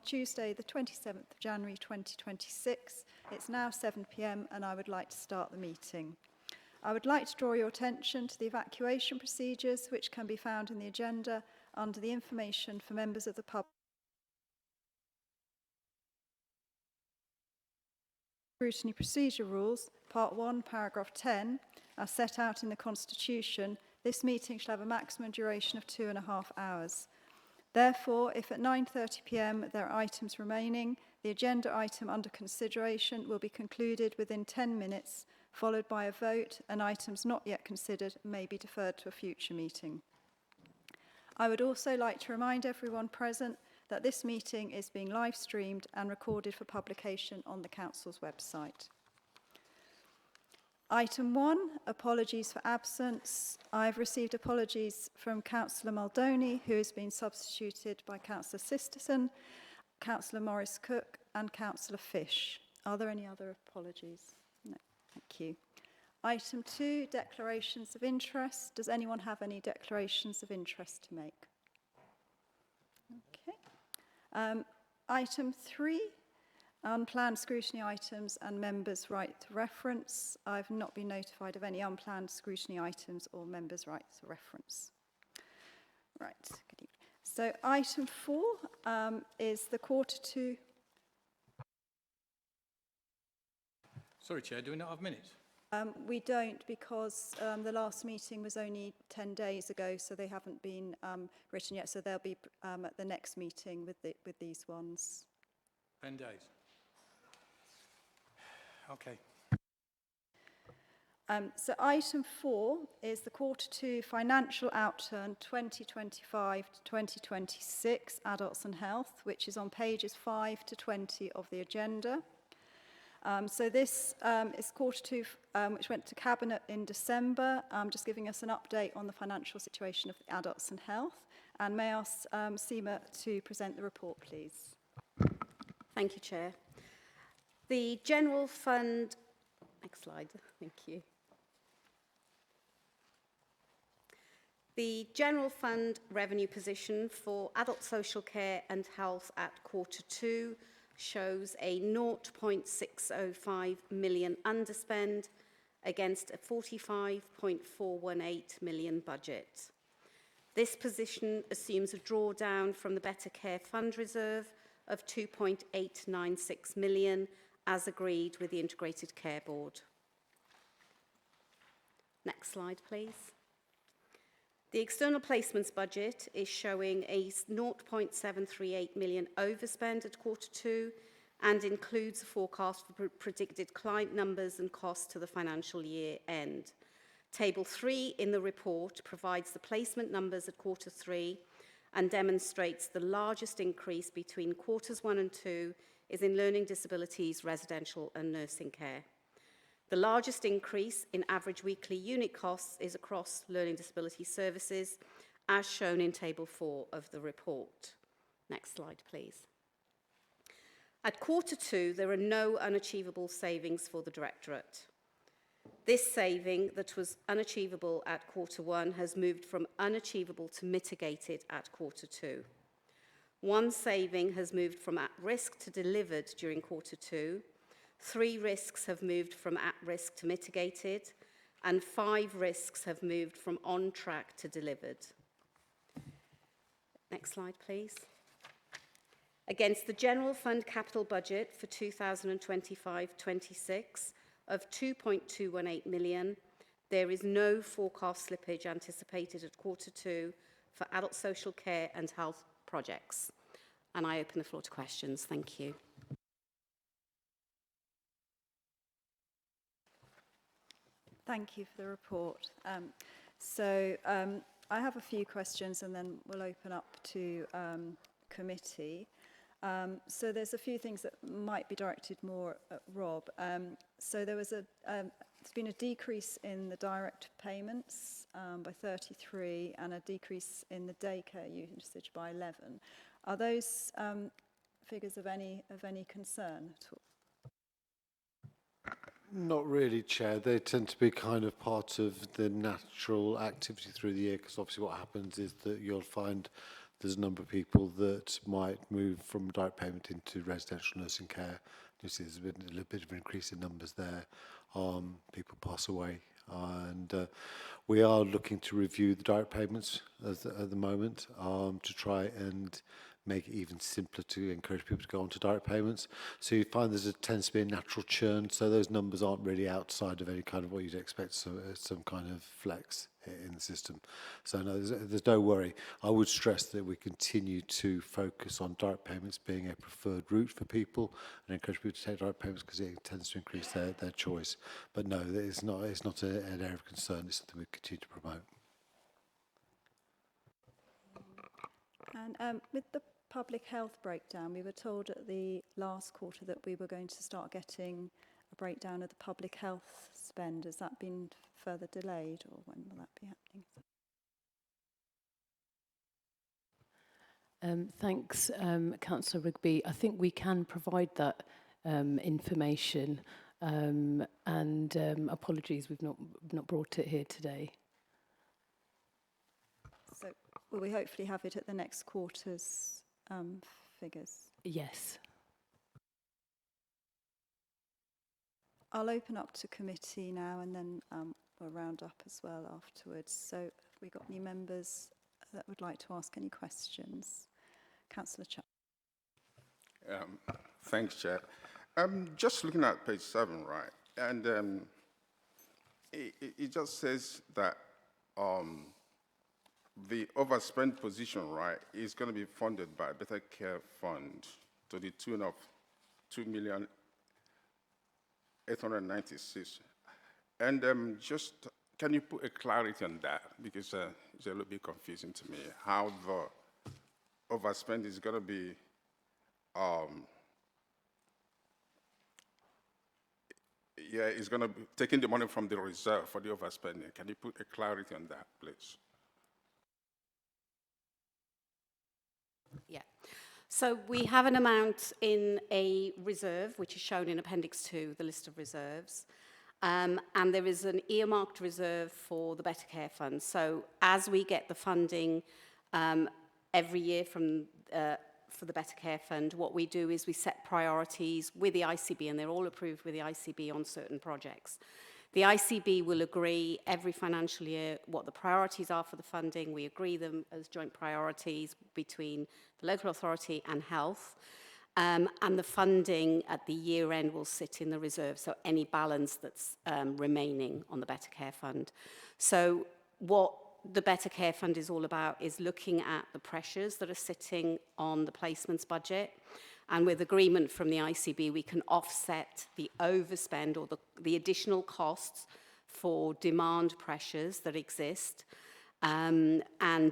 Tuesday, the 27th of January 2026. It's now 7 p.m. and I would like to start the meeting. I would like to draw your attention to the evacuation procedures, which can be found in the agenda under the information for members of the public. Scrutiny procedure rules, Part 1, Paragraph 10, as set out in the Constitution. This meeting shall have a maximum duration of 2.5 hours. Therefore, if at 9:30 p.m. there are items remaining, the agenda item under consideration will be concluded within 10 minutes, followed by a vote, and items not yet considered may be deferred to a future meeting. I would also like to remind everyone present that this meeting is being live streamed and recorded for publication on the Council's website. Item 1, apologies for absence. I've received apologies from Councillor Maldoni, who has been substituted by Councillor Sisterson, Councillor Morris-Cook and Councillor Fish. Are there any other apologies? No, thank you. Item 2, declarations of interest. Does anyone have any declarations of interest to make? Okay. Item 3, unplanned scrutiny items and members' right to reference. I've not been notified of any unplanned scrutiny items or members' right to reference. Right, good evening. So item 4 is the Q2. Sorry, Chair, do we not have minutes? We don't, because the last meeting was only 10 days ago, so they haven't been written yet. So they'll be at the next meeting with these ones. 10 days. Okay. So item 4 is the Q2 financial outturn 2025 to 2026 adults and health, which is on pages 5 to 20 of the agenda. So this is Q2, which went to Cabinet in December, just giving us an update on the financial situation of the adults and health. And may I ask Seema to present the report, please? Thank you, Chair. The General Fund, next slide, thank you. The General Fund revenue position for adult social care and health at Q2 shows a 0.605 million underspend against a 45.418 million budget. This position assumes a drawdown from the Better Care Fund Reserve of 2.896 million as agreed with the Integrated Care Board. Next slide, please. The external placements budget is showing a 0.738 million overspend at Q2 and includes a forecast for predicted client numbers and costs to the financial year end. Table 3 in the report provides the placement numbers at Q3 and demonstrates the largest increase between quarters 1 and 2 is in learning disabilities, residential and nursing care. The largest increase in average weekly unit costs is across learning disability services, as shown in Table 4 of the report. Next slide, please. At Q2, there are no unachievable savings for the Directorate. This saving that was unachievable at Q1 has moved from unachievable to mitigated at Q2. One saving has moved from at-risk to delivered during Q2. 3 risks have moved from at-risk to mitigated, and 5 risks have moved from on track to delivered. Next slide, please. Against the General Fund capital budget for 2025-26 of 2.218 million, there is no forecast slippage anticipated at Q2 for adult social care and health projects. And I open the floor to questions. Thank you. Thank you for the report. I have a few questions and then we'll open up to committee. So there's a few things that might be directed more at Rob. So there's been a decrease in the direct payments by 33 and a decrease in the daycare usage by 11. Are those figures of any concern at all? Not really, Chair. They tend to be kind of part of the natural activity through the year, because obviously what happens is that you'll find there's a number of people that might move from direct payment into residential nursing care. You see there's been a little bit of an increase in numbers there. People pass away. And we are looking to review the direct payments at the moment to try and make it even simpler to encourage people to go on to direct payments. So you find tends to be a natural churn, so those numbers aren't really outside of any kind of what you'd expect, so some kind of flex in the system. So no, there's no worry. I would stress that we continue to focus on direct payments being a preferred route for people and encourage people to take direct payments because it tends to increase their choice. But no, it's not an area of concern. It's something we continue to promote. And with the public health breakdown, we were told at the last quarter that we were going to start getting a breakdown of the public health spend. Has that been further delayed, or when will that be happening? Thanks, Councillor Rigby. I think we can provide that information, and apologies we've not brought it here today. So will we hopefully have it at the next quarter's figures? Yes. I'll open up to committee now, and then we'll round up as well afterwards. So have we got any members that would like to ask any questions? Councillor Chuck. Thanks, Chair. Just looking at page 7, right, and it just says that the overspent position, right, is going to be funded by Better Care Fund to the tune of 2,896,000. And just, can you put a clarity on that? Because it's a little bit confusing to me, how the overspend is going to be it's going to be taking the money from the reserve for the overspending. Can you put a clarity on that, please? Yeah. So we have an amount in a reserve, which is shown in Appendix 2, the list of reserves. And there is an earmarked reserve for the Better Care Fund. So as we get the funding every year from for the Better Care Fund, what we do is we set priorities with the ICB, and they're all approved with the ICB on certain projects. The ICB will agree every financial year what the priorities are for the funding. We agree them as joint priorities between the local authority and health. And the funding at the year end will sit in the reserve, so any balance that's remaining on the Better Care Fund. So what the Better Care Fund is all about is looking at the pressures that are sitting on the placements budget. And with agreement from the ICB, we can offset the overspend or the additional costs for demand pressures that exist, and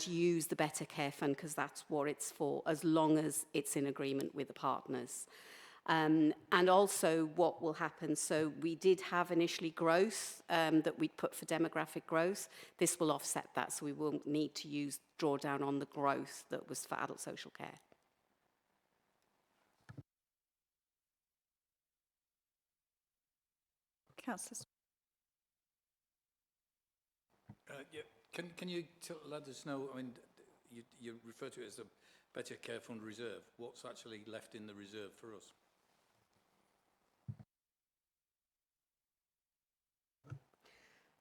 use the Better Care Fund because that's what it's for, as long as it's in agreement with the partners. And also what will happen, so we did have initially growth that we'd put for demographic growth. This will offset that, so we won't need to draw down on the growth that was for adult social care. Councillor. Yeah. Can you let us know, I mean, you refer to it as the Better Care Fund Reserve. What's actually left in the reserve for us?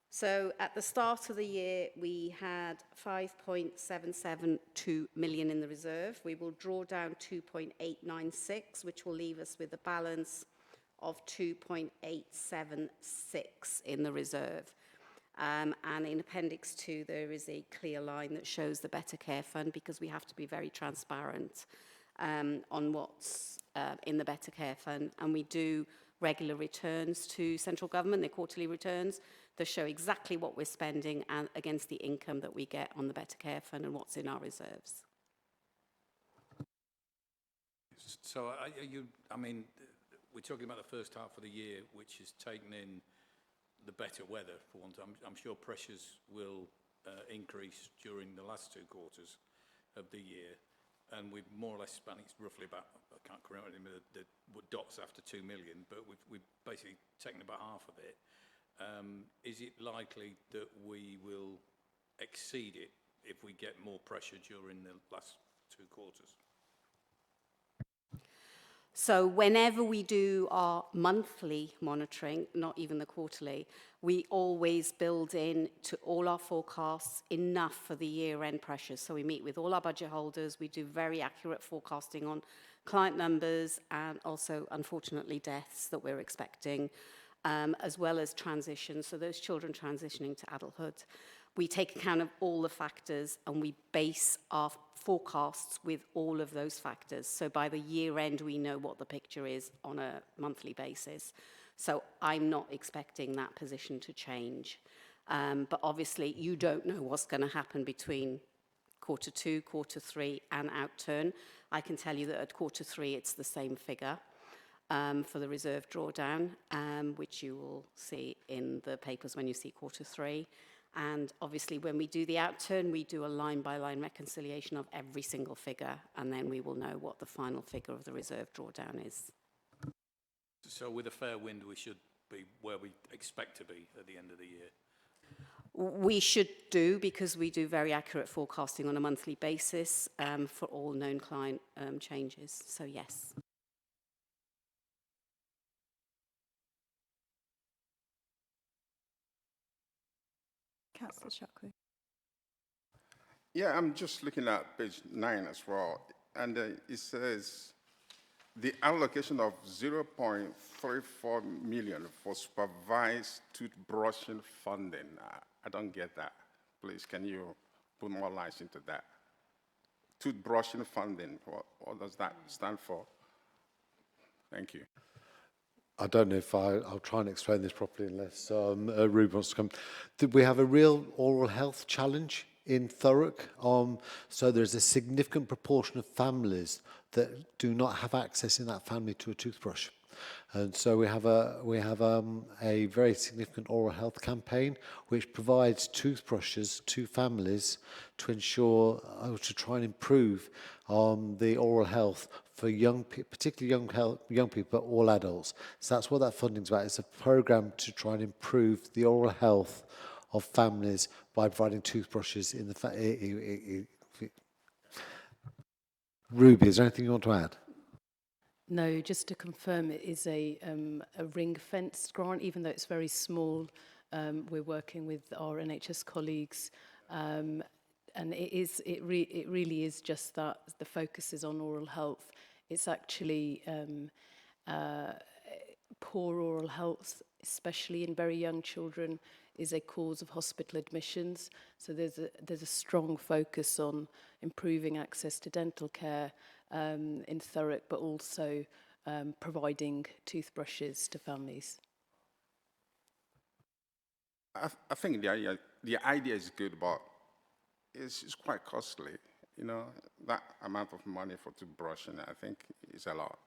So at the start of the year, we had 5.772 million in the reserve. We will draw down 2.896, which will leave us with a balance of 2.876 in the reserve. And in Appendix 2, there is a clear line that shows the Better Care Fund, because we have to be very transparent on what's in the Better Care Fund. And we do regular returns to central government, their quarterly returns, that show exactly what we're spending and against the income that we get on the Better Care Fund and what's in our reserves. So, I mean, we're talking about the first half of the year, which has taken in the better weather, for one time. I'm sure pressures will increase during the last 2 quarters of the year. And we've more or less spent, it's roughly about, I can't remember the dots after 2 million, but we've basically taken about half of it. Is it likely that we will exceed it if we get more pressure during the last 2 quarters? So whenever we do our monthly monitoring, not even the quarterly, we always build in to all our forecasts enough for the year-end pressures. So we meet with all our budget holders, we do very accurate forecasting on client numbers and also, unfortunately, deaths that we're expecting, as well as transitions, so those children transitioning to adulthood. We take account of all the factors and we base our forecasts with all of those factors. So by the year end, we know what the picture is on a monthly basis. So I'm not expecting that position to change. But obviously, you don't know what's going to happen between quarter 2, quarter 3, and outturn. I can tell you that at quarter 3, it's the same figure for the reserve drawdown, which you will see in the papers when you see quarter 3. And obviously, when we do the outturn, we do a line-by-line reconciliation of every single figure, and then we will know what the final figure of the reserve drawdown is. So with a fair wind, we should be where we expect to be at the end of the year? We should do, because we do very accurate forecasting on a monthly basis for all known client changes. So yes. Councillor Chuckley. Yeah, I'm just looking at page 9 as well, and it says the allocation of 0.34 million for supervised toothbrushing funding. I don't get that. Please, can you put more light into that? Toothbrushing funding, what does that stand for? Thank you. I don't know if I'll try and explain this properly unless Ruben wants to come. We have a real oral health challenge in Thurrock. So there's a significant proportion of families that do not have access in that family to a toothbrush. And so we have a very significant oral health campaign which provides toothbrushes to families to ensure, to try and improve the oral health for young people, particularly young people, but all adults. So that's what that funding's about. It's a program to try and improve the oral health of families by providing toothbrushes in the Ruby, is there anything you want to add? No, just to confirm, it is a ring-fenced grant, even though it's very small. We're working with our NHS colleagues, and it really is just that the focus is on oral health. It's actually poor oral health, especially in very young children, is a cause of hospital admissions. So there's a strong focus on improving access to dental care in Thurrock, but also providing toothbrushes to families. I think the idea is good, but it's quite costly. You know, that amount of money for toothbrushing, I think, is a lot.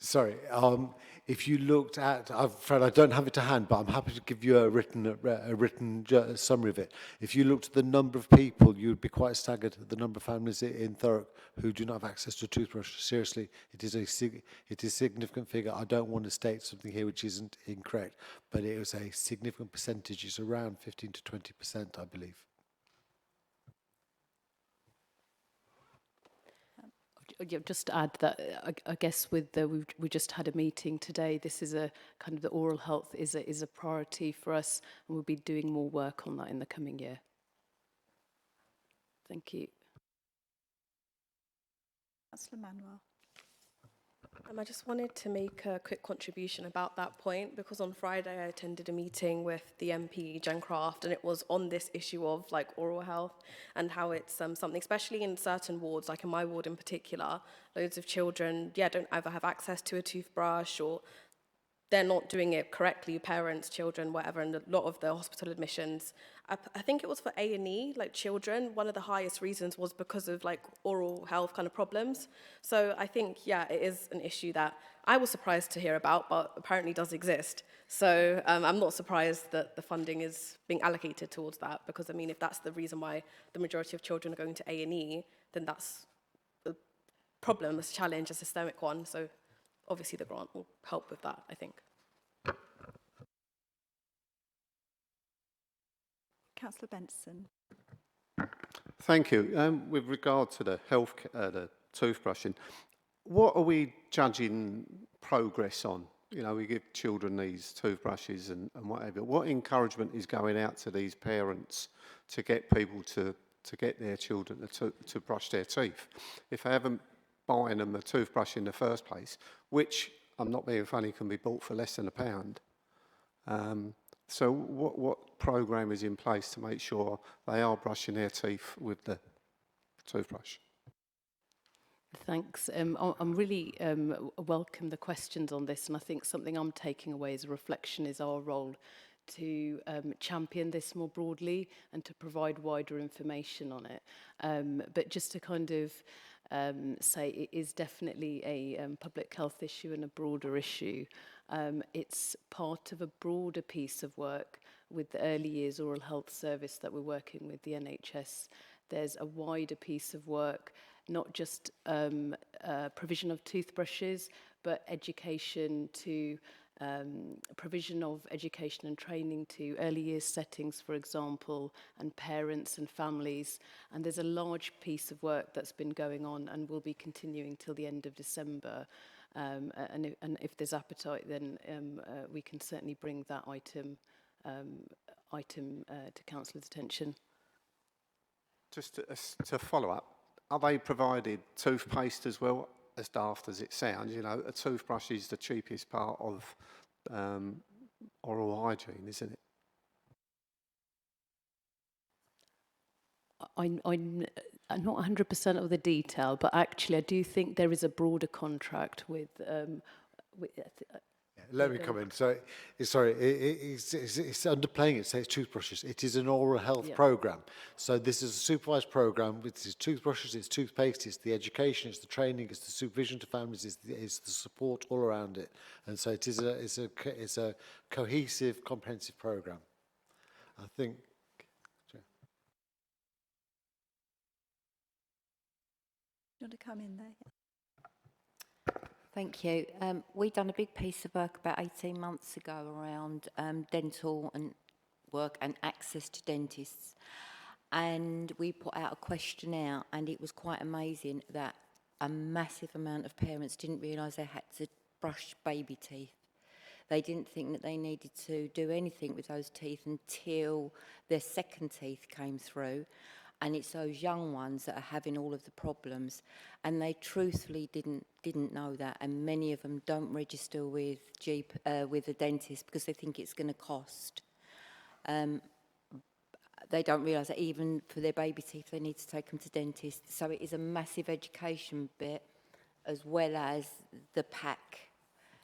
Sorry, if you looked at, I'm afraid I don't have it to hand, but I'm happy to give you a written summary of it. If you looked at the number of people, you'd be quite staggered at the number of families in Thurrock who do not have access to a toothbrush. Seriously, it is a significant figure. I don't want to state something here which isn't incorrect, but it was a significant percentage. It's around 15 to 20%, I believe. Yeah, just to add that, I guess with we just had a meeting today. This is a kind of the oral health is a priority for us, and we'll be doing more work on that in the coming year. Thank you. Councillor Manuel. I just wanted to make a quick contribution about that point, because on Friday I attended a meeting with the MP, Jen Craft, and it was on this issue of like oral health and how it's something, especially in certain wards, like in my ward in particular, loads of children, don't either have access to a toothbrush or they're not doing it correctly, parents, children, whatever, and a lot of the hospital admissions. I think it was for A&E, like children, one of the highest reasons was because of like oral health kind of problems. So I think, it is an issue that I was surprised to hear about, but apparently does exist. So I'm not surprised that the funding is being allocated towards that, because I mean, if that's the reason why the majority of children are going to A&E, then that's a problem, a challenge, a systemic one. So obviously the grant will help with that, I think. Councillor Benson. Thank you. With regard to the the toothbrushing, what are we judging progress on? You know, we give children these toothbrushes and whatever. What encouragement is going out to these parents to get people to get their children to brush their teeth? If they haven't buying them a toothbrush in the first place, which, I'm not being funny, can be bought for less than £1. So what programme is in place to make sure they are brushing their teeth with the toothbrush? Thanks. I'm really welcome the questions on this, and I think something I'm taking away as a reflection is our role to champion this more broadly and to provide wider information on it. But just to kind of say it is definitely a public health issue and a broader issue. It's part of a broader piece of work with the early years oral health service that we're working with the NHS. There's a wider piece of work, not just provision of toothbrushes, but education to provision of education and training to early years settings, for example, and parents and families. And there's a large piece of work that's been going on and will be continuing till the end of December. And if there's appetite, then we can certainly bring that item to Councillor's attention. Just to follow up, are they provided toothpaste as well? As daft as it sounds, you know, a toothbrush is the cheapest part of oral hygiene, isn't it? I'm not 100% of the detail, but actually I do think there is a broader contract with Let me come in. So, it's underplaying it. Say it's toothbrushes. It is an oral health program. So this is a supervised program. It's toothbrushes, it's toothpaste, it's the education, it's the training, it's the supervision to families, it's the support all around it. And so it is it's a cohesive, comprehensive program. I think. You want to come in there? Thank you. We've done a big piece of work about 18 months ago around dental and work and access to dentists. And we put out a questionnaire, and it was quite amazing that a massive amount of parents didn't realise they had to brush baby teeth. They didn't think that they needed to do anything with those teeth until their second teeth came through. And it's those young ones that are having all of the problems, and they truthfully didn't know that, and many of them don't register with a dentist because they think it's going to cost. They don't realise that even for their baby teeth they need to take them to dentists. So it is a massive education bit as well as the pack.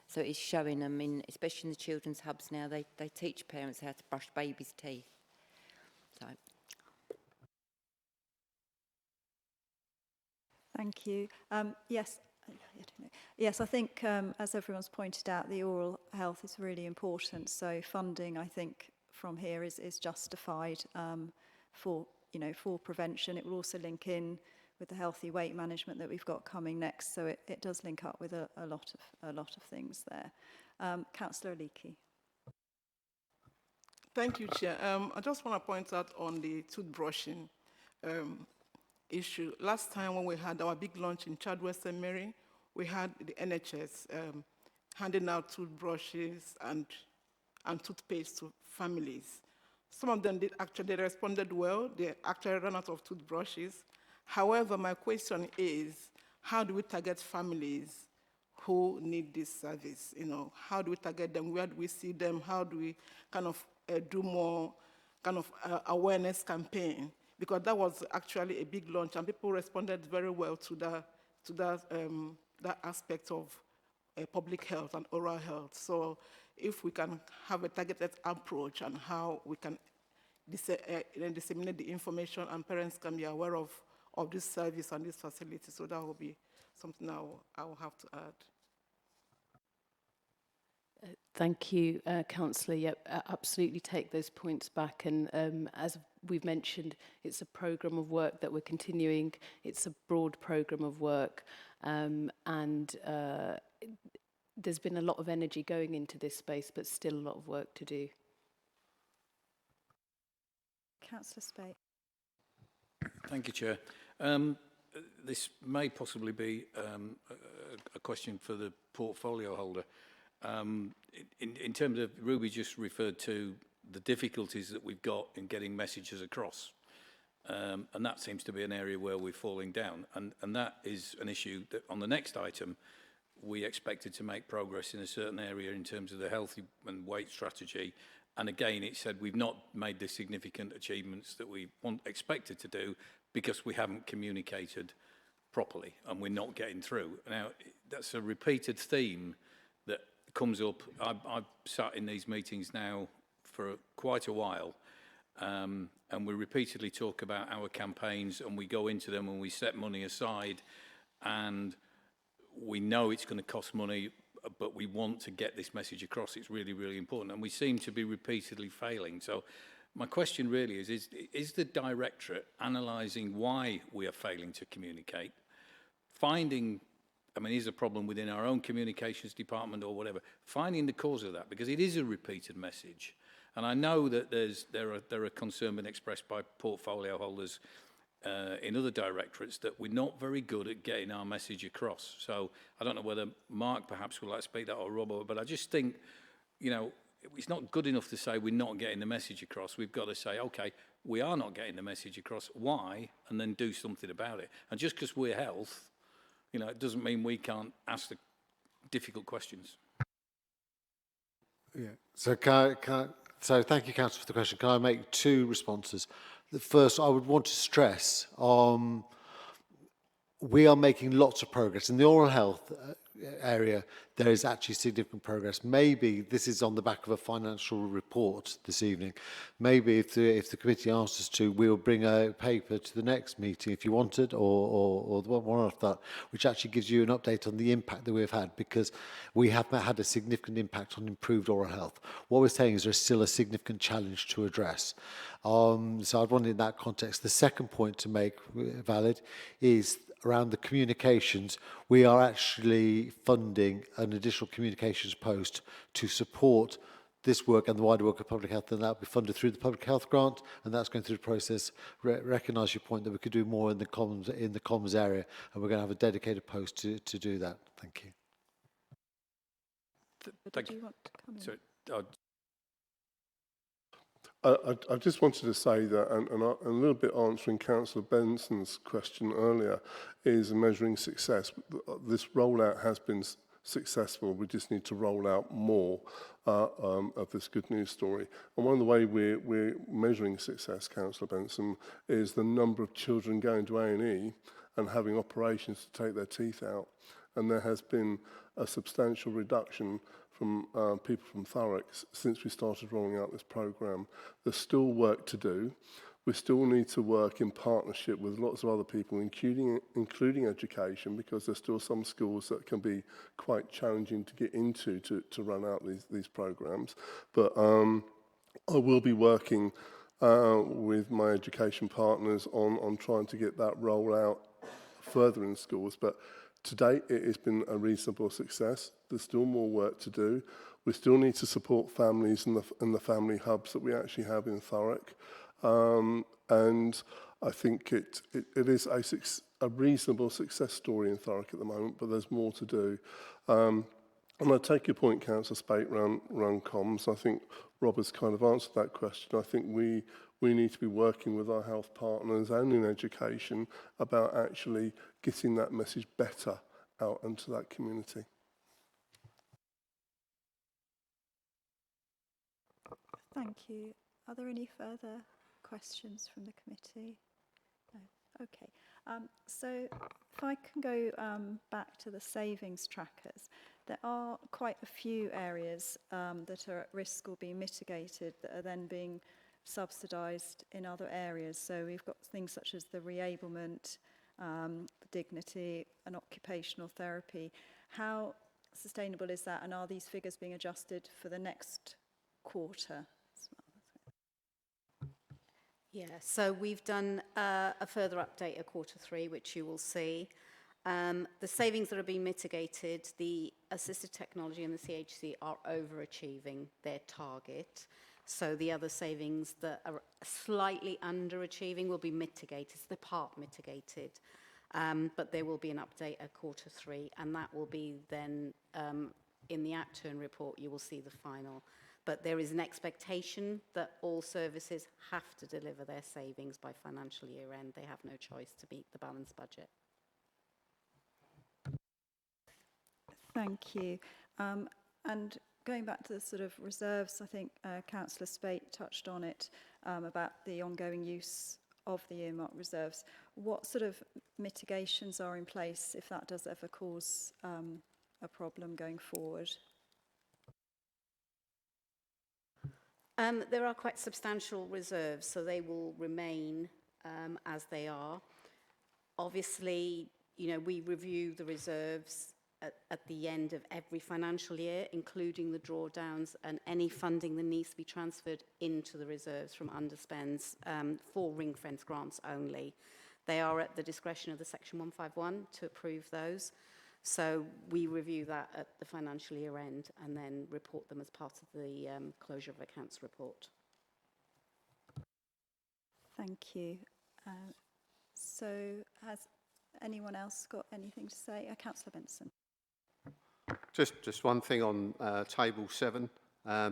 So it's showing them, especially in the children's hubs now, they teach parents how to brush babies' teeth. So. Thank you. Yes, I think as everyone's pointed out, the oral health is really important. So funding, I think, from here is justified for prevention. It will also link in with the healthy weight management that we've got coming next. So it does link up with a lot of things there. Councillor Leakey. Thank you, Chair. I just want to point out on the toothbrushing issue. Last time when we had our big launch in Chadwell St. Mary, we had the NHS handing out toothbrushes and toothpaste to families. Some of them they responded well. They actually ran out of toothbrushes. However, my question is, how do we target families who need this service? You know, how do we target them? Where do we see them? How do we kind of do more kind of awareness campaign? Because that was actually a big launch, and people responded very well to that aspect of public health and oral health. So if we can have a targeted approach and how we can disseminate the information and parents can be aware of this service and this facility, so that will be something I will have to add. Thank you, Councillor. Yep, absolutely take those points back. And as we've mentioned, it's a programme of work that we're continuing. It's a broad programme of work. There's been a lot of energy going into this space, but still a lot of work to do. Councillor Spate. Thank you, Chair. This may possibly be a question for the portfolio holder. In terms of, Ruby just referred to the difficulties that we've got in getting messages across. And that seems to be an area where we're falling down. And that is an issue that on the next item, we expected to make progress in a certain area in terms of the healthy and weight strategy. And again, it said we've not made the significant achievements that we expected to do because we haven't communicated properly and we're not getting through. Now, that's a repeated theme that comes up. I've sat in these meetings now for quite a while, and we repeatedly talk about our campaigns and we go into them and we set money aside and we know it's going to cost money, but we want to get this message across. It's really, really important. And we seem to be repeatedly failing. So my question really is the Directorate analysing why we are failing to communicate? Finding, I mean, is a problem within our own communications department or whatever, finding the cause of that, because it is a repeated message. And I know that there are concerns been expressed by portfolio holders in other directorates that we're not very good at getting our message across. So I don't know whether Mark perhaps would like to speak that or Robert, but I just think, you know, it's not good enough to say we're not getting the message across. We've got to say, okay, we are not getting the message across. Why? And then do something about it. And just because we're health, you know, it doesn't mean we can't ask the difficult questions. Yeah. So so thank you, Councillor, for the question. Can I make two responses? The first, I would want to stress, we are making lots of progress. In the oral health area, there is actually significant progress. Maybe this is on the back of a financial report this evening. Maybe if the committee asks us to, we'll bring a paper to the next meeting if you wanted, or the one after that, which actually gives you an update on the impact that we've had, because we have had a significant impact on improved oral health. What we're saying is there's still a significant challenge to address. So I'd want in that context. The second point to make valid is around the communications. We are actually funding an additional communications post to support this work and the wider work of public health, and that will be funded through the public health grant, and that's going through the process. Recognise your point that we could do more in the comms area, and we're going to have a dedicated post to do that. Thank you. Did you want to come in? Sorry, I just wanted to say that, and a little bit answering Councillor Benson's question earlier, is measuring success. This rollout has been successful. We just need to roll out more of this good news story. And one of the ways we're measuring success, Councillor Benson, is the number of children going to A&E and having operations to take their teeth out. And there has been a substantial reduction from people from Thurrock since we started rolling out this programme. There's still work to do. We still need to work in partnership with lots of other people, including education, because there's still some schools that can be quite challenging to get into to run out these programmes. But I will be working with my education partners on trying to get that rollout further in schools. But to date, it has been a reasonable success. There's still more work to do. We still need to support families in the family hubs that we actually have in Thurrock. And I think it is a reasonable success story in Thurrock at the moment, but there's more to do. And I take your point, Councillor Spate, around comms. I think Rob has kind of answered that question. I think we need to be working with our health partners and in education about actually getting that message better out into that community. Thank you. Are there any further questions from the committee? No. Okay. So if I can go back to the savings trackers, there are quite a few areas that are at risk or being mitigated that are then being subsidised in other areas. So we've got things such as the reablement, dignity and occupational therapy. How sustainable is that, and are these figures being adjusted for the next quarter as well? Yeah, so we've done a further update at Q3, which you will see. The savings that are being mitigated, the assisted technology and the CHC are overachieving their target. So the other savings that are slightly underachieving will be mitigated, they're part mitigated. But there will be an update at Q3, and that will be then in the outturn report, you will see the final. But there is an expectation that all services have to deliver their savings by financial year end. They have no choice to meet the balanced budget. Thank you. And going back to the sort of reserves, I think Councillor Spate touched on it about the ongoing use of the earmarked reserves. What sort of mitigations are in place if that does ever cause a problem going forward? There are quite substantial reserves, so they will remain as they are. Obviously, you know, we review the reserves at the end of every financial year, including the drawdowns and any funding that needs to be transferred into the reserves from underspends for ring-fence grants only. They are at the discretion of the Section 151 to approve those. So we review that at the financial year end and then report them as part of the closure of accounts report. Thank you. So has anyone else got anything to say? Councillor Benson. Just one thing on table 7,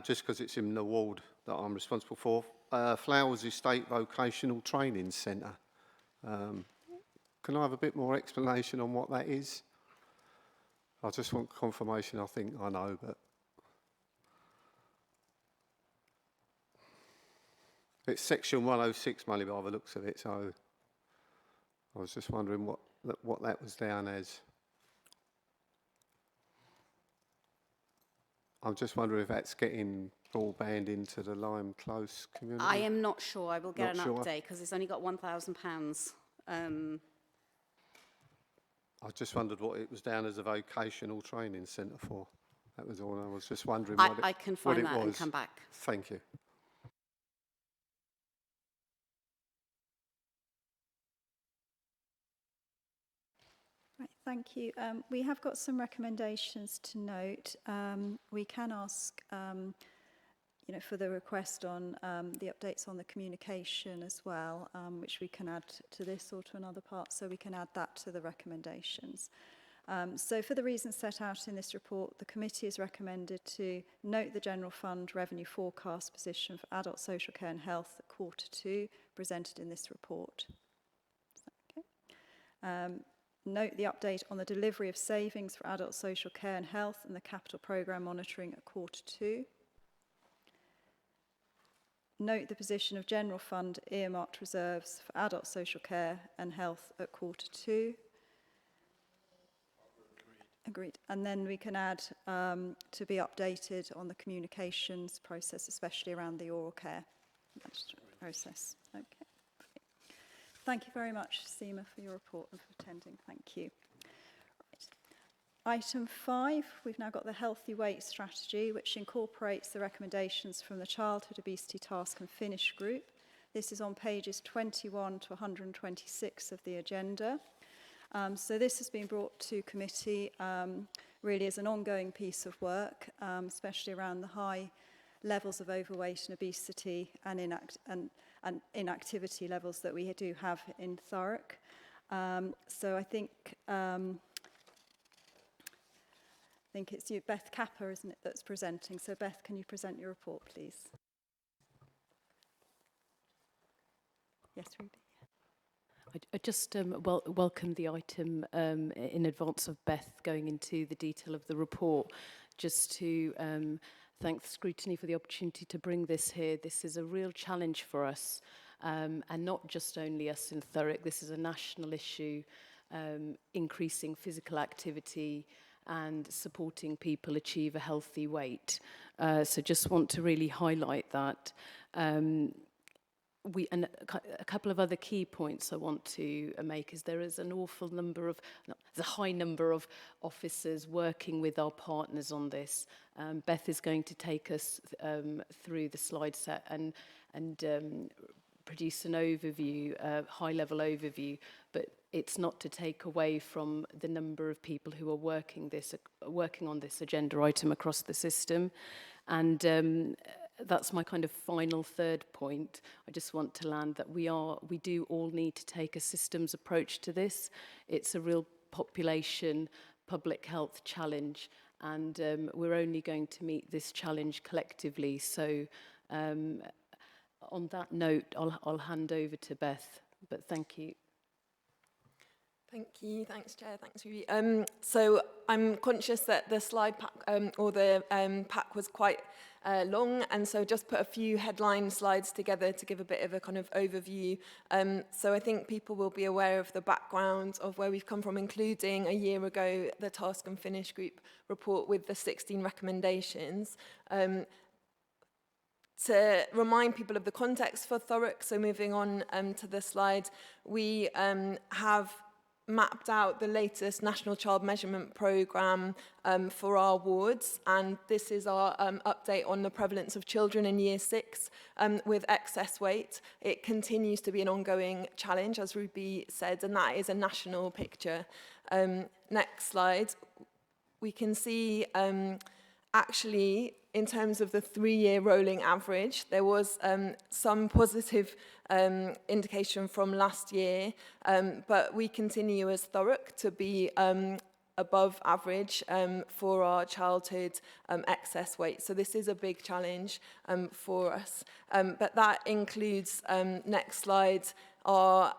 just because it's in the ward that I'm responsible for. Flowers Estate Vocational Training Centre. Can I have a bit more explanation on what that is? I just want confirmation. I think I know, but it's section 106 money by the looks of it. So I was just wondering what that was down as. I'm just wondering if that's getting broadband into the Lyme Close community. I am not sure. I will get Not an sure. update because it's only got £1,000. I just wondered what it was down as a vocational training centre for. That was all. I was just wondering I can find what that it was. and come back. Thank you. Right, thank you. We have got some recommendations to note. We can ask, for the request on the updates on the communication as well, which we can add to this or to another part, so we can add that to the recommendations. So for the reasons set out in this report, the committee has recommended to note the general fund revenue forecast position for adult social care and health at Q2 presented in this report. Okay. Note the update on the delivery of savings for adult social care and health and the capital programme monitoring at Q2. Note the position of general fund earmarked reserves for adult social care and health at Q2. Agreed. And then we can add to be updated on the communications process, especially around the oral care process. Okay. Thank you very much, Seema, for your report and for attending. Thank you. Right. Item 5, we've now got the Healthy Weight Strategy, which incorporates the recommendations from the Childhood Obesity Task and Finish Group. This is on pages 21 to 126 of the agenda. So this has been brought to committee really as an ongoing piece of work, especially around the high levels of overweight and obesity and inactivity levels that we do have in Thurrock. So I think it's you, Beth Capper, isn't it, that's presenting. So Beth, can you present your report, please? Yes, Ruby. I just welcome the item in advance of Beth going into the detail of the report, just to thank Scrutiny for the opportunity to bring this here. This is a real challenge for us, and not just only us in Thurrock. This is a national issue, increasing physical activity and supporting people achieve a healthy weight. So just want to really highlight that. And a couple of other key points I want to make is there is an awful number of, there's a high number of officers working with our partners on this. Beth is going to take us through the slide set and produce an overview, a high-level overview, but it's not to take away from the number of people who are working on this agenda item across the system. And that's my kind of final third point. I just want to land that we do all need to take a systems approach to this. It's a real population, public health challenge, and we're only going to meet this challenge collectively. So on that note, I'll hand over to Beth, but thank you. Thank you. Thanks, Chair. Thanks, Ruby. So I'm conscious that the slide pack or the pack was quite long, and so just put a few headline slides together to give a bit of a kind of overview. So I think people will be aware of the background of where we've come from, including a year ago the Task and Finish Group report with the 16 recommendations. To remind people of the context for Thurrock, so moving on to the slide, we have mapped out the latest National Child Measurement Programme for our wards, and this is our update on the prevalence of children in Year 6 with excess weight. It continues to be an ongoing challenge, as Ruby said, and that is a national picture. Next slide. We can see actually, in terms of the 3-year rolling average, there was some positive indication from last year, but we continue as Thurrock to be above average for our childhood excess weight. So this is a big challenge for us. But that includes, next slide, our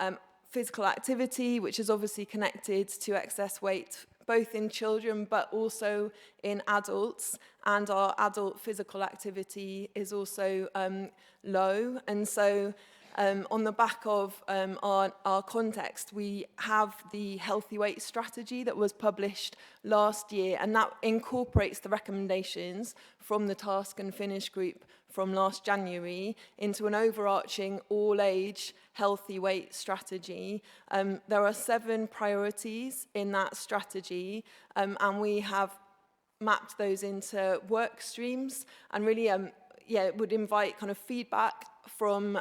physical activity, which is obviously connected to excess weight, both in children but also in adults, and our adult physical activity is also low. And so on the back of our context, we have the Healthy Weight Strategy that was published last year, and that incorporates the recommendations from the Task and Finish Group from last January into an overarching all-age healthy weight strategy. There are 7 priorities in that strategy, and we have mapped those into work streams, and really would invite kind of feedback from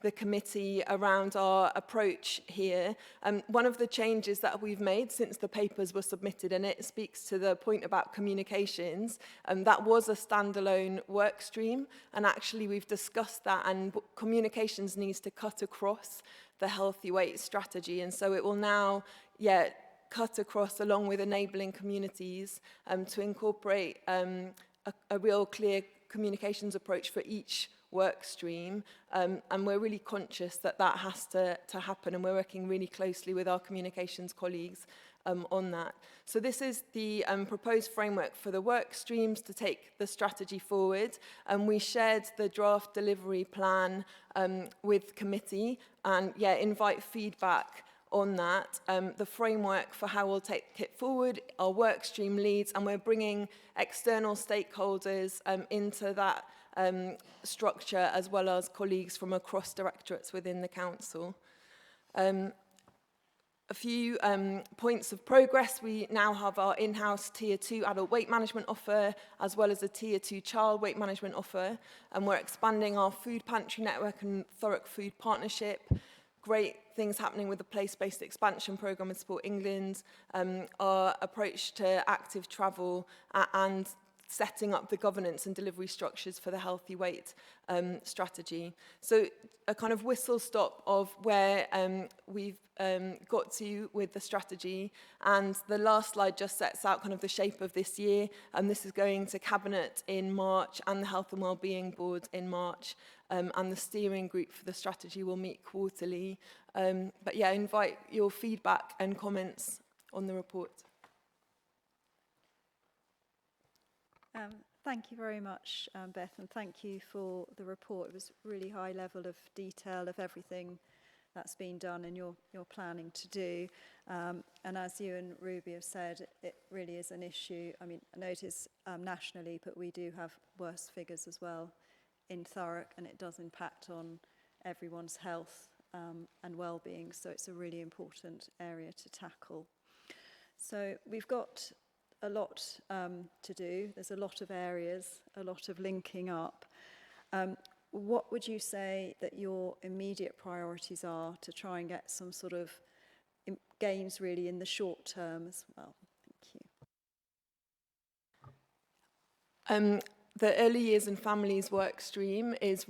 the committee around our approach here. One of the changes that we've made since the papers were submitted, and it speaks to the point about communications, that was a standalone work stream, and actually we've discussed that, and communications needs to cut across the healthy weight strategy, and so it will now cut across along with enabling communities to incorporate a real clear communications approach for each work stream, and we're really conscious that that has to happen, and we're working really closely with our communications colleagues on that. So this is the proposed framework for the work streams to take the strategy forward, and we shared the draft delivery plan with committee, and invite feedback on that. The framework for how we'll take it forward, our work stream leads, and we're bringing external stakeholders into that structure, as well as colleagues from across directorates within the council. A few points of progress. We now have our in-house Tier 2 adult weight management offer, as well as a Tier 2 child weight management offer, and we're expanding our food pantry network and Thurrock Food Partnership. Great things happening with the place-based expansion programme with Sport England, our approach to active travel, and setting up the governance and delivery structures for the healthy weight strategy. So a kind of whistle-stop of where we've got to with the strategy, and the last slide just sets out kind of the shape of this year, and this is going to Cabinet in March and the Health and Wellbeing Board in March, and the steering group for the strategy will meet quarterly. But invite your feedback and comments on the report. Thank you very much, Beth, and thank you for the report. It was really high level of detail of everything that's been done and you're planning to do. And as you and Ruby have said, it really is an issue. I mean, I know it is nationally, but we do have worse figures as well in Thurrock, and it does impact on everyone's health and well-being, so it's a really important area to tackle. So we've got a lot to do. There's a lot of areas, a lot of linking up. What would you say that your immediate priorities are to try and get some sort of gains really in the short term as well? Thank you. the early years and families work stream is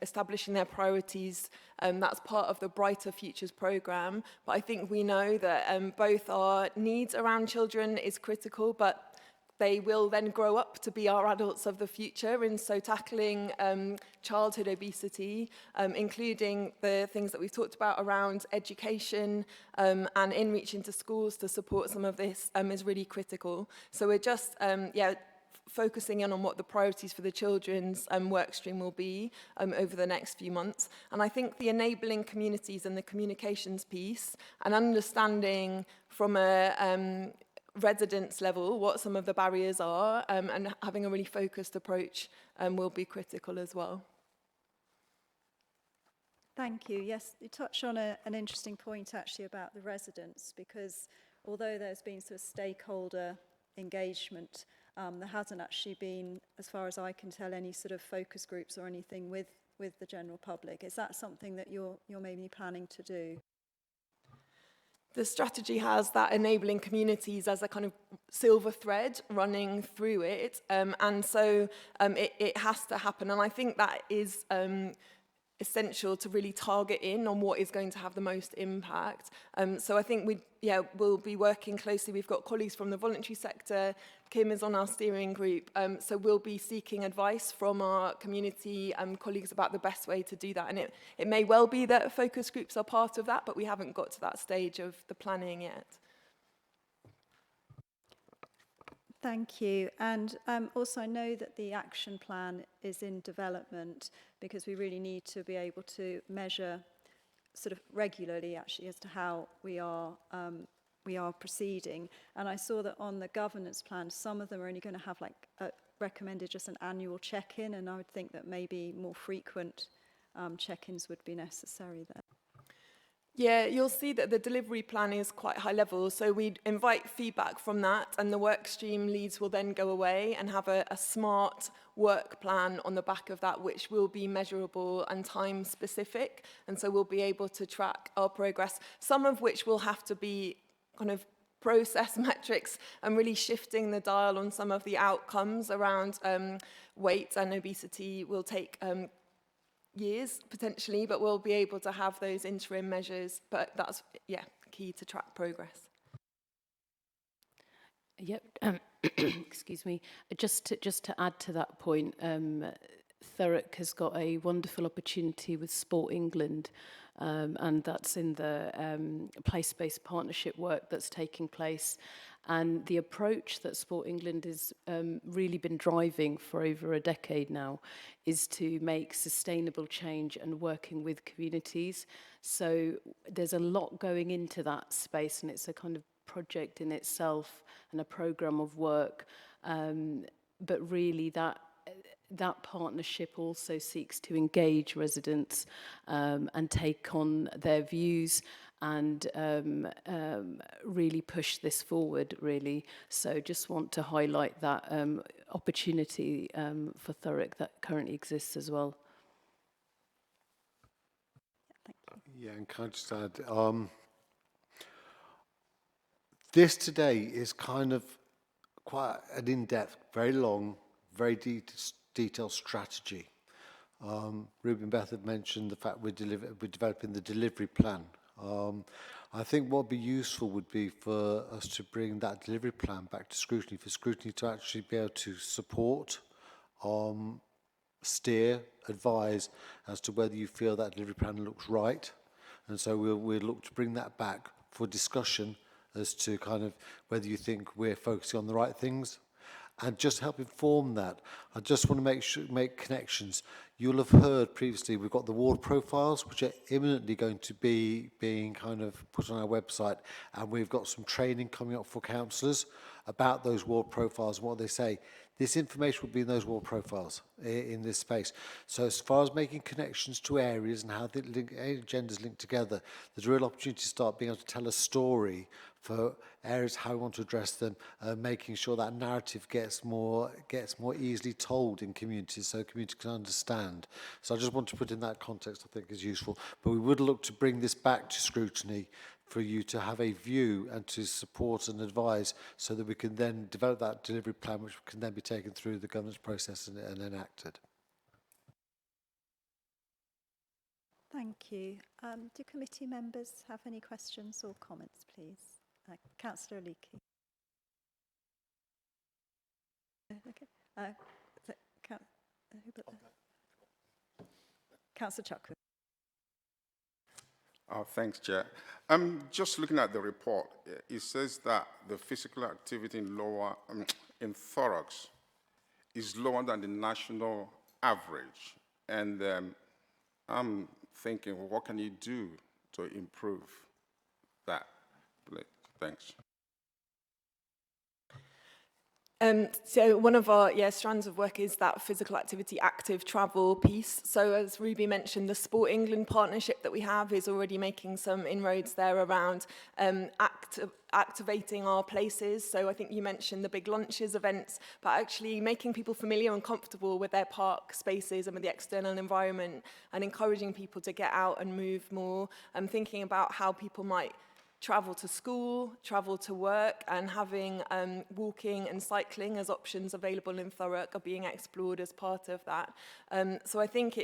establishing their priorities. That's part of the Brighter Futures programme. But I think we know that both our needs around children is critical, but they will then grow up to be our adults of the future. And so tackling childhood obesity, including the things that we've talked about around education and in reaching to schools to support some of this is really critical. So we're just, focusing in on what the priorities for the children's work stream will be over the next few months. And I think the enabling communities and the communications piece and understanding from a residence level what some of the barriers are and having a really focused approach will be critical as well. Thank you. Yes, you touch on an interesting point actually about the residents, because although there's been sort of stakeholder engagement, there hasn't actually been, as far as I can tell, any sort of focus groups or anything with the general public. Is that something that you're maybe planning to do? The strategy has that enabling communities as a kind of silver thread running through it, and so it has to happen. And I think that is essential to really target in on what is going to have the most impact. So I think we'll be working closely. We've got colleagues from the voluntary sector. Kim is on our steering group. So we'll be seeking advice from our community colleagues about the best way to do that. And it may well be that focus groups are part of that, but we haven't got to that stage of the planning yet. Thank you. And also I know that the action plan is in development, because we really need to be able to measure sort of regularly actually as to how we are proceeding. And I saw that on the governance plan, some of them are only going to have recommended just an annual check-in, and I would think that maybe more frequent check-ins would be necessary there. Yeah, you'll see that the delivery plan is quite high level, so we'd invite feedback from that, and the work stream leads will then go away and have a smart work plan on the back of that, which will be measurable and time specific, and so we'll be able to track our progress, some of which will have to be kind of process metrics and really shifting the dial on some of the outcomes around weight and obesity will take years potentially, but we'll be able to have those interim measures. But that's key to track progress. Yep. Excuse me. Just to add to that point, Thurrock has got a wonderful opportunity with Sport England, and that's in the place-based partnership work that's taking place. And the approach that Sport England has really been driving for over a decade now is to make sustainable change and working with communities. So there's a lot going into that space, and it's a kind of project in itself and a program of work. But really that partnership also seeks to engage residents and take on their views and really push this forward, really. So just want to highlight that opportunity for Thurrock that currently exists as well. Yeah, and can I just add, this today is kind of quite an in-depth, very long, very detailed strategy. Ruben Beth had mentioned the fact we're developing the delivery plan. I think what would be useful would be for us to bring that delivery plan back to Scrutiny, for Scrutiny to actually be able to support, steer, advise as to whether you feel that delivery plan looks right. And so we'll look to bring that back for discussion as to kind of whether you think we're focusing on the right things. And just help inform that. I just want to make connections. You'll have heard previously we've got the ward profiles, which are imminently going to be being kind of put on our website, and we've got some training coming up for councillors about those ward profiles and what they say. This information will be in those ward profiles in this space. So as far as making connections to areas and how the agendas link together, there's a real opportunity to start being able to tell a story for areas, how we want to address them, making sure that narrative gets more easily told in communities so communities can understand. So I just want to put in that context, I think is useful. But we would look to bring this back to Scrutiny for you to have a view and to support and advise so that we can then develop that delivery plan which can then be taken through the governance process and enacted. Thank you. Do committee members have any questions or comments, please? Councillor Leakey. Okay. Councillor Chuckwood. Thanks, Chair. Just looking at the report, it says that the physical activity in Thurrock is lower than the national average. And I'm thinking, well, what can you do to improve that? Thanks. So one of our strands of work is that physical activity, active travel piece. So as Ruby mentioned, the Sport England partnership that we have is already making some inroads there around activating our places. So I think you mentioned the big lunches events, but actually making people familiar and comfortable with their park spaces and with the external environment and encouraging people to get out and move more. And thinking about how people might travel to school, travel to work, and having walking and cycling as options available in Thurrock are being explored as part of that. So I think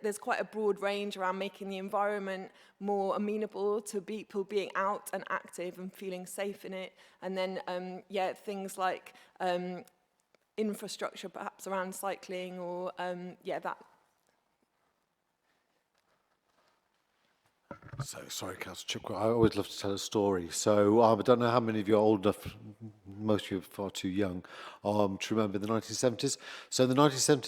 there's quite a broad range around making the environment more amenable to people being out and active and feeling safe in it. And then, things like infrastructure perhaps around cycling or, that. So, sorry, Councillor Chipwood, I always love to tell a story. So, I don't know how many of you are old enough, most of you are far too young, to remember the 1970s. So, in the 1970s,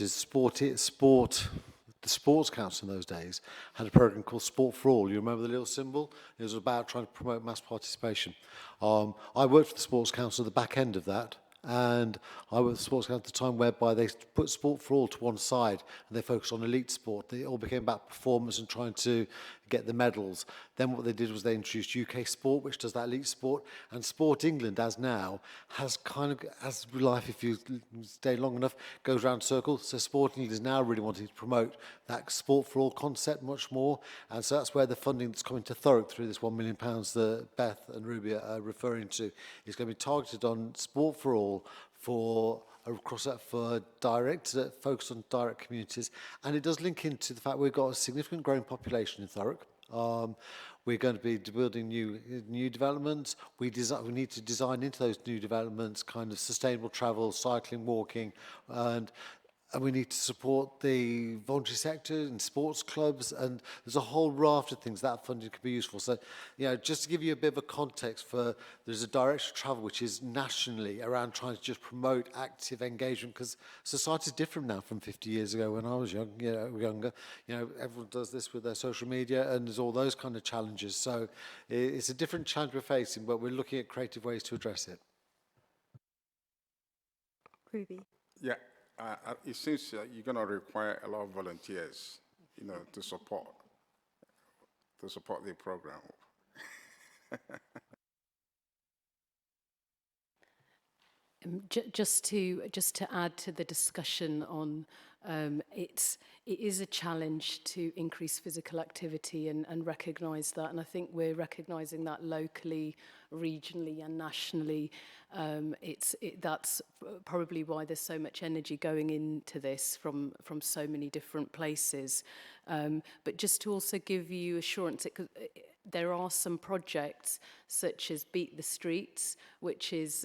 the Sports Council in those days had a programme called Sport for All. You remember the little symbol? It was about trying to promote mass participation. I worked for the Sports Council at the back end of that. And I worked at the Sports Council at the time whereby they put sport for all to one side and they focused on elite sport. It all became about performance and trying to get the medals. Then what they did was they introduced UK Sport, which does that elite sport. And Sport England, as now, has kind of, as life, if you stay long enough, goes round circles. So Sport England is now really wanting to promote that sport for all concept much more. And so that's where the funding that's coming to Thurrock through this £1 million that Beth and Ruby are referring to is going to be targeted on sport for all for across that for direct, focus on direct communities. And it does link into the fact we've got a significant growing population in Thurrock. We're going to be building new developments. We need to design into those new developments kind of sustainable travel, cycling, walking, and we need to support the voluntary sector and sports clubs, and there's a whole raft of things that funding could be useful. So, just to give you a bit of a context there's a direction of travel which is nationally around trying to just promote active engagement, because society's different now from 50 years ago when I was younger. Everyone does this with their social media, and there's all those kind of challenges. So it's a different challenge we're facing, but we're looking at creative ways to address it. Ruby. Yeah. It seems you're going to require a lot of volunteers, to support the program. Just to add to the discussion on it is a challenge to increase physical activity and recognise that, and I think we're recognising that locally, regionally and nationally. That's probably why there's so much energy going into this from so many different places. But just to also give you assurance, there are some projects such as Beat the Streets, which is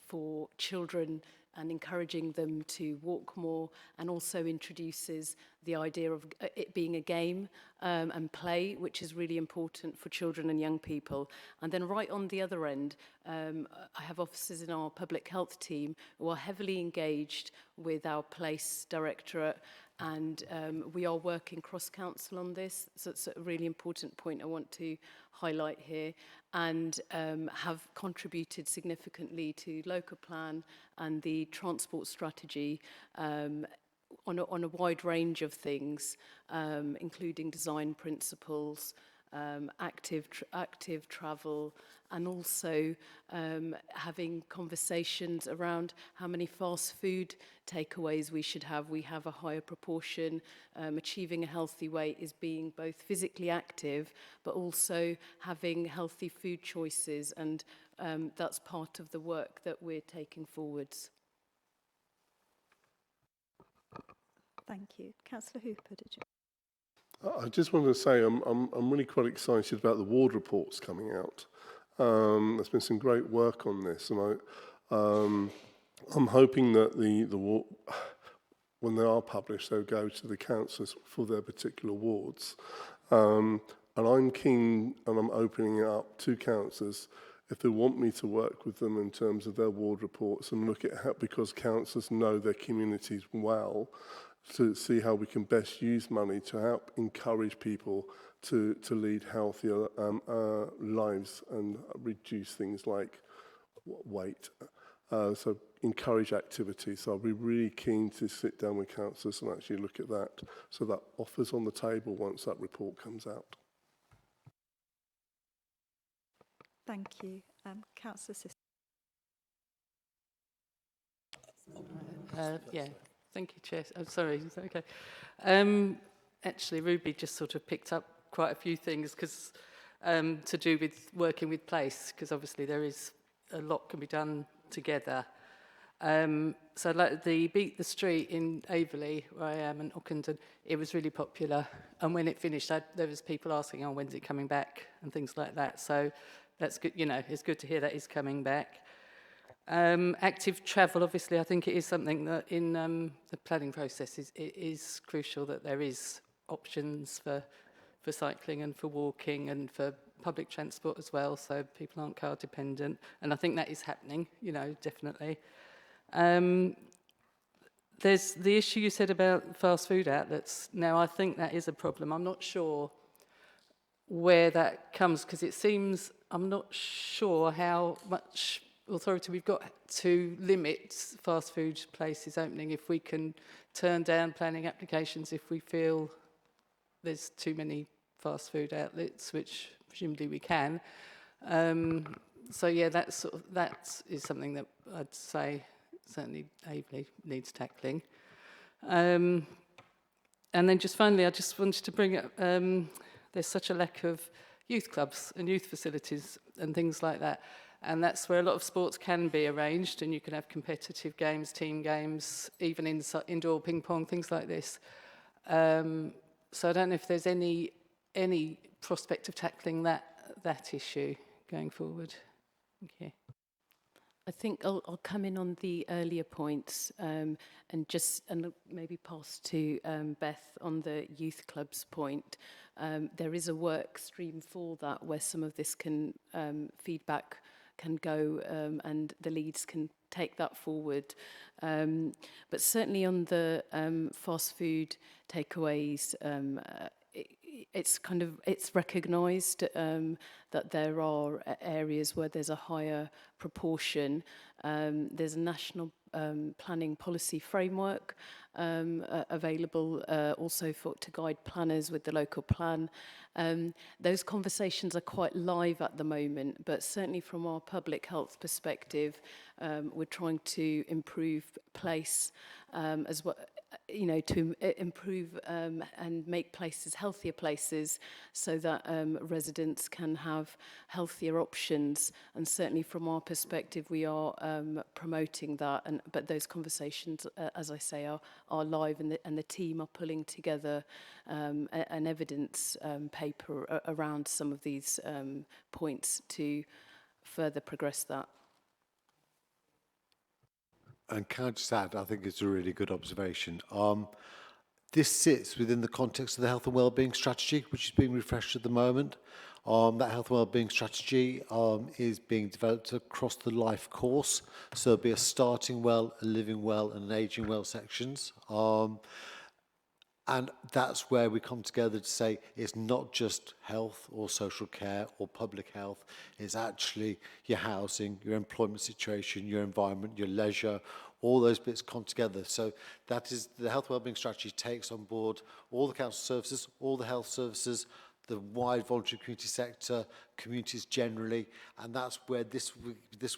for children and encouraging them to walk more, and also introduces the idea of it being a game and play, which is really important for children and young people. And then right on the other end, I have officers in our public health team who are heavily engaged with our place directorate, and we are working cross-council on this. So it's a really important point I want to highlight here, and have contributed significantly to local plan and the transport strategy on a wide range of things, including design principles, active travel, and also having conversations around how many fast food takeaways we should have. We have a higher proportion. Achieving a healthy weight is being both physically active, but also having healthy food choices, and that's part of the work that we're taking forwards. Thank you. Councillor Hooper, did you? I just wanted to say I'm really quite excited about the ward reports coming out. There's been some great work on this, and I'm hoping that when they are published, they'll go to the councillors for their particular wards. And I'm keen, and I'm opening it up to councillors if they want me to work with them in terms of their ward reports and look at how, because councillors know their communities well, to see how we can best use money to help encourage people to lead healthier lives and reduce things like weight. So encourage activity. So I'll be really keen to sit down with councillors and actually look at that. So that offers on the table once that report comes out. Thank you. Councillor Sister. Yeah, thank you, Chair. I'm sorry, is that okay? Actually, Ruby just sort of picked up quite a few things because to do with working with place, because obviously there is a lot can be done together. So like the Beat the Street in Averley, where I am, and Ockenden, it was really popular. And when it finished, there was people asking, oh, when's it coming back? And things like that. So that's good, you know, it's good to hear that is coming back. Active travel, obviously, I think it is something that in the planning process it is crucial that there is options for cycling and for walking and for public transport as well, so people aren't car dependent. And I think that is happening, you know, definitely. There's the issue you said about fast food outlets. Now, I think that is a problem. I'm not sure where that comes, because it seems, I'm not sure how much authority we've got to limit fast food places opening, if we can turn down planning applications if we feel there's too many fast food outlets, which presumably we can. So yeah, that is something that I'd say certainly Averley needs tackling. And then just finally, I just wanted to bring up, there's such a lack of youth clubs and youth facilities and things like that. And that's where a lot of sports can be arranged, and you can have competitive games, team games, even indoor ping pong, things like this. So I don't know if there's any prospect of tackling that issue going forward. Thank you. I think I'll come in on the earlier points and maybe pass to Beth on the youth clubs point. There is a work stream for that where some of this feedback can go and the leads can take that forward. But certainly on the fast food takeaways, it's recognised that there are areas where there's a higher proportion. There's a national planning policy framework available also to guide planners with the local plan. Those conversations are quite live at the moment, but certainly from our public health perspective, we're trying to improve place as well, you know, to improve and make places healthier places so that residents can have healthier options. And certainly from our perspective, we are promoting that. But those conversations, as I say, are live, and the team are pulling together an evidence paper around some of these points to further progress that. And can I just add, I think it's a really good observation. This sits within the context of the health and wellbeing strategy, which is being refreshed at the moment. That health and wellbeing strategy is being developed across the life course. So there'll be a starting well, a living well, and an aging well sections. And that's where we come together to say it's not just health or social care or public health, it's actually your housing, your employment situation, your environment, your leisure, all those bits come together. So that is the health wellbeing strategy takes on board all the council services, all the health services, the wide voluntary community sector, communities generally, and that's where this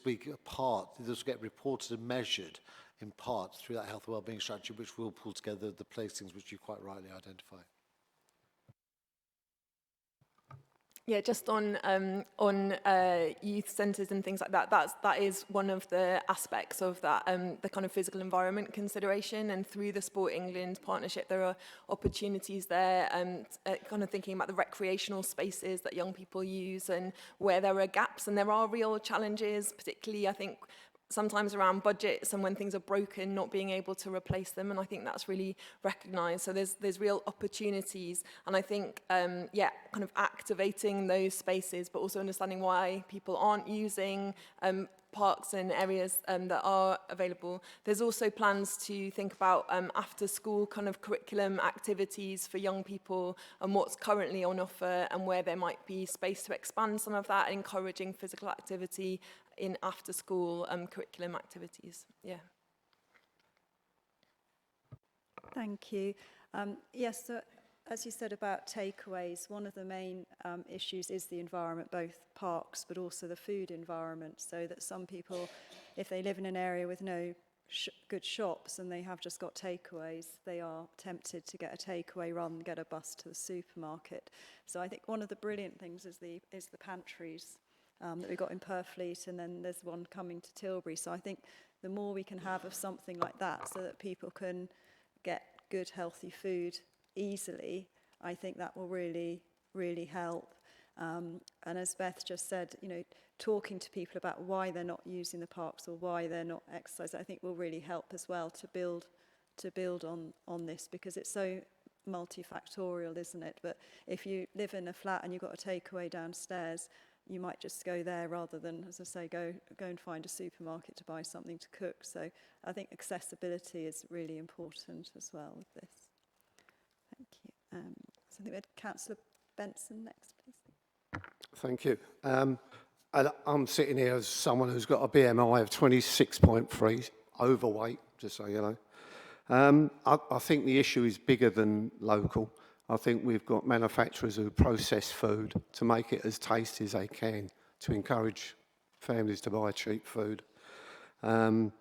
week apart, this will get reported and measured in part through that health and wellbeing strategy, which will pull together the placings which you quite rightly identify. Yeah, just on youth centres and things like that. That is one of the aspects of that, the kind of physical environment consideration. And through the Sport England partnership, there are opportunities there. Kind of thinking about the recreational spaces that young people use and where there are gaps, and there are real challenges, particularly I think sometimes around budgets and when things are broken, not being able to replace them. And I think that's really recognised. So there's real opportunities. And I think, yeah, kind of activating those spaces, but also understanding why people aren't using parks and areas that are available. There's also plans to think about after school kind of curriculum activities for young people and what's currently on offer and where there might be space to expand some of that, encouraging physical activity in after school curriculum activities. Yeah. Thank you. Yes, so as you said about takeaways, one of the main issues is the environment, both parks but also the food environment, so that some people, if they live in an area with no good shops and they have just got takeaways, they are tempted to get a takeaway rather than get a bus to the supermarket. So I think one of the brilliant things is the pantries that we've got in Purfleet, and then there's one coming to Tilbury. So I think the more we can have of something like that so that people can get good, healthy food easily, I think that will really, really help. And as Beth just said, you know, talking to people about why they're not using the parks or why they're not exercising, I think will really help as well to build on this, because it's so multifactorial, isn't it? But if you live in a flat and you've got a takeaway downstairs, you might just go there rather than, as I say, go and find a supermarket to buy something to cook. So I think accessibility is really important as well with this. Thank you. So I think we had Councillor Benson next, please. Thank you. I'm sitting here as someone who's got a BMI of 26.3, overweight, just so you know. I think the issue is bigger than local. I think we've got manufacturers who process food to make it as tasty as they can, to encourage families to buy cheap food. No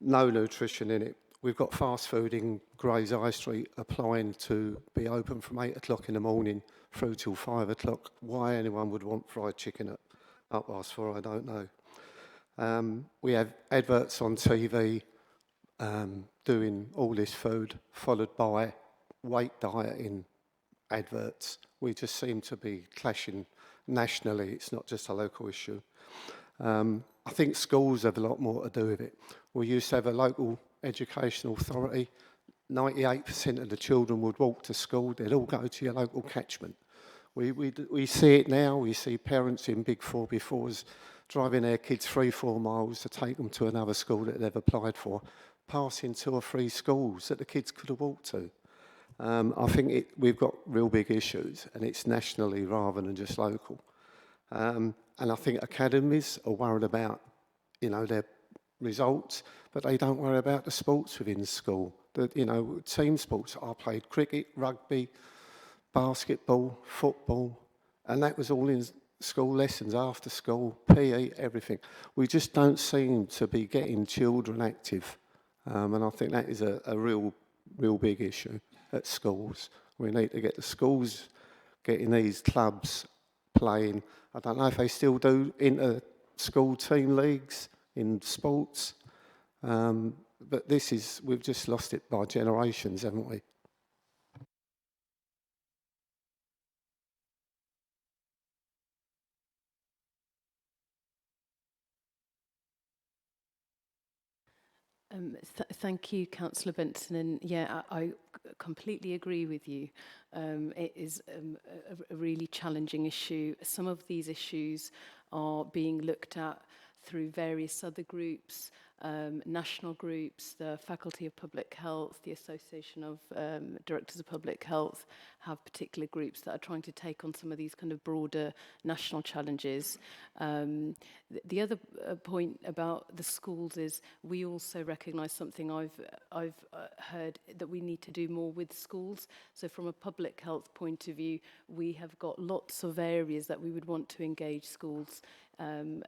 nutrition in it. We've got fast food in Gray's High Street applying to be open from 8 o'clock in the morning through till 5 o'clock. Why anyone would want fried chicken at 4:30, I don't know. We have adverts on TV doing all this food, followed by weight dieting adverts. We just seem to be clashing nationally. It's not just a local issue. I think schools have a lot more to do with it. We used to have a local educational authority. 98% of the children would walk to school. They'd all go to your local catchment. We see it now. We see parents in big 4x4s driving their kids 3-4 miles to take them to another school that they've applied for, passing 2 or 3 schools that the kids could have walked to. I think we've got real big issues, and it's nationally rather than just local. And I think academies are worried about, you know, their results, but they don't worry about the sports within school. Team sports. I played cricket, rugby, basketball, football, and that was all in school lessons, after school, PE, everything. We just don't seem to be getting children active, and I think that is a real big issue at schools. We need to get the schools getting these clubs playing. I don't know if they still do inter-school team leagues in sports, but we've just lost it by generations, haven't we? Thank you, Councillor Benson. And yeah, I completely agree with you. It is a really challenging issue. Some of these issues are being looked at through various other groups, national groups, the Faculty of Public Health, the Association of Directors of Public Health have particular groups that are trying to take on some of these kind of broader national challenges. The other point about the schools is we also recognise something I've heard, that we need to do more with schools. So from a public health point of view, we have got lots of areas that we would want to engage schools and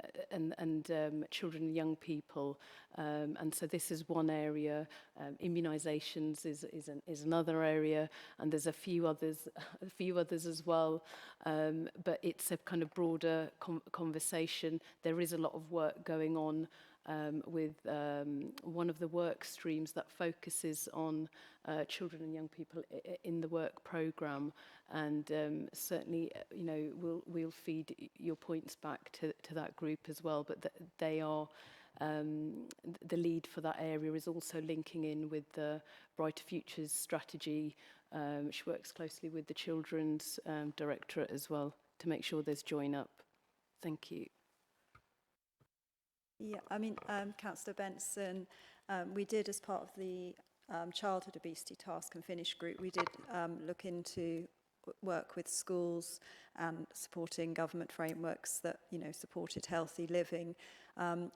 children and young people. And so this is one area. Immunisations is another area, and there's a few others as well. But it's a kind of broader conversation. There is a lot of work going on with one of the work streams that focuses on children and young people in the work programme, and certainly, you know, we'll feed your points back to that group as well. But they are the lead for that area is also linking in with the Brighter Futures strategy, which works closely with the Children's Directorate as well to make sure there's join up. Thank you. Yeah, I mean, Councillor Benson, we did, as part of the Childhood Obesity Task and Finish group, we did look into work with schools and supporting government frameworks that, you know, supported healthy living.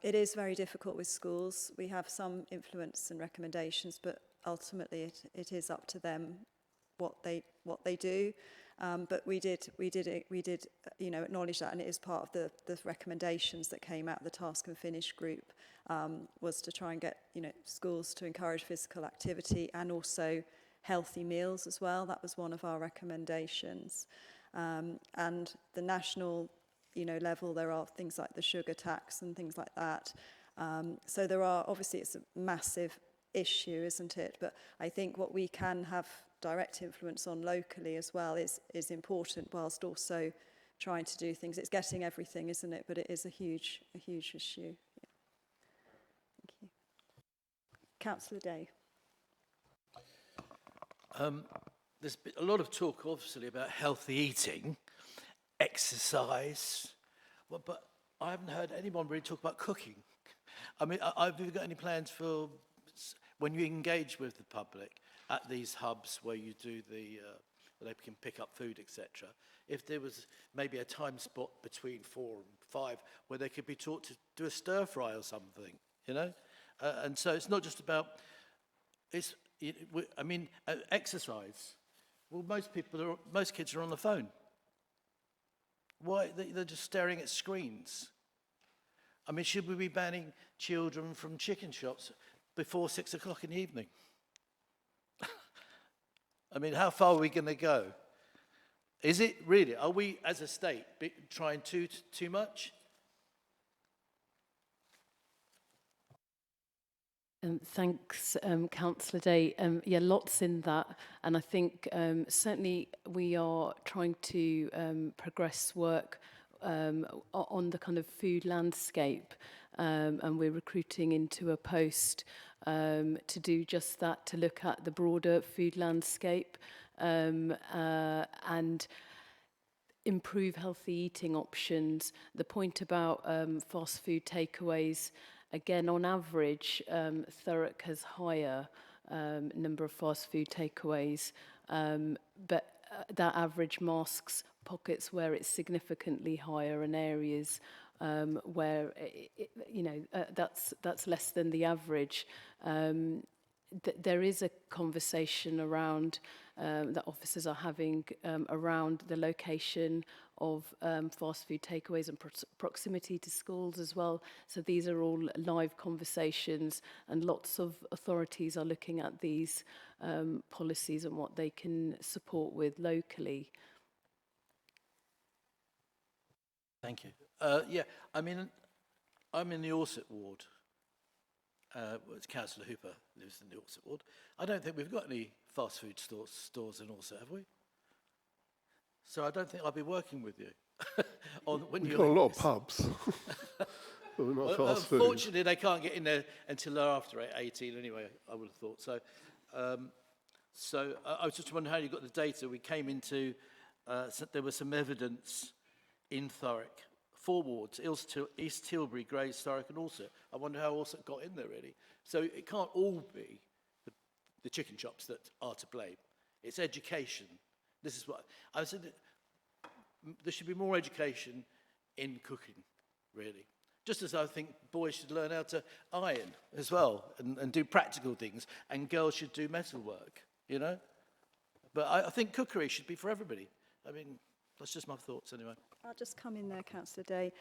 It is very difficult with schools. We have some influence and recommendations, but ultimately it is up to them what they do. But we did, you know, acknowledge that, and it is part of the recommendations that came out of the Task and Finish group, was to try and get, you know, schools to encourage physical activity and also healthy meals as well. That was one of our recommendations. And the national, you know, level, there are things like the sugar tax and things like that. So there are, obviously it's a massive issue, isn't it? But I think what we can have direct influence on locally as well is important, whilst also trying to do things. It's getting everything, isn't it? But it is a huge issue. Yeah. Thank you. Councillor Day. There's been a lot of talk, obviously, about healthy eating, exercise, well, but I haven't heard anyone really talk about cooking. I mean, have you got any plans for when you engage with the public at these hubs where you do where they can pick up food, etc.? If there was maybe a time spot between 4 and 5 where they could be taught to do a stir fry or something, you know? And so it's not just about, exercise. Well, most kids are on the phone. Why? They're just staring at screens. I mean, should we be banning children from chicken shops before 6 o'clock in the evening? I mean, how far are we going to go? Is it really? Are we, as a state, trying too much? Thanks, Councillor Day. Yeah, lots in that. And I think certainly we are trying to progress work on the kind of food landscape. And we're recruiting into a post to do just that, to look at the broader food landscape and improve healthy eating options. The point about fast food takeaways, again, on average, Thurrock has higher number of fast food takeaways, but that average masks pockets where it's significantly higher and areas where that's less than the average. There is a conversation around that officers are having around the location of fast food takeaways and proximity to schools as well. So these are all live conversations, and lots of authorities are looking at these policies and what they can support with locally. Thank you. Yeah, I mean, I'm in the Orsett ward. Councillor Hooper lives in the Orsett ward. I don't think we've got any fast food stores in Orsett, have we? So I don't think I'll be working with you. We've got a lot of pubs. But we're not fast food. Unfortunately, they can't get in there until they're after 18 anyway, I would have thought. So, I was just wondering how you got the data. We came into, there was some evidence in Thurrock, 4 wards, East Tilbury, Grays, Thurrock and Orsett. I wonder how Orsett got in there, really. So it can't all be the chicken shops that are to blame. It's education. This is what I said. There should be more education in cooking, really. Just as I think boys should learn how to iron as well and do practical things, and girls should do metal work, you know? But I think cookery should be for everybody. I mean, that's just my thoughts anyway. I'll just come in there, Councillor Day.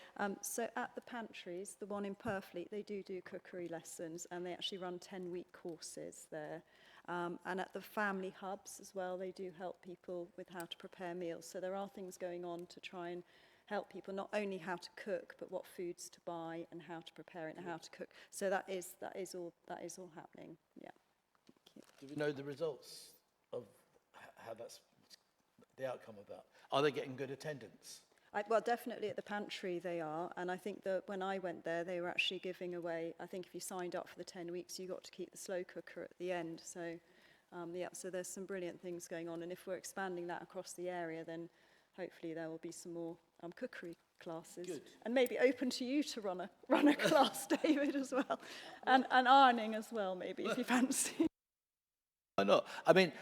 So at the pantries, the one in Purfleet, they do cookery lessons, and they actually run 10-week courses there. And at the family hubs as well, they do help people with how to prepare meals. So there are things going on to try and help people not only how to cook, but what foods to buy and how to prepare it and how to cook. So that is all happening. Yeah. Do we know the results of how that's the outcome of that? Are they getting good attendance? Well, definitely at the pantry they are, and I think that when I went there, they were actually giving away, I think if you signed up for the 10 weeks, you got to keep the slow cooker at the end. So, yeah, so there's some brilliant things going on, and if we're expanding that across the area, then hopefully there will be some more cookery classes. Good. And maybe open to you to run a class, David, as well, and ironing as well, maybe, if you fancy. Why not? I mean,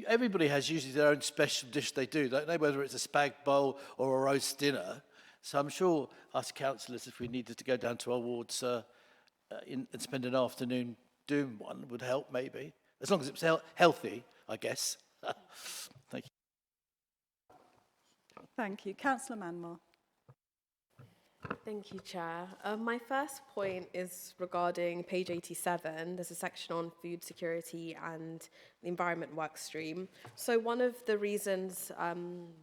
everybody has usually their own special dish they do, don't they? Whether it's a spag bowl or a roast dinner. So I'm sure us councillors, if we needed to go down to our wards and spend an afternoon doing one, would help maybe. As long as it's healthy, I guess. Thank you. Thank you. Councillor Manmore. Thank you, Chair. My first point is regarding page 87. There's a section on food security and the environment work stream. So one of the reasons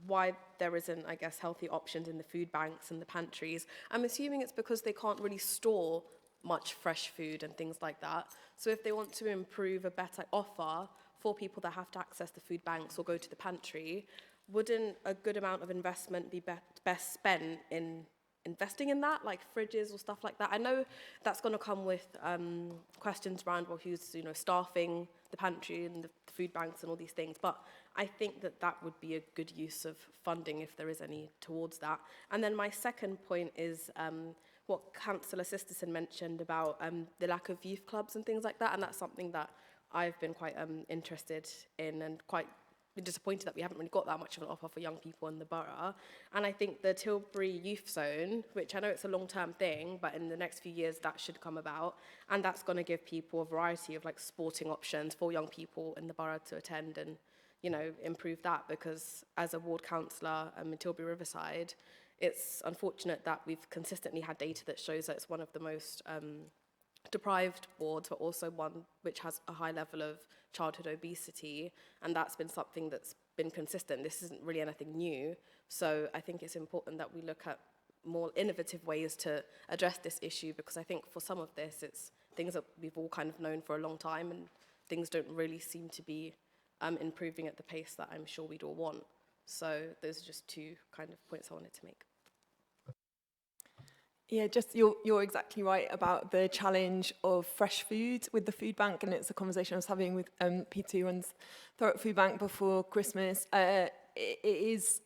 why there isn't, I guess, healthy options in the food banks and the pantries, I'm assuming it's because they can't really store much fresh food and things like that. So if they want to improve a better offer for people that have to access the food banks or go to the pantry, wouldn't a good amount of investment be best spent in investing in that, like fridges or stuff like that? I know that's going to come with questions around, well, who's staffing the pantry and the food banks and all these things, but I think that would be a good use of funding if there is any towards that. And then my second point is what Councillor Sisterson mentioned about the lack of youth clubs and things like that, and that's something that I've been quite interested in and quite disappointed that we haven't really got that much of an offer for young people in the borough. And I think the Tilbury Youth Zone, which I know it's a long-term thing, but in the next few years that should come about, and that's going to give people a variety of like sporting options for young people in the borough to attend and, you know, improve that, because as a ward councillor in Tilbury Riverside, it's unfortunate that we've consistently had data that shows that it's one of the most deprived wards, but also one which has a high level of childhood obesity, and that's been something that's been consistent. This isn't really anything new, so I think it's important that we look at more innovative ways to address this issue, because I think for some of this, it's things that we've all kind of known for a long time, and things don't really seem to be improving at the pace that I'm sure we'd all want. So those are just two kind of points I wanted to make. Yeah, just you're exactly right about the challenge of fresh food with the food bank, and it's a conversation I was having with Peter, who runs Thurrock Food Bank before Christmas. It is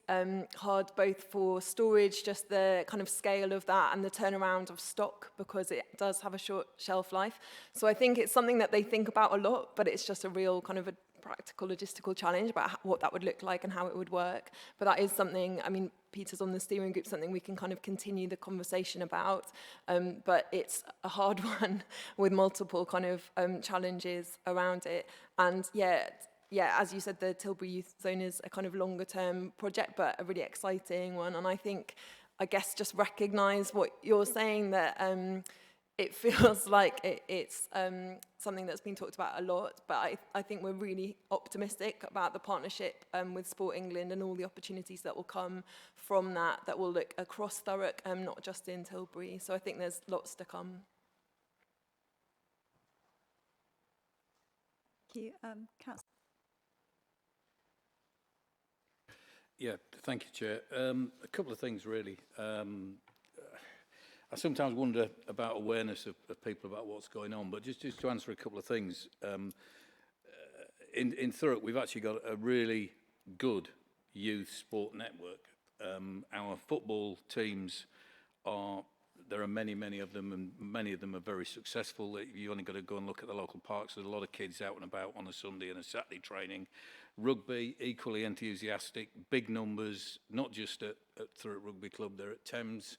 hard both for storage, just the kind of scale of that, and the turnaround of stock, because it does have a short shelf life. So I think it's something that they think about a lot, but it's just a real kind of a practical logistical challenge about what that would look like and how it would work. But that is something, I mean, Peter's on the steering group, something we can kind of continue the conversation about, but it's a hard one with multiple kind of challenges around it. And yeah, as you said, the Tilbury Youth Zone is a kind of longer term project, but a really exciting one. And I guess just recognise what you're saying, that it feels like it's something that's been talked about a lot, but I think we're really optimistic about the partnership with Sport England and all the opportunities that will come from that will look across Thurrock, not just in Tilbury. So I think there's lots to come. Thank you. Councillor. Yeah, thank you, Chair. A couple of things, really. I sometimes wonder about awareness of people about what's going on, but just to answer a couple of things. In Thurrock, we've actually got a really good youth sport network. Our football teams are There are many of them, and many of them are very successful. You only got to go and look at the local parks. There's a lot of kids out and about on a Sunday and a Saturday training. Rugby, equally enthusiastic, big numbers, not just at Thurrock Rugby Club, they're at Thames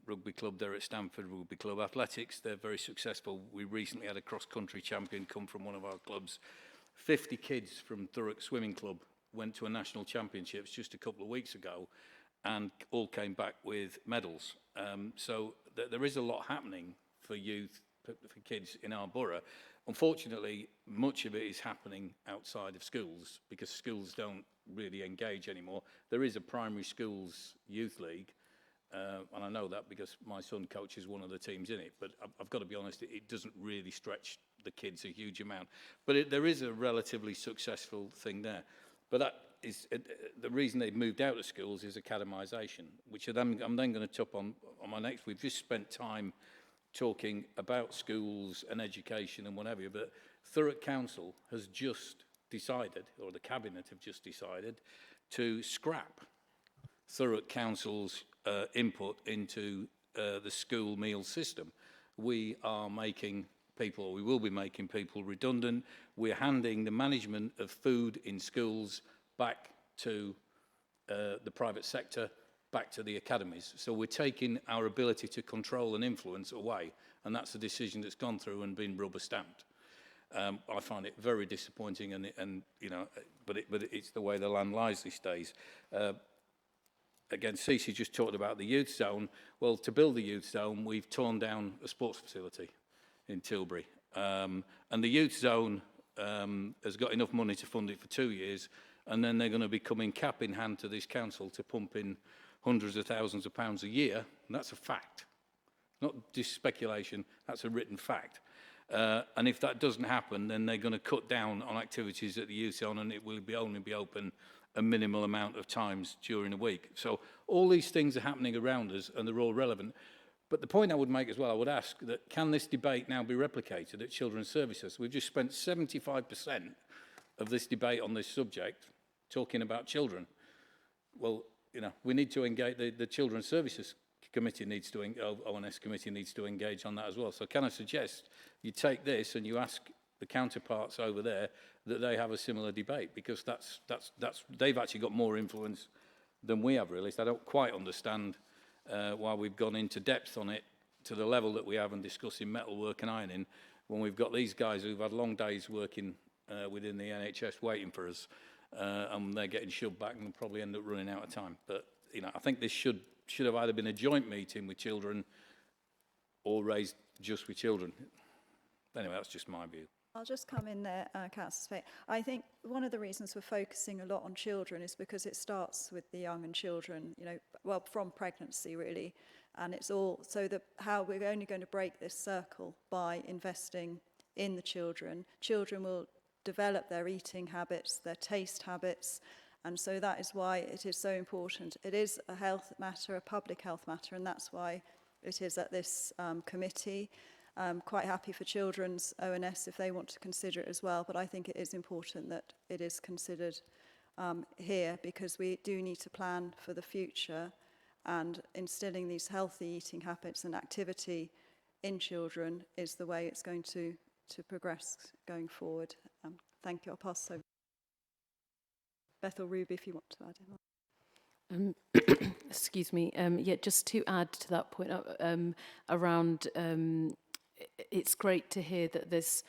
Rugby Club, they're at Stamford Rugby Club. Athletics, they're very successful. We recently had a cross-country champion come from one of our clubs. 50 kids from Thurrock Swimming Club went to a national championships just a couple of weeks ago and all came back with medals. So there is a lot happening for youth, for kids in our borough. Unfortunately, much of it is happening outside of schools because schools don't really engage anymore. There is a primary schools youth league, and I know that because my son coaches one of the teams in it, but I've got to be honest, it doesn't really stretch the kids a huge amount. But there is a relatively successful thing there. But that is the reason they've moved out of schools is academisation, which I'm then going to touch on my next. We've just spent time talking about schools and education and whatever, but Thurrock Council has just decided, or the Cabinet have just decided, to scrap Thurrock Council's input into the school meal system. We are making people, or we will be making people redundant. We're handing the management of food in schools back to the private sector, back to the academies. So we're taking our ability to control and influence away, and that's a decision that's gone through and been rubber stamped. I find it very disappointing, and you know, but it's the way the land lies these days. Again, Cece just talked about the youth zone. Well, to build the youth zone, we've torn down a sports facility in Tilbury, and the youth zone has got enough money to fund it for 2 years, and then they're going to be coming cap in hand to this council to pump in hundreds of thousands of pounds a year, and that's a fact. Not just speculation, that's a written fact. And if that doesn't happen, then they're going to cut down on activities at the youth zone, and it will only be open a minimal amount of times during a week. So all these things are happening around us, and they're all relevant. But the point I would make as well, I would ask that can this debate now be replicated at Children's Services? We've just spent 75% of this debate on this subject talking about children. Well, you know, we need to engage, the Children's Services Committee needs to, ONS Committee needs to engage on that as well. So can I suggest you take this and you ask the counterparts over there that they have a similar debate, because they've actually got more influence than we have, really. So I don't quite understand why we've gone into depth on it to the level that we have and discussing metalwork and ironing when we've got these guys who've had long days working within the NHS waiting for us, and they're getting shoved back and we'll probably end up running out of time. But you know, I think this should have either been a joint meeting with children or raised just with children. Anyway, that's just my view. I'll just come in there, Councillor Spate. I think one of the reasons we're focusing a lot on children is because it starts with the young and children, you know, well, from pregnancy, really. And it's all, so that how we're only going to break this circle by investing in the children. Children will develop their eating habits, their taste habits, and so that is why it is so important. It is a health matter, a public health matter, and that's why it is at this committee. Quite happy for Children's ONS if they want to consider it as well, but I think it is important that it is considered here, because we do need to plan for the future, and instilling these healthy eating habits and activity in children is the way it's going to progress going forward. Thank you. I'll pass over. Bethel Ruby, if you want to add in. Excuse me. Yeah, just to add to that point around, it's great to hear that there's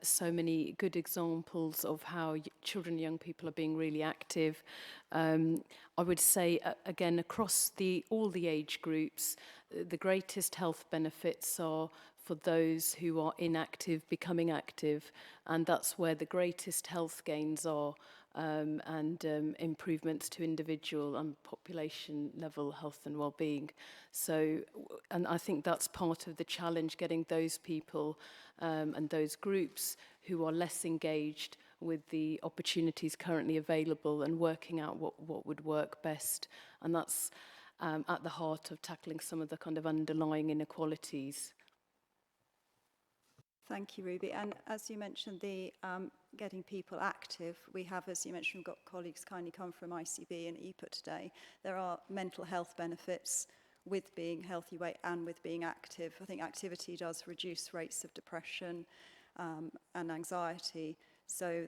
so many good examples of how children and young people are being really active. I would say, again, across all the age groups, the greatest health benefits are for those who are inactive becoming active, and that's where the greatest health gains are, and improvements to individual and population level health and well-being. So, and I think that's part of the challenge, getting those people and those groups who are less engaged with the opportunities currently available and working out what would work best. And that's at the heart of tackling some of the kind of underlying inequalities. Thank you, Ruby. And as you mentioned, the getting people active, we have, as you mentioned, we've got colleagues kindly come from ICB and EPUT today. There are mental health benefits with being healthy weight and with being active. I think activity does reduce rates of depression and anxiety. So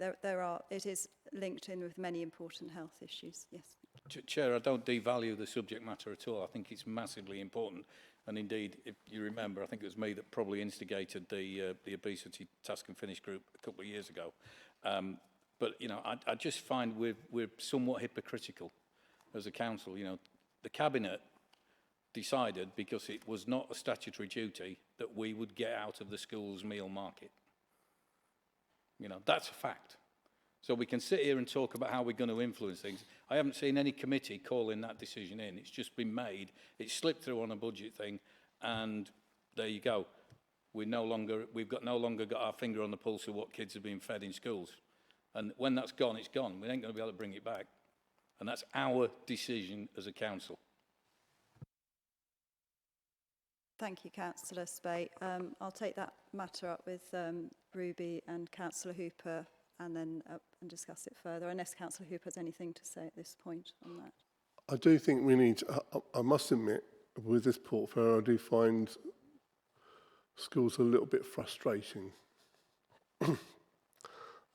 it is linked in with many important health issues. Yes. Chair, I don't devalue the subject matter at all. I think it's massively important. And indeed, if you remember, I think it was me that probably instigated the obesity task and finish group a couple of years ago. But, you know, I just find we're somewhat hypocritical as a council. You know, the Cabinet decided, because it was not a statutory duty, that we would get out of the school's meal market. You know, that's a fact. So we can sit here and talk about how we're going to influence things. I haven't seen any committee calling that decision in. It's just been made. It slipped through on a budget thing, and there you go. We've no longer got our finger on the pulse of what kids are being fed in schools. And when that's gone, it's gone. We ain't going to be able to bring it back. And that's our decision as a council. Thank you, Councillor Spate. I'll take that matter up with Ruby and Councillor Hooper and then and discuss it further, unless Councillor Hooper has anything to say at this point on that. I do think we need, I must admit, with this portfolio, I do find schools a little bit frustrating.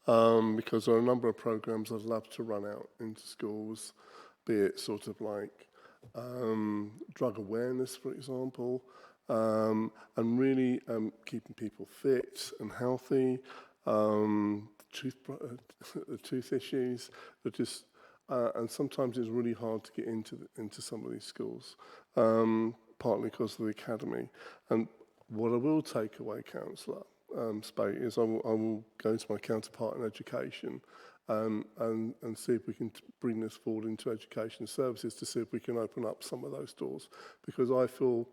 Because there are a number of programs I'd love to run out into schools, be it sort of like drug awareness, for example, and really keeping people fit and healthy, tooth issues, that just, and sometimes it's really hard to get into some of these schools, partly because of the academy. And what I will take away, Councillor Spate, is I will go to my counterpart in education and see if we can bring this forward into education services to see if we can open up some of those doors. Because I feel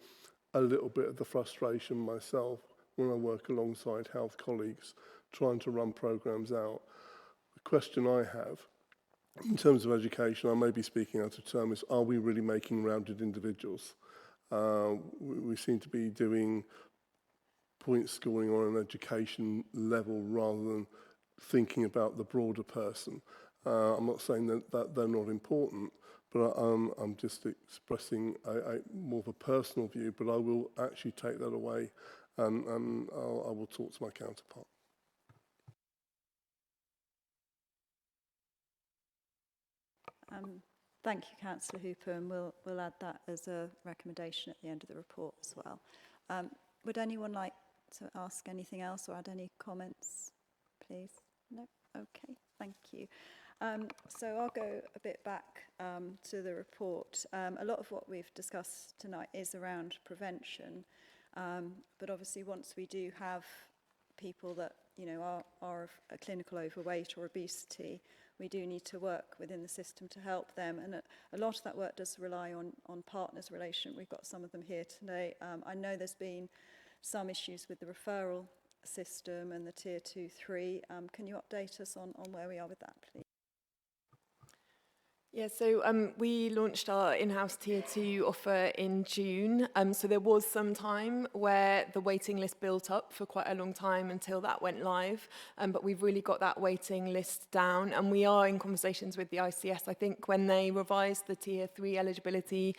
a little bit of the frustration myself when I work alongside health colleagues trying to run programs out. The question I have, in terms of education, I may be speaking out of term, is are we really making rounded individuals? We seem to be doing point scoring on an education level rather than thinking about the broader person. I'm not saying that they're not important, but I'm just expressing a more of a personal view, but I will actually take that away and I will talk to my counterpart. Thank you, Councillor Hooper, and we'll add that as a recommendation at the end of the report as well. Would anyone like to ask anything else or add any comments, please? No? Okay, thank you. So I'll go a bit back to the report. A lot of what we've discussed tonight is around prevention, but obviously once we do have people that are of a clinical overweight or obesity, we do need to work within the system to help them, and a lot of that work does rely on partners' relation. We've got some of them here today. I know there's been some issues with the referral system and the tier 2, 3. Can you update us on where we are with that, please? Yeah, so we launched our in-house Tier 2 offer in June. So there was some time where the waiting list built up for quite a long time until that went live. But we've really got that waiting list down. And we are in conversations with the ICS. I think when they revised the Tier 3 eligibility,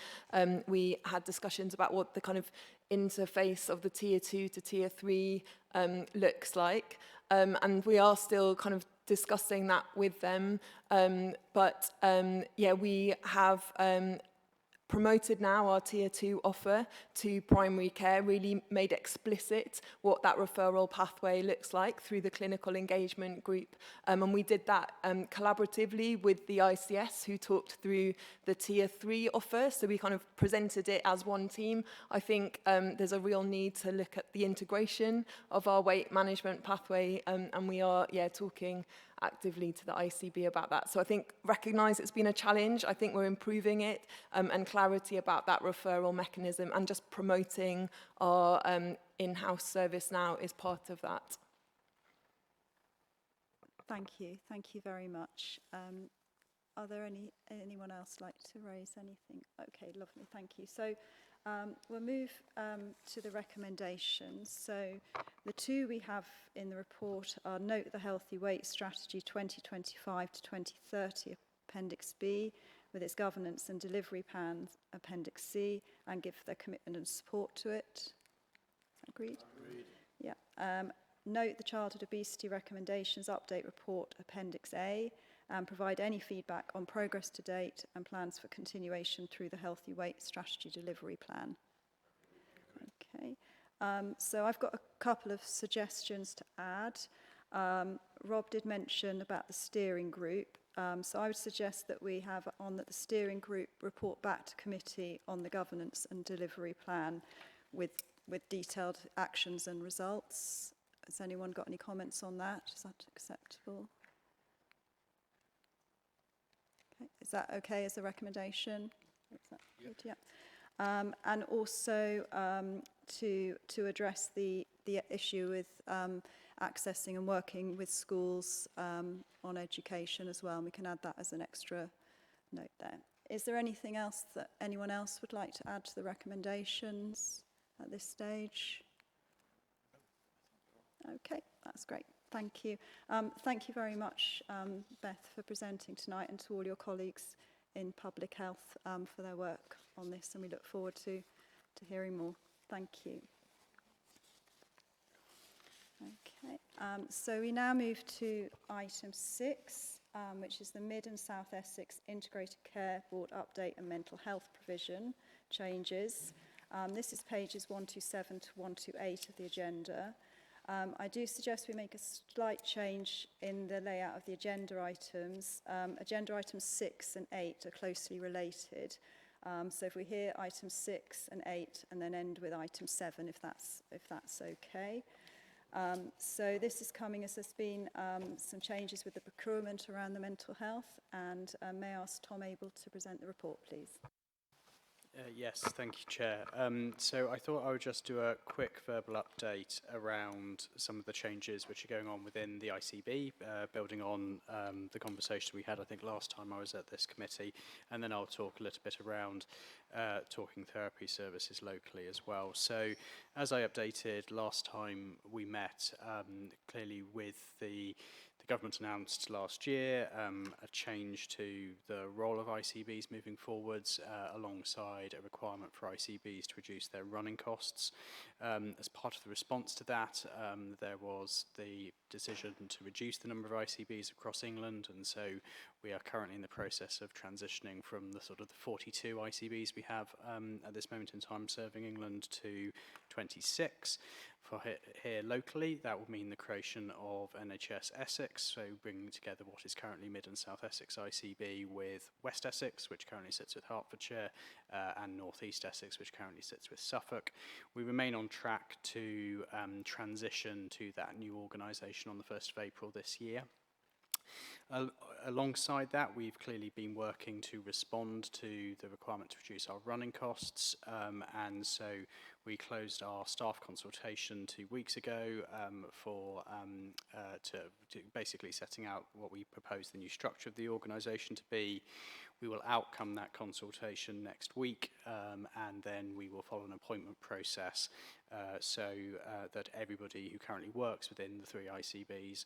we had discussions about what the kind of interface of the Tier 2 to Tier 3 looks like. And we are still kind of discussing that with them. Yeah, we have promoted now our Tier 2 offer to primary care, really made explicit what that referral pathway looks like through the clinical engagement group. And we did that collaboratively with the ICS, who talked through the Tier 3 offer. So we kind of presented it as one team. I think there's a real need to look at the integration of our weight management pathway, and we are, talking actively to the ICB about that. So I think recognise it's been a challenge. I think we're improving it, and clarity about that referral mechanism and just promoting our in-house service now is part of that. Thank you very much. Are there anyone else like to raise anything? Okay, lovely, thank you. So we'll move to the recommendations. So the two we have in the report are Note the Healthy Weight Strategy 2025 to 2030, Appendix B, with its governance and delivery plan, Appendix C, and give their commitment and support to it. Is that agreed? Agreed. Yeah. Note the childhood obesity recommendations update report, Appendix A, and provide any feedback on progress to date and plans for continuation through the Healthy Weight Strategy Delivery Plan. Okay. So I've got a couple of suggestions to add. Rob did mention about the steering group. So I would suggest that we have on that the steering group report back to committee on the governance and delivery plan with detailed actions and results. Has anyone got any comments on that? Is that acceptable? Okay. Is that okay as a recommendation? Is that good? Yeah. And also to address the issue with accessing and working with schools on education as well. And we can add that as an extra note there. Is there anything else that anyone else would like to add to the recommendations at this stage? Okay, that's great. Thank you. Thank you very much, Beth, for presenting tonight, and to all your colleagues in public health for their work on this, and we look forward to hearing more. Thank you. Okay, so we now move to item 6, which is the Mid and South Essex Integrated Care Board update and mental health provision changes. This is pages 127 to 128 of the agenda. I do suggest we make a slight change in the layout of the agenda items. Agenda items 6 and 8 are closely related. So if we hear item 6 and 8 and then end with item 7, if that's okay. So this is coming as there's been some changes with the procurement around the mental health, and may I ask Tom Abel to present the report, please? Yes, thank you, Chair. So I thought I would just do a quick verbal update around some of the changes which are going on within the ICB, building on the conversation we had, I think, last time I was at this committee, and then I'll talk a little bit around talking therapy services locally as well. So as I updated last time we met, clearly with the government announced last year a change to the role of ICBs moving forwards, alongside a requirement for ICBs to reduce their running costs. As part of the response to that, there was the decision to reduce the number of ICBs across England, and so we are currently in the process of transitioning from the sort of the 42 ICBs we have at this moment in time serving England to 26. For here locally, that will mean the creation of NHS Essex, so bringing together what is currently Mid and South Essex ICB with West Essex, which currently sits with Hertfordshire, and North East Essex, which currently sits with Suffolk. We remain on track to transition to that new organisation on the 1st of April this year. Alongside that, we've clearly been working to respond to the requirement to reduce our running costs, and so we closed our staff consultation 2 weeks ago to basically setting out what we propose the new structure of the organisation to be. We will outcome that consultation next week, and then we will follow an appointment process so that everybody who currently works within the 3 ICBs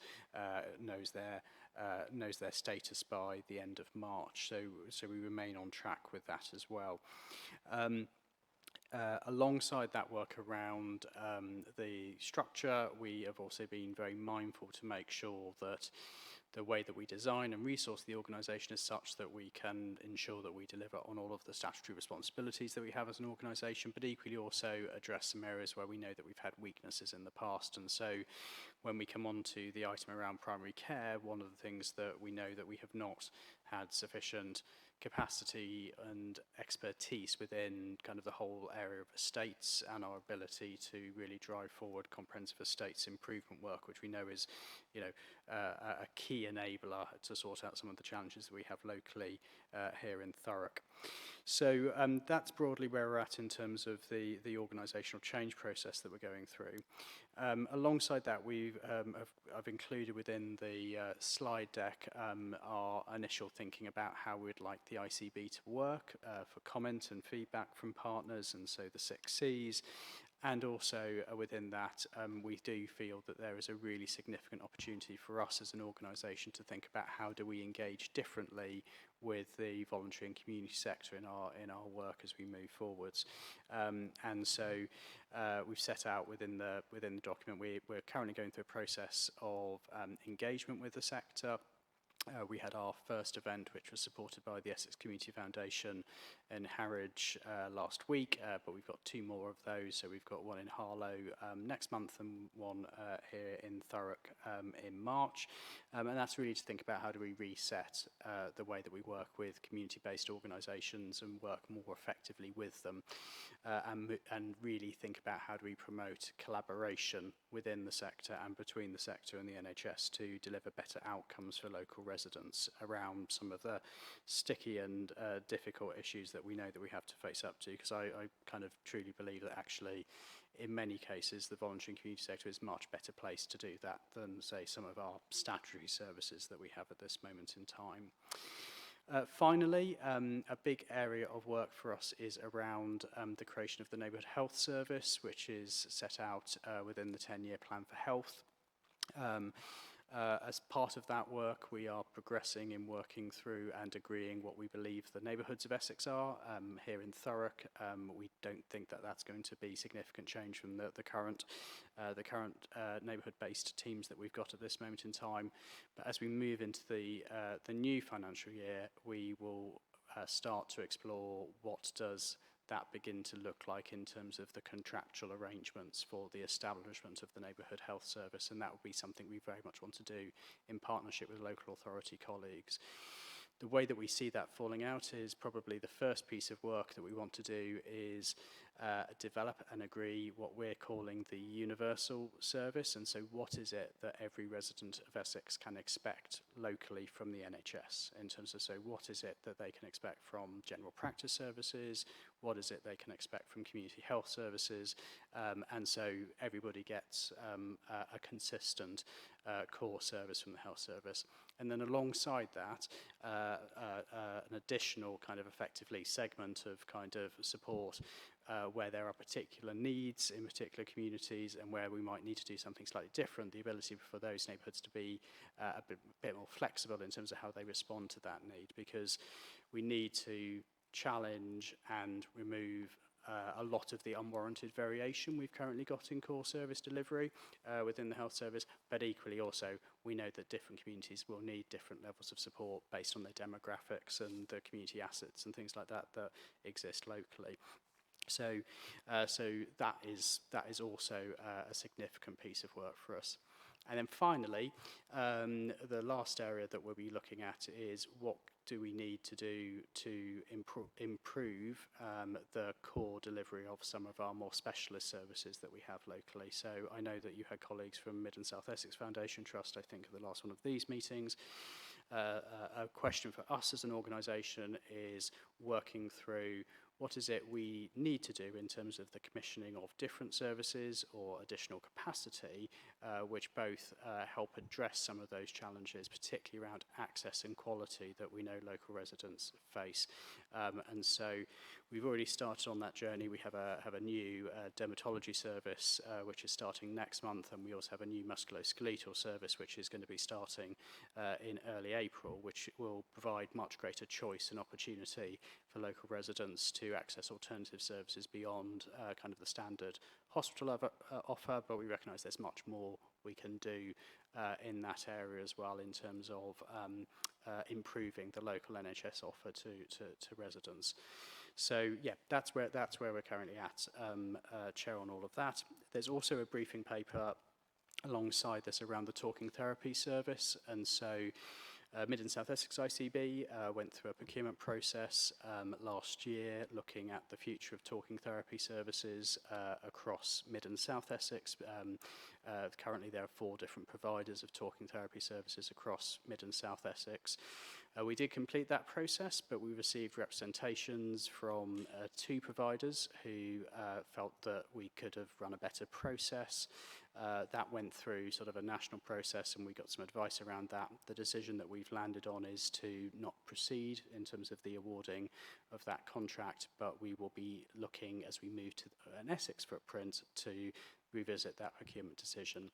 knows their status by the end of March. So we remain on track with that as well. Alongside that work around the structure, we have also been very mindful to make sure that the way that we design and resource the organisation is such that we can ensure that we deliver on all of the statutory responsibilities that we have as an organisation, but equally also address some areas where we know that we've had weaknesses in the past. And so when we come on to the item around primary care, one of the things that we know that we have not had sufficient capacity and expertise within kind of the whole area of estates, and our ability to really drive forward comprehensive estates improvement work, which we know is, a key enabler to sort out some of the challenges that we have locally here in Thurrock. So that's broadly where we're at in terms of the organisational change process that we're going through. Alongside that, I've included within the slide deck our initial thinking about how we'd like the ICB to work for comment and feedback from partners, and so the 6 Cs. And also within that, we do feel that there is a really significant opportunity for us as an organisation to think about how do we engage differently with the voluntary and community sector in our work as we move forwards. And so we've set out within the document, we're currently going through a process of engagement with the sector. We had our first event, which was supported by the Essex Community Foundation in Harwich last week, but we've got 2 more of those. So we've got one in Harlow next month and one here in Thurrock in March. And that's really to think about how do we reset the way that we work with community-based organisations and work more effectively with them, and really think about how do we promote collaboration within the sector and between the sector and the NHS to deliver better outcomes for local residents around some of the sticky and difficult issues that we know that we have to face up to, because I kind of truly believe that actually in many cases the voluntary and community sector is much better placed to do that than, say, some of our statutory services that we have at this moment in time. Finally, a big area of work for us is around the creation of the Neighbourhood Health Service, which is set out within the 10-year plan for health. As part of that work, we are progressing in working through and agreeing what we believe the neighbourhoods of Essex are. Here in Thurrock, we don't think that that's going to be significant change from the current neighbourhood-based teams that we've got at this moment in time. But as we move into the new financial year, we will start to explore what does that begin to look like in terms of the contractual arrangements for the establishment of the Neighbourhood Health Service, and that would be something we very much want to do in partnership with local authority colleagues. The way that we see that falling out is probably the first piece of work that we want to do is develop and agree what we're calling the universal service. And so what is it that every resident of Essex can expect locally from the NHS in terms of, so what is it that they can expect from general practice services, what is it they can expect from community health services, and so everybody gets a consistent core service from the health service. And then alongside that, an additional kind of effectively segment of kind of support where there are particular needs in particular communities and where we might need to do something slightly different, the ability for those neighbourhoods to be a bit more flexible in terms of how they respond to that need, because we need to challenge and remove a lot of the unwarranted variation we've currently got in core service delivery within the health service, but equally also we know that different communities will need different levels of support based on their demographics and the community assets and things like that that exist locally. So that is also a significant piece of work for us. And then finally, the last area that we'll be looking at is what do we need to do to improve the core delivery of some of our more specialist services that we have locally. So I know that you had colleagues from Mid and South Essex Foundation Trust, I think, at the last one of these meetings. A question for us as an organisation is working through what is it we need to do in terms of the commissioning of different services or additional capacity, which both help address some of those challenges, particularly around access and quality that we know local residents face. And so we've already started on that journey. We have a new dermatology service, which is starting next month, and we also have a new musculoskeletal service, which is going to be starting in early April, which will provide much greater choice and opportunity for local residents to access alternative services beyond kind of the standard hospital offer, but we recognise there's much more we can do in that area as well in terms of improving the local NHS offer to residents. So yeah, that's where we're currently at, Chair, on all of that. There's also a briefing paper alongside this around the talking therapy service, and so Mid and South Essex ICB went through a procurement process last year looking at the future of talking therapy services across Mid and South Essex. Currently there are 4 different providers of talking therapy services across Mid and South Essex. We did complete that process, but we received representations from 2 providers who felt that we could have run a better process. That went through sort of a national process and we got some advice around that. The decision that we've landed on is to not proceed in terms of the awarding of that contract, but we will be looking as we move to an Essex footprint to revisit that procurement decision.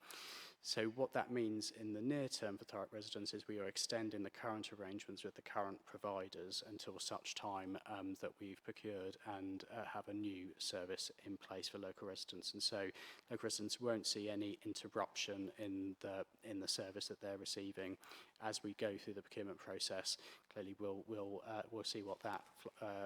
So what that means in the near term for Thurrock residents is we are extending the current arrangements with the current providers until such time that we've procured and have a new service in place for local residents. And so local residents won't see any interruption in the service that they're receiving as we go through the procurement process. Clearly, we'll see what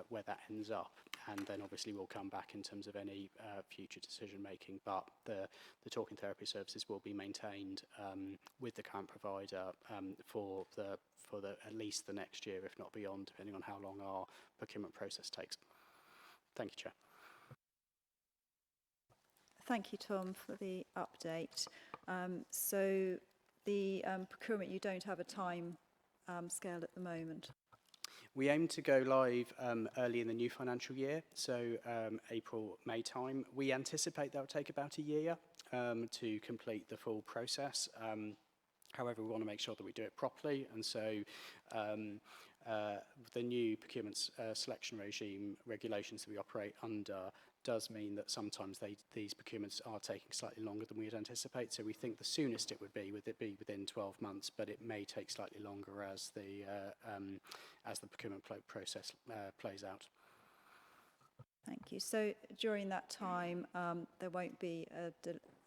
where that ends up, and then obviously we'll come back in terms of any future decision making. But the talking therapy services will be maintained with the current provider for at least the next year, if not beyond, depending on how long our procurement process takes. Thank you, Chair. Thank you, Tom, for the update. So the procurement, you don't have a time scale at the moment. We aim to go live early in the new financial year, so April, May time. We anticipate that will take about a year to complete the full process. However, we want to make sure that we do it properly, and so the new procurement selection regime regulations that we operate under does mean that sometimes these procurements are taking slightly longer than we would anticipate. So we think the soonest it would be within 12 months, but it may take slightly longer as the procurement process plays out. Thank you. So during that time, there won't be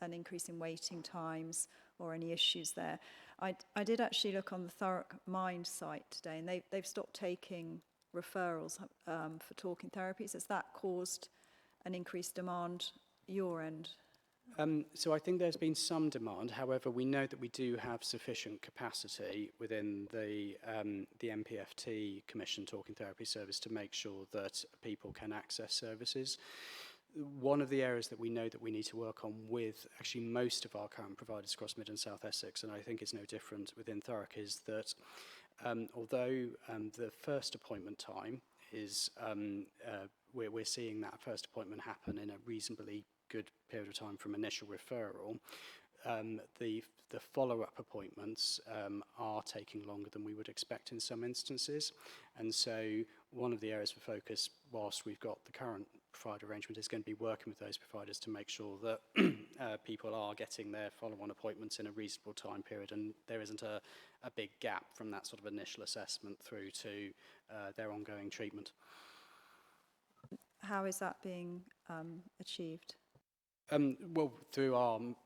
an increase in waiting times or any issues there. I did actually look on the Thurrock Mind site today, and they've stopped taking referrals for talking therapies. Has that caused an increased demand your end? So I think there's been some demand. However, we know that we do have sufficient capacity within the MPFT Commission Talking Therapy Service to make sure that people can access services. One of the areas that we know that we need to work on with actually most of our current providers across Mid and South Essex, and I think it's no different within Thurrock, is that although the first appointment time is, we're seeing that first appointment happen in a reasonably good period of time from initial referral, the follow-up appointments are taking longer than we would expect in some instances. And so one of the areas for focus, whilst we've got the current provider arrangement, is going to be working with those providers to make sure that people are getting their follow-on appointments in a reasonable time period, and there isn't a big gap from that sort of initial assessment through to their ongoing treatment. How is that being achieved? Well,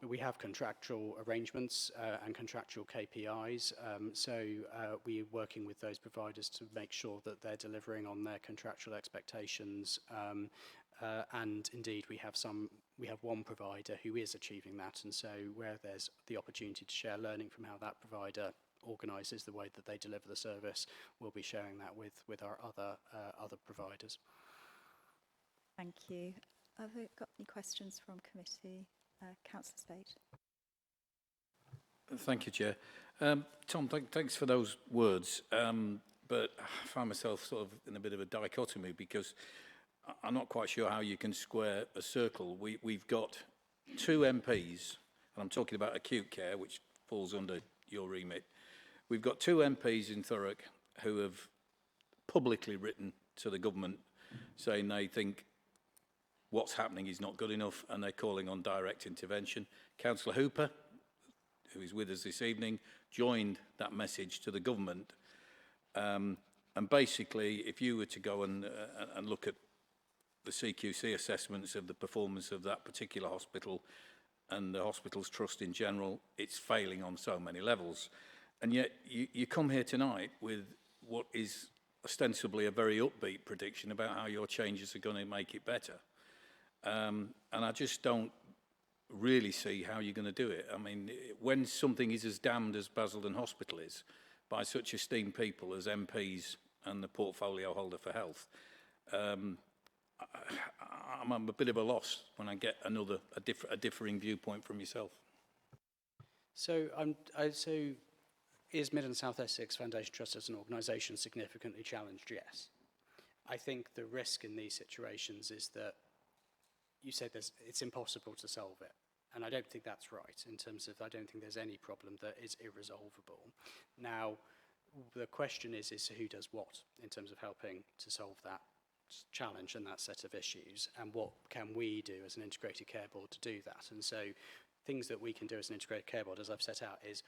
we have contractual arrangements and contractual KPIs. So we're working with those providers to make sure that they're delivering on their contractual expectations. And indeed, we have one provider who is achieving that. And so where there's the opportunity to share learning from how that provider organises the way that they deliver the service, we'll be sharing that with our other providers. Thank you. Have we got any questions from committee? Councillor Spade. Thank you, Chair. Tom, thanks for those words. But I find myself sort of in a bit of a dichotomy because I'm not quite sure how you can square a circle. We've got two MPs, and I'm talking about acute care, which falls under your remit. We've got two MPs in Thurrock who have publicly written to the government saying they think what's happening is not good enough, and they're calling on direct intervention. Councillor Hooper, who is with us this evening, joined that message to the government. And basically, if you were to go and look at the CQC assessments of the performance of that particular hospital and the hospital's trust in general, it's failing on so many levels. And yet, you come here tonight with what is ostensibly a very upbeat prediction about how your changes are going to make it better. And I just don't really see how you're going to do it. I mean, when something is as damned as Basildon Hospital is, by such esteemed people as MPs and the portfolio holder for health, I'm a bit of a loss when I get a differing viewpoint from yourself. So, is Mid and South Essex Foundation Trust as an organisation significantly challenged? Yes. I think the risk in these situations is that you said it's impossible to solve it. And I don't think that's right in terms of I don't think there's any problem that is irresolvable. Now, the question is who does what in terms of helping to solve that challenge and that set of issues, and what can we do as an integrated care board to do that. And so things that we can do as an integrated care board, as I've set out, is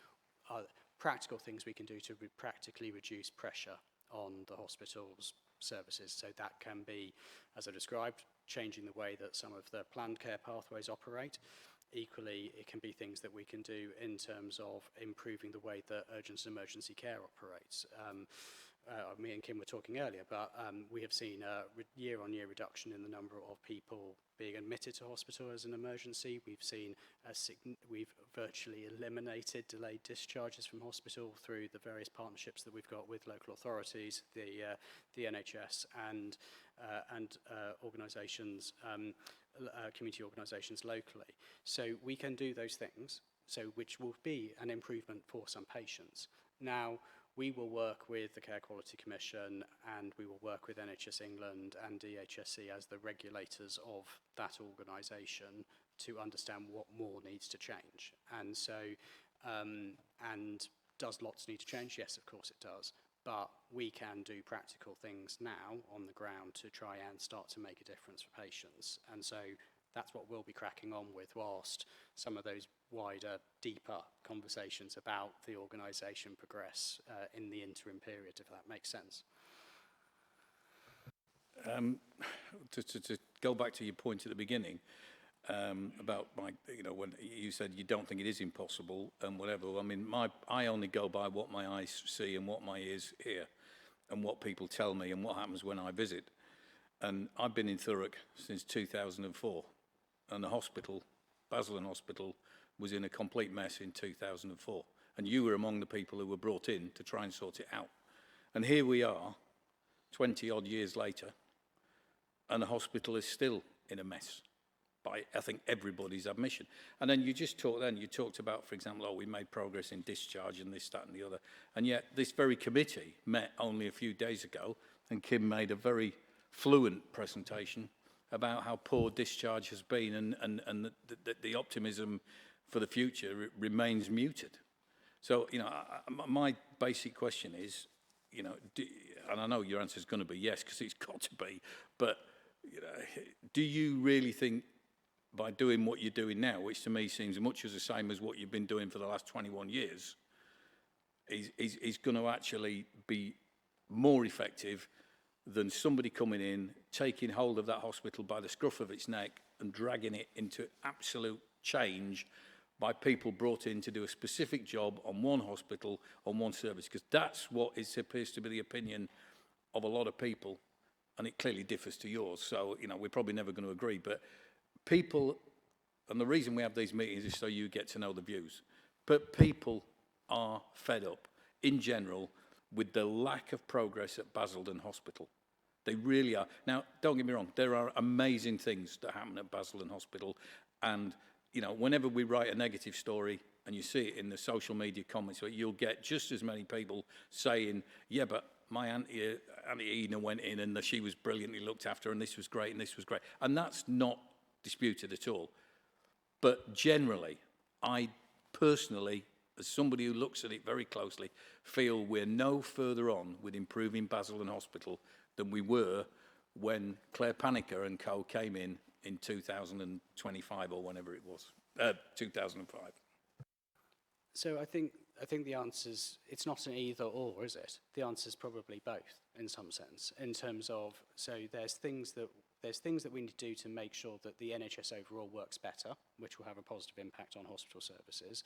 practical things we can do to practically reduce pressure on the hospital's services. So that can be, as I described, changing the way that some of the planned care pathways operate. Equally, it can be things that we can do in terms of improving the way that urgent and emergency care operates. Me and Kim were talking earlier, but we have seen a year-on-year reduction in the number of people being admitted to hospital as an emergency. We've seen we've virtually eliminated delayed discharges from hospital through the various partnerships that we've got with local authorities, the NHS, and organisations, community organisations locally. So we can do those things, which will be an improvement for some patients. Now, we will work with the Care Quality Commission, and we will work with NHS England and DHSC as the regulators of that organisation to understand what more needs to change. And so, and does lots need to change? Yes, of course it does. But we can do practical things now on the ground to try and start to make a difference for patients. And so that's what we'll be cracking on with, whilst some of those wider, deeper conversations about the organisation progress in the interim period, if that makes sense. To go back to your point at the beginning about when you said you don't think it is impossible and whatever. I mean, I only go by what my eyes see and what my ears hear, and what people tell me and what happens when I visit. And I've been in Thurrock since 2004, and the hospital, Basildon Hospital, was in a complete mess in 2004. And you were among the people who were brought in to try and sort it out. And here we are, 20 odd years later, and the hospital is still in a mess, by, I think, everybody's admission. And then you talked about, for example, we made progress in discharge and this, that and the other. And yet this very committee met only a few days ago, and Kim made a very fluent presentation about how poor discharge has been, and the optimism for the future remains muted. So, my basic question is, and I know your answer is going to be yes, because it's got to be, but do you really think by doing what you're doing now, which to me seems much as the same as what you've been doing for the last 21 years, is going to actually be more effective than somebody coming in, taking hold of that hospital by the scruff of its neck and dragging it into absolute change by people brought in to do a specific job on one hospital, on one service? Because that's what appears to be the opinion of a lot of people, and it clearly differs to yours. So, we're probably never going to agree, but people, and the reason we have these meetings is so you get to know the views, but people are fed up, in general, with the lack of progress at Basildon Hospital. They really are. Now, don't get me wrong, there are amazing things that happen at Basildon Hospital, and whenever we write a negative story and you see it in the social media comments, you'll get just as many people saying, yeah, but my Auntie Ina went in and she was brilliantly looked after and this was great and this was great. And that's not disputed at all. But generally, I personally, as somebody who looks at it very closely, feel we're no further on with improving Basildon Hospital than we were when Claire Paniker and co came in 2025 or whenever it was, 2005. So I think the answer's, it's not an either or, is it? The answer's probably both in some sense, in terms of, so there's things that we need to do to make sure that the NHS overall works better, which will have a positive impact on hospital services.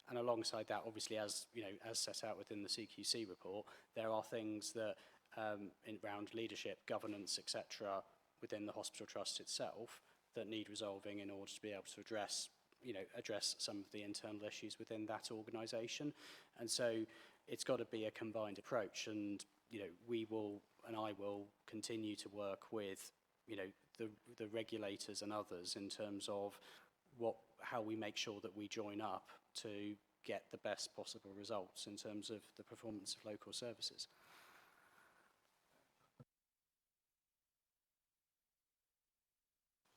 And alongside that, obviously, as set out within the CQC report, there are things that around leadership, governance, etc., within the hospital trust itself that need resolving in order to be able to address some of the internal issues within that organisation. And so it's got to be a combined approach, and we will, and I will, continue to work with the regulators and others in terms of how we make sure that we join up to get the best possible results in terms of the performance of local services.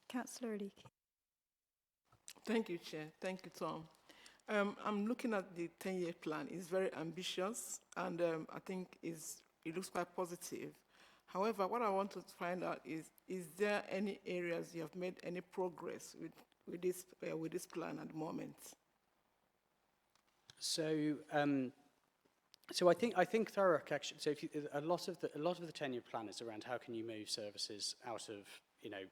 Councillor Leakey. Thank you, Chair. Thank you, Tom. I'm looking at the 10-year plan. It's very ambitious, and I think it looks quite positive. However, what I want to find out is there any areas you have made any progress with this plan at the moment? So, so I think Thurrock actually. So, a lot of the 10-year plan is around how can you move services out of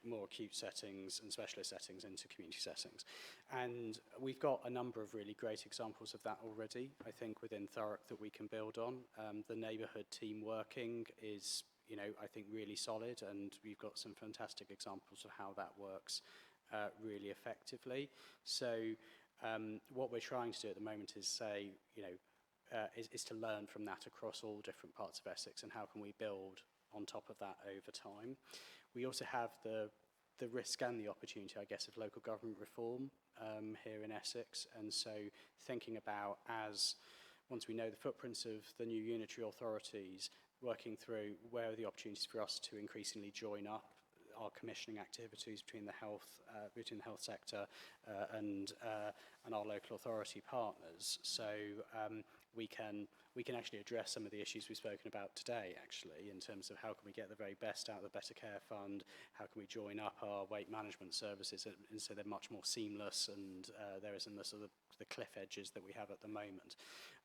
more acute settings and specialist settings into community settings, and we've got a number of really great examples of that already. I think within Thurrock that we can build on. The neighbourhood team working is I think really solid, and we've got some fantastic examples of how that works really effectively. So. What we're trying to do at the moment is say, is to learn from that across all different parts of Essex, and how can we build on top of that over time. We also have the risk and the opportunity, I guess, of local government reform here in Essex, and so thinking about once we know the footprints of the new unitary authorities, working through where are the opportunities for us to increasingly join up our commissioning activities between the health sector and our local authority partners. So we can actually address some of the issues we've spoken about today, actually, in terms of how can we get the very best out of the Better Care Fund, how can we join up our weight management services and so they're much more seamless, and there isn't the sort of the cliff edges that we have at the moment,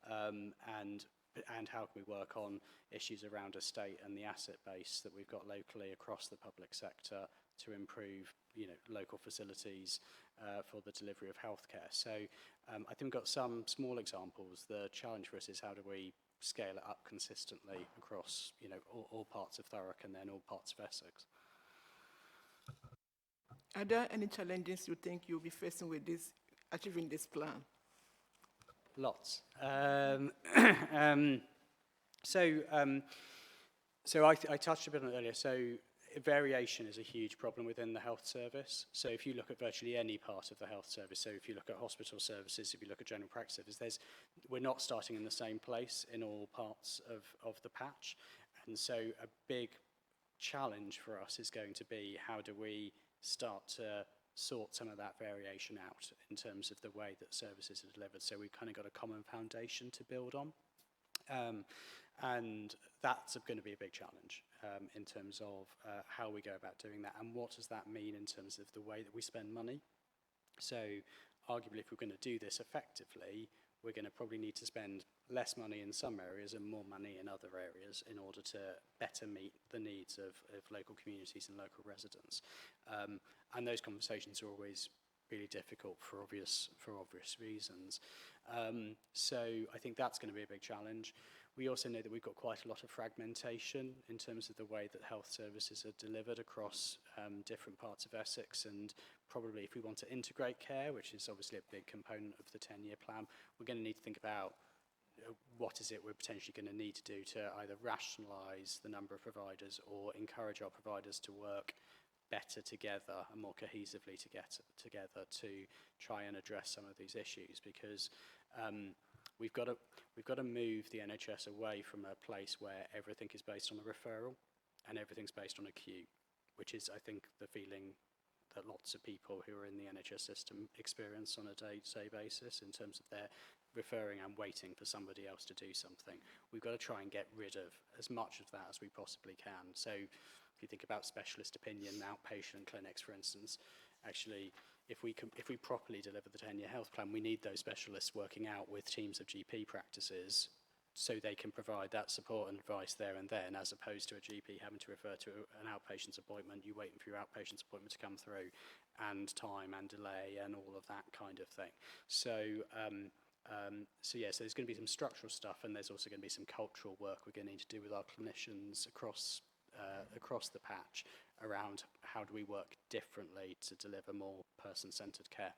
and how can we work on issues around estate and the asset base that we've got locally across the public sector to improve, local facilities for the delivery of healthcare. So I think we've got some small examples. The challenge for us is how do we scale it up consistently across, all parts of Thurrock and then all parts of Essex. Are there any challenges you think you'll be facing with achieving this plan? Lots. So I touched a bit on it earlier. So variation is a huge problem within the health service. So if you look at virtually any part of the health service, so if you look at hospital services, if you look at general practice services, we're not starting in the same place in all parts of the patch. And so a big challenge for us is going to be how do we start to sort some of that variation out in terms of the way that services are delivered. So we've kind of got a common foundation to build on. And that's going to be a big challenge in terms of how we go about doing that, and what does that mean in terms of the way that we spend money. So arguably, if we're going to do this effectively, we're going to probably need to spend less money in some areas and more money in other areas in order to better meet the needs of local communities and local residents. And those conversations are always really difficult for obvious reasons. So I think that's going to be a big challenge. We also know that we've got quite a lot of fragmentation in terms of the way that health services are delivered across different parts of Essex, and probably if we want to integrate care, which is obviously a big component of the 10-year plan, we're going to need to think about what is it we're potentially going to need to do to either rationalise the number of providers or encourage our providers to work better together and more cohesively together to try and address some of these issues, because we've got to move the NHS away from a place where everything is based on a referral and everything's based on a queue, which is, I think, the feeling that lots of people who are in the NHS system experience on a day-to-day basis in terms of their referring and waiting for somebody else to do something. We've got to try and get rid of as much of that as we possibly can. So if you think about specialist opinion, outpatient clinics, for instance, actually, if we properly deliver the 10-year health plan, we need those specialists working out with teams of GP practices so they can provide that support and advice there and then, as opposed to a GP having to refer to an outpatient's appointment, you waiting for your outpatient's appointment to come through, and time and delay and all of that kind of thing. So, so there's going to be some structural stuff, and there's also going to be some cultural work we're going to need to do with our clinicians across the patch around how do we work differently to deliver more person-centred care.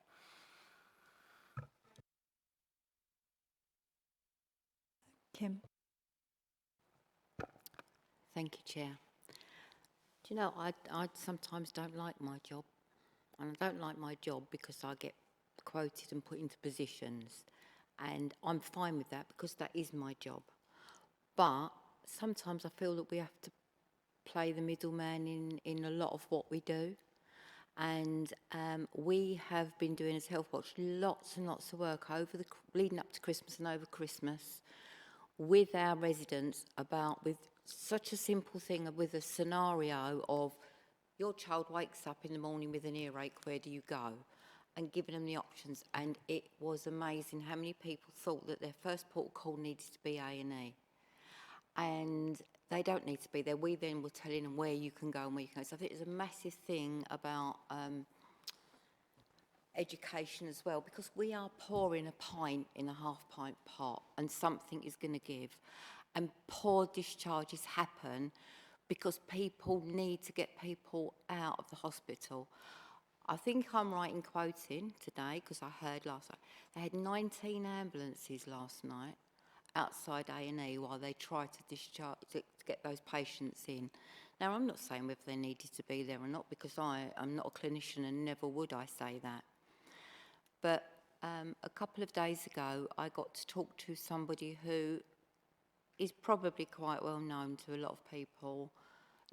Kim. Thank you, Chair. Do you know, I sometimes don't like my job. And I don't like my job because I get quoted and put into positions. And I'm fine with that because that is my job. But sometimes I feel that we have to play the middleman in a lot of what we do. And we have been doing as Health Watch lots and lots of work leading up to Christmas and over Christmas with our residents with such a simple thing with a scenario of your child wakes up in the morning with an earache, where do you go? And giving them the options. And it was amazing how many people thought that their first port of call needed to be A&E. And they don't need to be there. We then were telling them where you can go and where you can go. So I think there's a massive thing about education as well, because we are pouring a pint in a half-pint pot and something is going to give. And poor discharges happen because people need to get people out of the hospital. I think I'm right in quoting today, because I heard last night, they had 19 ambulances last night outside A&E while they tried to discharge, to get those patients in. Now, I'm not saying whether they needed to be there or not, because I'm not a clinician and never would I say that. But a couple of days ago, I got to talk to somebody who is probably quite well known to a lot of people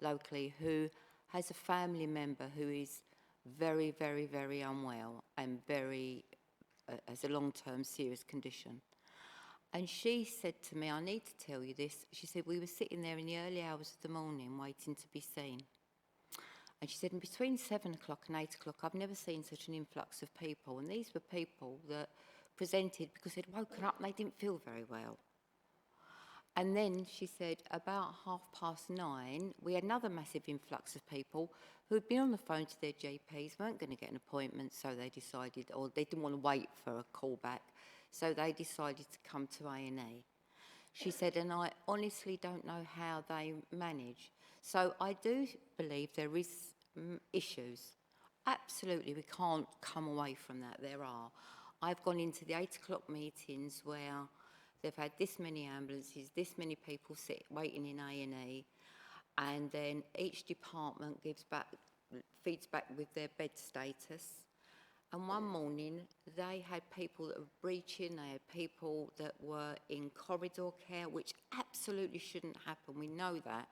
locally, who has a family member who is very, very, very unwell and has a long-term serious condition. And she said to me, I need to tell you this. She said, we were sitting there in the early hours of the morning waiting to be seen. And she said, in between 7 o'clock and 8 o'clock, I've never seen such an influx of people. And these were people that presented because they'd woken up and they didn't feel very well. And then she said, about 9:30, we had another massive influx of people who'd been on the phone to their GPs, weren't going to get an appointment, so they decided, or they didn't want to wait for a call back, so they decided to come to A&E. She said, and I honestly don't know how they manage. So I do believe there is issues. Absolutely, we can't come away from that. There are. I've gone into the 8 o'clock meetings where they've had this many ambulances, this many people waiting in A&E, and then each department feeds back with their bed status. And one morning, they had people that were breaching, they had people that were in corridor care, which absolutely shouldn't happen, we know that.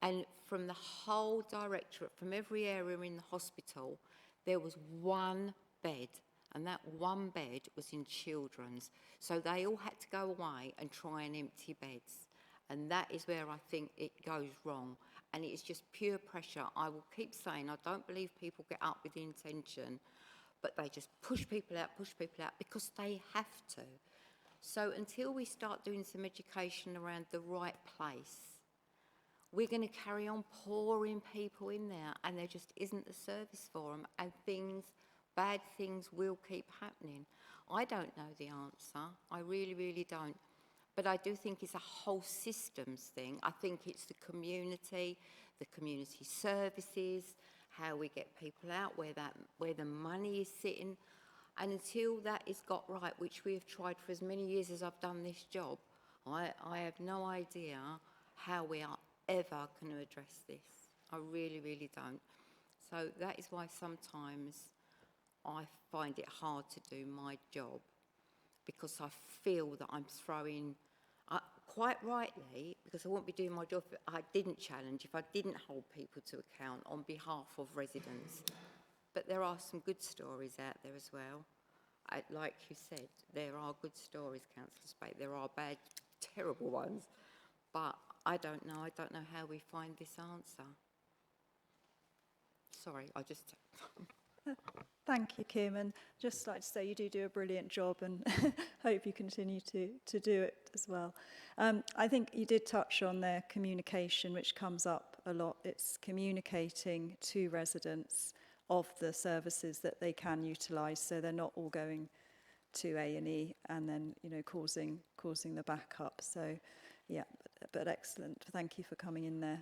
And from the whole directorate, from every area in the hospital, there was one bed, and that one bed was in children's. So they all had to go away and try and empty beds. And that is where I think it goes wrong. And it is just pure pressure. I will keep saying, I don't believe people get up with the intention, but they just push people out because they have to. So until we start doing some education around the right place, we're going to carry on pouring people in there, and there just isn't the service for them, and bad things will keep happening. I don't know the answer. I really, really don't. But I do think it's a whole systems thing. I think it's the community services, how we get people out, where the money is sitting. And until that is got right, which we have tried for as many years as I've done this job, I have no idea how we are ever going to address this. I really, really don't. So that is why sometimes I find it hard to do my job, because I feel that I'm throwing, quite rightly, because I wouldn't be doing my job if I didn't challenge, if I didn't hold people to account on behalf of residents. But there are some good stories out there as well. Like you said, there are good stories, Councillor Spate. There are bad, terrible ones. But I don't know how we find this answer. Sorry, I just... Thank you, Kim, and just like to say you do a brilliant job, and hope you continue to do it as well. I think you did touch on their communication, which comes up a lot. It's communicating to residents of the services that they can utilise, so they're not all going to A&E and then causing the backup. So yeah, but excellent. Thank you for coming in there.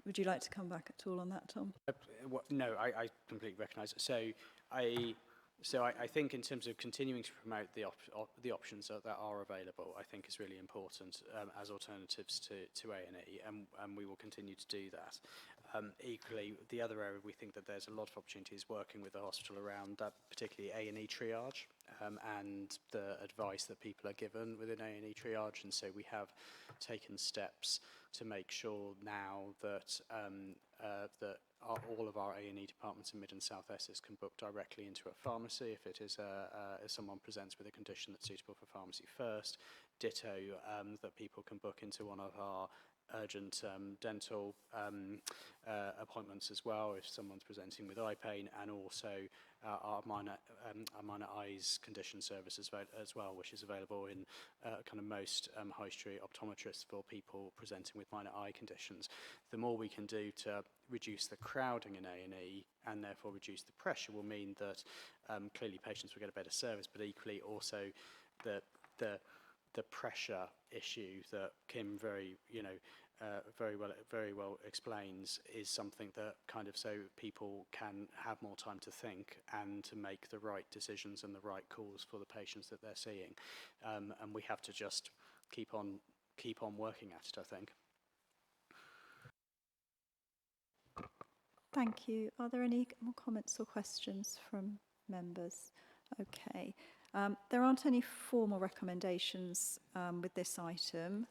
Would you like to come back at all on that, Tom? No, I completely recognise it. So I think in terms of continuing to promote the options that are available, I think is really important as alternatives to A&E, and we will continue to do that. Equally, the other area we think that there's a lot of opportunities working with the hospital around that, particularly A&E triage and the advice that people are given within A&E triage. And so we have taken steps to make sure now that all of our A&E departments in Mid and South Essex can book directly into a pharmacy if it is if someone presents with a condition that's suitable for pharmacy first. Ditto, that people can book into one of our urgent dental appointments as well if someone's presenting with eye pain, and also our minor eyes condition service as well, which is available in kind of most high street optometrists for people presenting with minor eye conditions. The more we can do to reduce the crowding in A&E and therefore reduce the pressure will mean that clearly patients will get a better service, but equally also the pressure issue that Kim very well explains is something that kind of so people can have more time to think and to make the right decisions and the right calls for the patients that they're seeing, and we have to just keep on working at it, I think. Thank you. Are there any more comments or questions from members? Okay. There aren't any formal recommendations with this item.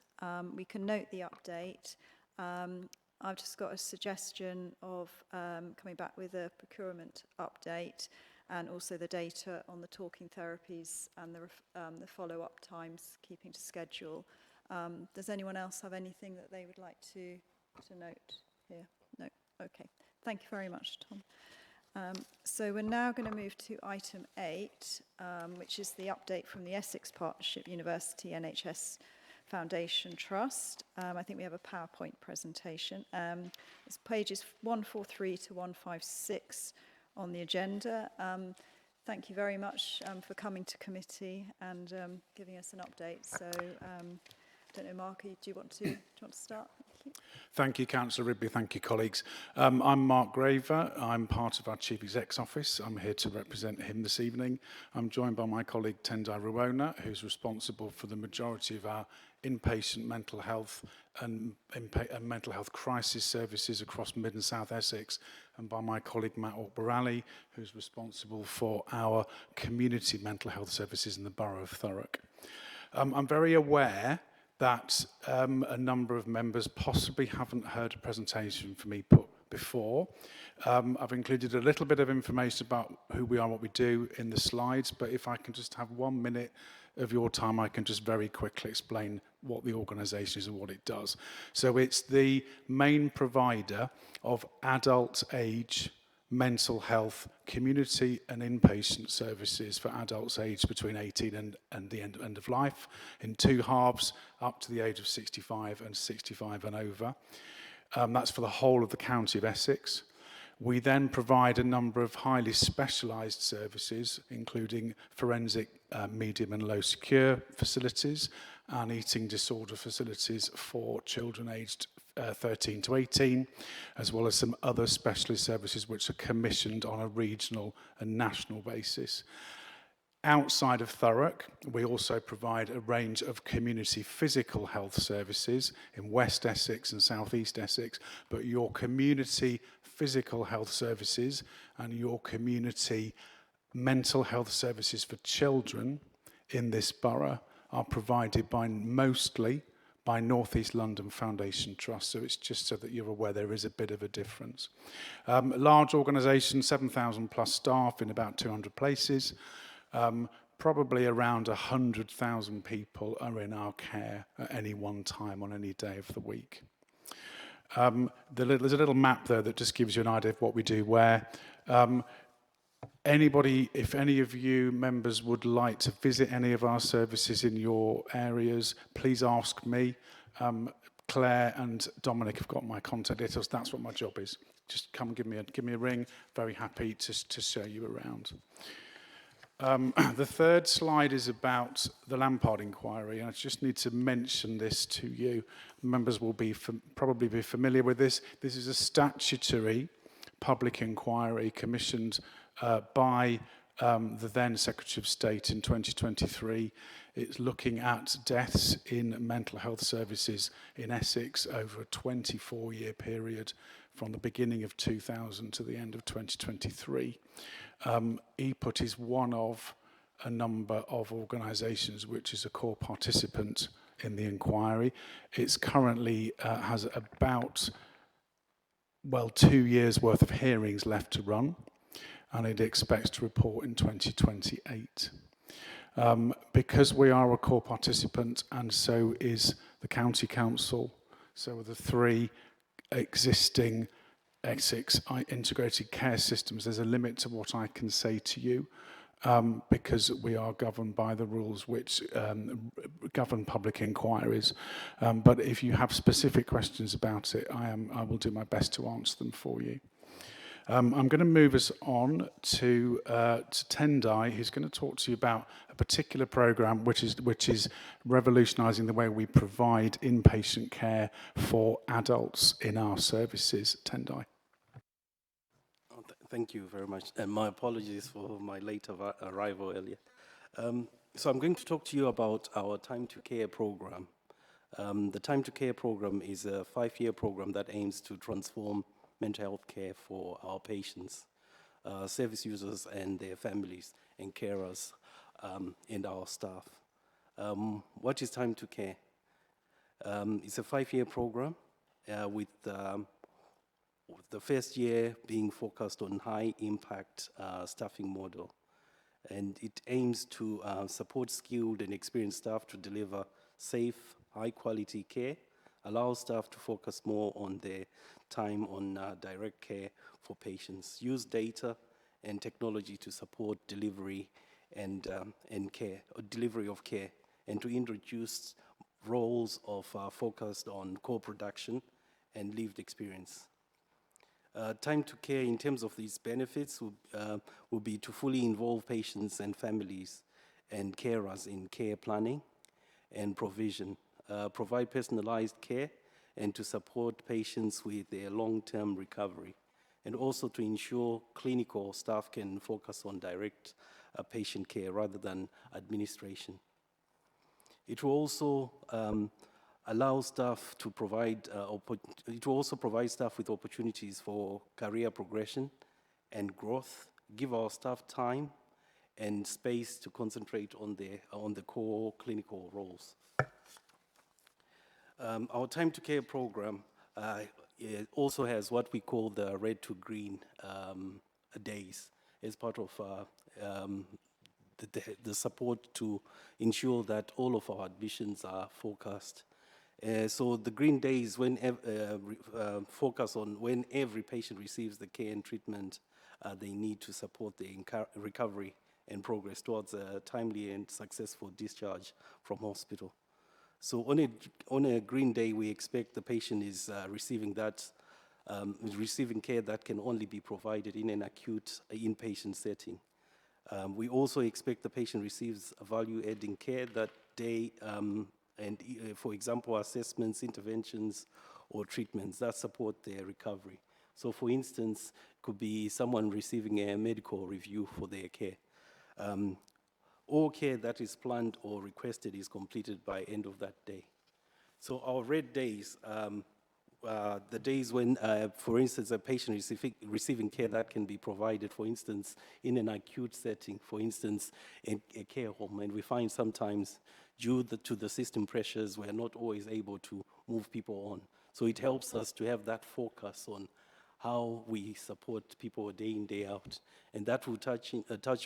We can note the update. I've just got a suggestion of coming back with a procurement update and also the data on the talking therapies and the follow-up times, keeping to schedule. Does anyone else have anything that they would like to note here? No? Okay. Thank you very much, Tom. So we're now going to move to item 8, which is the update from the Essex Partnership University NHS Foundation Trust. I think we have a PowerPoint presentation. It's pages 143 to 156 on the agenda. Thank you very much for coming to committee and giving us an update. So I don't know, Mark, do you want to start? Thank you. Thank you, Councillor Rigby. Thank you, colleagues. I'm Mark Graver. I'm part of our Chief Exec's office. I'm here to represent him this evening. I'm joined by my colleague Tendai Ruona, who's responsible for the majority of our inpatient mental health and mental health crisis services across Mid and South Essex, and by my colleague Matt Orborelli, who's responsible for our community mental health services in the borough of Thurrock. I'm very aware that a number of members possibly haven't heard a presentation from me put before. I've included a little bit of information about who we are, what we do in the slides, but if I can just have 1 minute of your time, I can just very quickly explain what the organisation is and what it does. So it's the main provider of adult age mental health, community and inpatient services for adults aged between 18 and the end of life in 2 halves, up to the age of 65 and 65 and over. That's for the whole of the county of Essex. We then provide a number of highly specialised services, including forensic medium and low secure facilities and eating disorder facilities for children aged 13 to 18, as well as some other specialist services which are commissioned on a regional and national basis. Outside of Thurrock, we also provide a range of community physical health services in West Essex and South East Essex, but your community physical health services and your community mental health services for children in this borough are provided mostly by North East London Foundation Trust. So it's just so that you're aware there is a bit of a difference. Large organisation, 7,000 plus staff in about 200 places. Probably around 100,000 people are in our care at any one time on any day of the week. There's a little map there that just gives you an idea of what we do where. If any of you members would like to visit any of our services in your areas, please ask me. Claire and Dominic have got my contact details. That's what my job is. Just come give me a ring. Very happy to show you around. The third slide is about the Lampard inquiry, and I just need to mention this to you. Members will probably be familiar with this. This is a statutory public inquiry commissioned by the then Secretary of State in 2023. It's looking at deaths in mental health services in Essex over a 24-year period from the beginning of 2000 to the end of 2023. EPUT is one of a number of organisations which is a core participant in the inquiry. It's currently has about 2 years worth of hearings left to run, and it expects to report in 2028. Because we are a core participant, and so is the County Council, So with the 3 existing Essex integrated care systems, there's a limit to what I can say to you, because we are governed by the rules which govern public inquiries. But if you have specific questions about it, I will do my best to answer them for you. I'm going to move us on to Tendai, who's going to talk to you about a particular programme which is revolutionising the way we provide inpatient care for adults in our services. Tendai. Thank you very much, and my apologies for my late arrival earlier. So I'm going to talk to you about our Time to Care program. The Time to Care program is a 5-year program that aims to transform mental health care for our patients, service users and their families, and carers, and our staff. What is Time to Care? It's a 5-year program with the first year being focused on high-impact staffing model. And it aims to support skilled and experienced staff to deliver safe, high-quality care, allow staff to focus more on their time on direct care for patients, use data and technology to support delivery and care, or delivery of care, and to introduce roles of focused on co-production and lived experience. Time to Care, in terms of these benefits, will be to fully involve patients and families and carers in care planning and provision, provide personalized care, and to support patients with their long-term recovery, and also to ensure clinical staff can focus on direct patient care rather than administration. It will also allow staff to provide, it will also provide staff with opportunities for career progression and growth, give our staff time and space to concentrate on the core clinical roles. Our Time to Care program it also has what we call the red to green days as part of the support to ensure that all of our admissions are focused. So the green days focus on when every patient receives the care and treatment they need to support the recovery and progress towards a timely and successful discharge from hospital. So on a green day, we expect the patient is receiving care that can only be provided in an acute inpatient setting. We also expect the patient receives a value-adding care that day, for example, assessments, interventions, or treatments that support their recovery. So for instance, it could be someone receiving a medical review for their care. All care that is planned or requested is completed by end of that day. So our red days, the days when, for instance, a patient receiving care that can be provided, for instance, in an acute setting, for instance, in a care home, and we find sometimes due to the system pressures, we're not always able to move people on. So it helps us to have that focus on how we support people day in, day out. And that will touch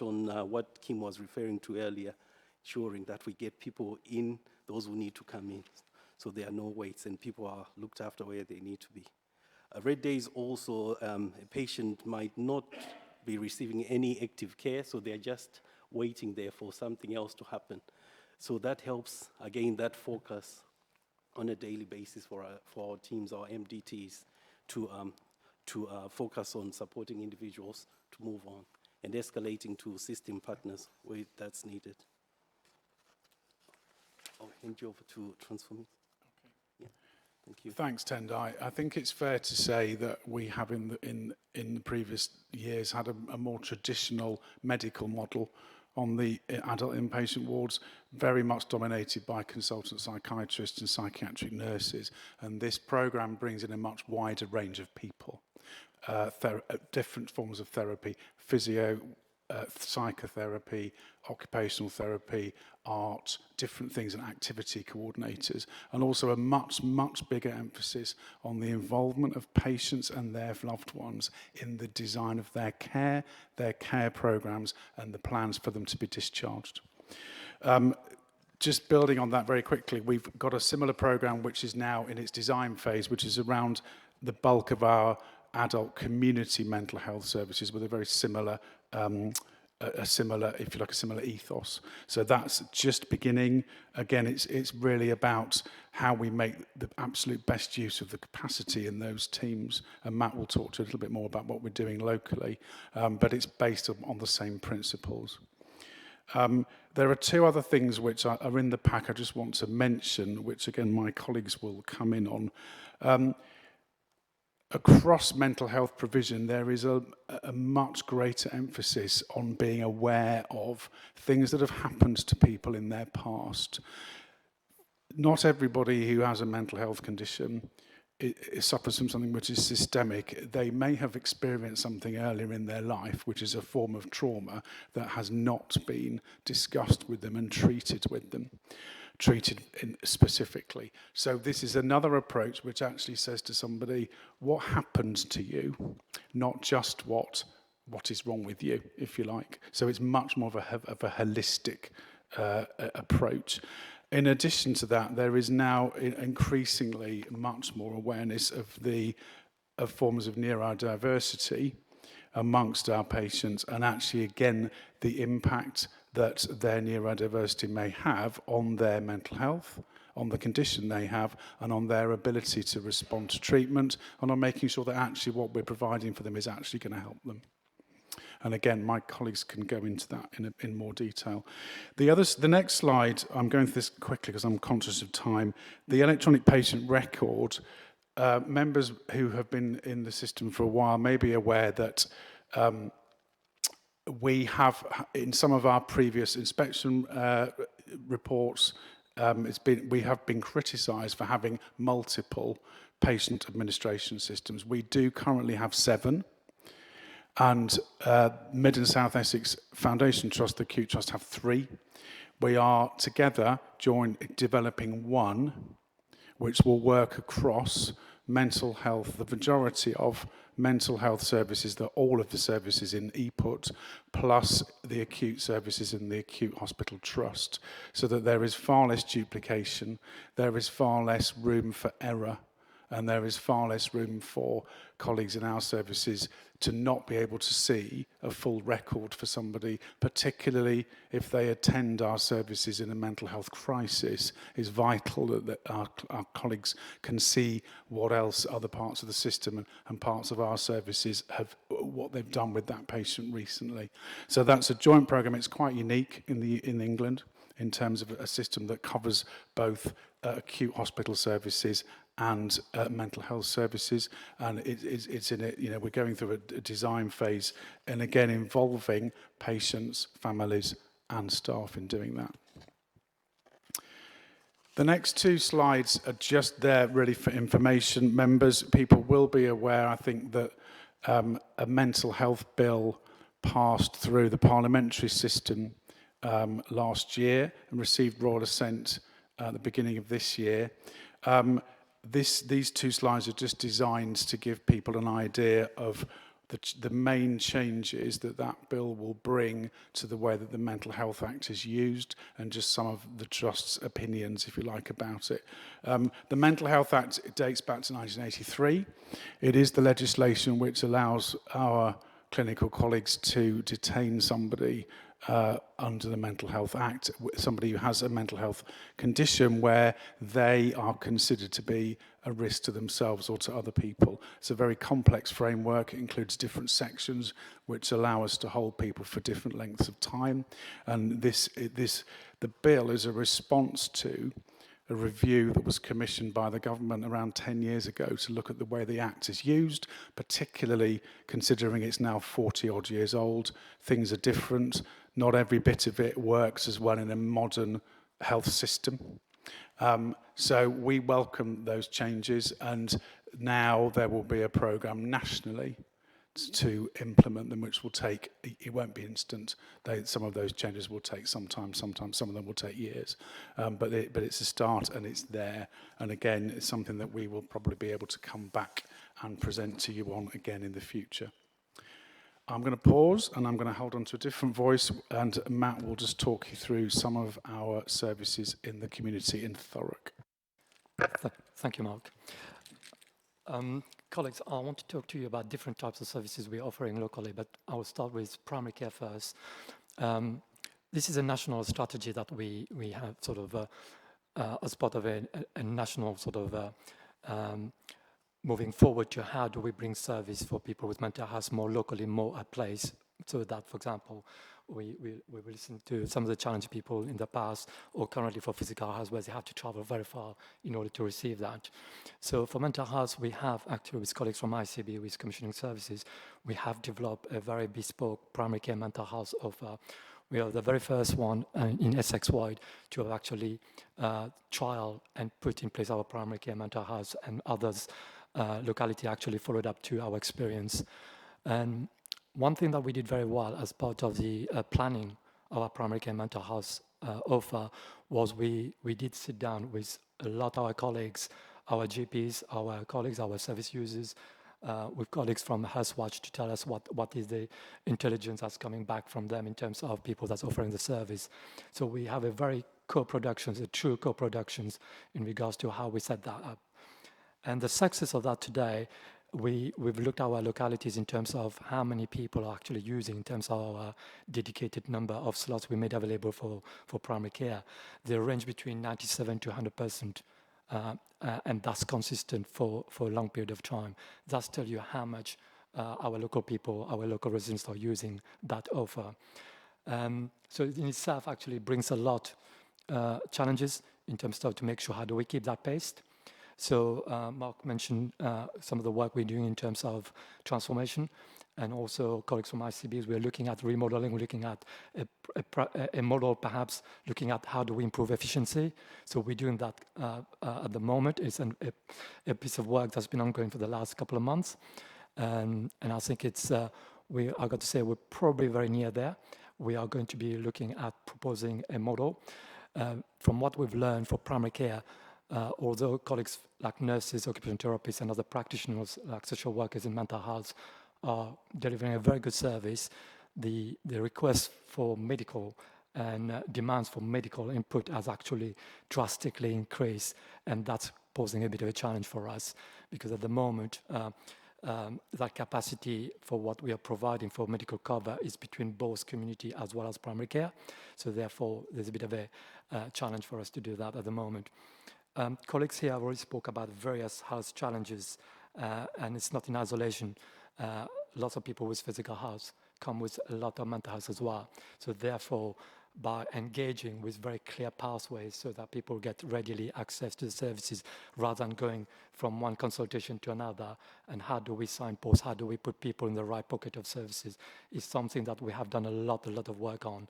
on what Kim was referring to earlier, ensuring that we get people in, those who need to come in. So there are no waits and people are looked after where they need to be. Red days also, a patient might not be receiving any active care, so they're just waiting there for something else to happen. So that helps, again, that focus on a daily basis for our teams, our MDTs, to focus on supporting individuals to move on and escalating to system partners where that's needed. I'll hand you over to Transform. Okay. Yeah. Thank you. Thanks, Tendai. I think it's fair to say that we have in the previous years had a more traditional medical model on the adult inpatient wards, very much dominated by consultant psychiatrists and psychiatric nurses. And this program brings in a much wider range of people, different forms of therapy, physio, psychotherapy, occupational therapy, art, different things, and activity coordinators, and also a much, much bigger emphasis on the involvement of patients and their loved ones in the design of their care programs, and the plans for them to be discharged. just building on that very quickly, we've got a similar program which is now in its design phase, which is around the bulk of our adult community mental health services with a very similar, if you like, a similar ethos. So that's just beginning. Again, it's really about how we make the absolute best use of the capacity in those teams. And Matt will talk to you a little bit more about what we're doing locally, but it's based on the same principles. There are two other things which are in the pack I just want to mention, which again my colleagues will come in on. Across mental health provision, there is a much greater emphasis on being aware of things that have happened to people in their past. Not everybody who has a mental health condition it suffers from something which is systemic. They may have experienced something earlier in their life, which is a form of trauma that has not been discussed with them and treated with them, specifically. So this is another approach which actually says to somebody, what happened to you, not just what is wrong with you, if you like. So it's much more of a holistic approach. In addition to that, there is now increasingly much more awareness of forms of neurodiversity amongst our patients, and actually, again, the impact that their neurodiversity may have on their mental health, on the condition they have, and on their ability to respond to treatment, and on making sure that actually what we're providing for them is actually going to help them. And again, my colleagues can go into that in more detail. The next slide, I'm going through this quickly because I'm conscious of time. The electronic patient record, members who have been in the system for a while may be aware that we have, in some of our previous inspection reports, we have been criticised for having multiple patient administration systems. We do currently have 7. And Mid and South Essex Foundation Trust, the Acute Trust, have 3. We are together developing one which will work across mental health, the majority of mental health services, all of the services in EPUT, plus the acute services in the Acute Hospital Trust, so that there is far less duplication, there is far less room for error, and there is far less room for colleagues in our services to not be able to see a full record for somebody, particularly if they attend our services in a mental health crisis. It's vital that our colleagues can see what else other parts of the system and parts of our services what they've done with that patient recently. So that's a joint program. It's quite unique in England in terms of a system that covers both acute hospital services and mental health services, and it's in it. We're going through a design phase, and again involving patients, families, and staff in doing that. The next 2 slides are just there really for information. People will be aware, I think, that a mental health bill passed through the parliamentary system last year and received royal assent at the beginning of this year. These 2 slides are just designed to give people an idea of the main changes that bill will bring to the way that the Mental Health Act is used, and just some of the Trust's opinions, if you like, about it. The Mental Health Act dates back to 1983. It is the legislation which allows our clinical colleagues to detain somebody under the Mental Health Act, somebody who has a mental health condition where they are considered to be a risk to themselves or to other people. It's a very complex framework. It includes different sections which allow us to hold people for different lengths of time. And the bill is a response to a review that was commissioned by the government around 10 years ago to look at the way the Act is used, particularly considering it's now 40-odd years old. Things are different. Not every bit of it works as well in a modern health system. So we welcome those changes, and now there will be a programme nationally to implement them, which will take, it won't be instant. Some of those changes will take some time, sometimes some of them will take years. But it's a start, and it's there. And again, it's something that we will probably be able to come back and present to you on again in the future. I'm going to pause and I'm going to hold on to a different voice, and Matt will just talk you through some of our services in the community in Thurrock. Thank you, Mark. Colleagues, I want to talk to you about different types of services we're offering locally, but I will start with primary care first. This is a national strategy that we have sort of as part of a national sort of moving forward to how do we bring service for people with mental health more locally, more at place, so that, for example, we listen to some of the challenged people in the past or currently for physical health where they have to travel very far in order to receive that. So for mental health, we have actually with colleagues from ICB, with commissioning services, we have developed a very bespoke primary care mental health offer. We are the very first one in Essex-wide to have actually trial and put in place our primary care mental health, and others locality actually followed up to our experience. And one thing that we did very well as part of the planning of our primary care mental health offer was we did sit down with a lot of our colleagues, our GPs, our colleagues, our service users, with colleagues from HealthWatch to tell us what is the intelligence that's coming back from them in terms of people that's offering the service. So we have a very co-productions, a true co-productions in regards to how we set that up. And the success of that today, we've looked at our localities in terms of how many people are actually using in terms of our dedicated number of slots we made available for primary care. They range between 97 to 100%, and that's consistent for a long period of time. That's tell you how much our local people, our local residents are using that offer. So in itself actually brings a lot challenges in terms of to make sure how do we keep that pace. So Mark mentioned some of the work we're doing in terms of transformation, and also colleagues from ICBs, we're looking at remodeling, we're looking at a model perhaps looking at how do we improve efficiency. So we're doing that at the moment. It's a piece of work that's been ongoing for the last couple of months. And I think it's, I got to say, we're probably very near there. We are going to be looking at proposing a model. From what we've learned for primary care, although colleagues like nurses, occupational therapists, and other practitioners like social workers in mental health are delivering a very good service, the request for medical and demands for medical input has actually drastically increased, and that's posing a bit of a challenge for us, because at the moment, that capacity for what we are providing for medical cover is between both community as well as primary care. So therefore, there's a bit of a challenge for us to do that at the moment. Colleagues here have already spoke about various health challenges, and it's not in isolation. Lots of people with physical health come with a lot of mental health as well. So therefore, by engaging with very clear pathways so that people get readily access to the services rather than going from one consultation to another, and how do we signpost, how do we put people in the right pocket of services, is something that we have done a lot of work on.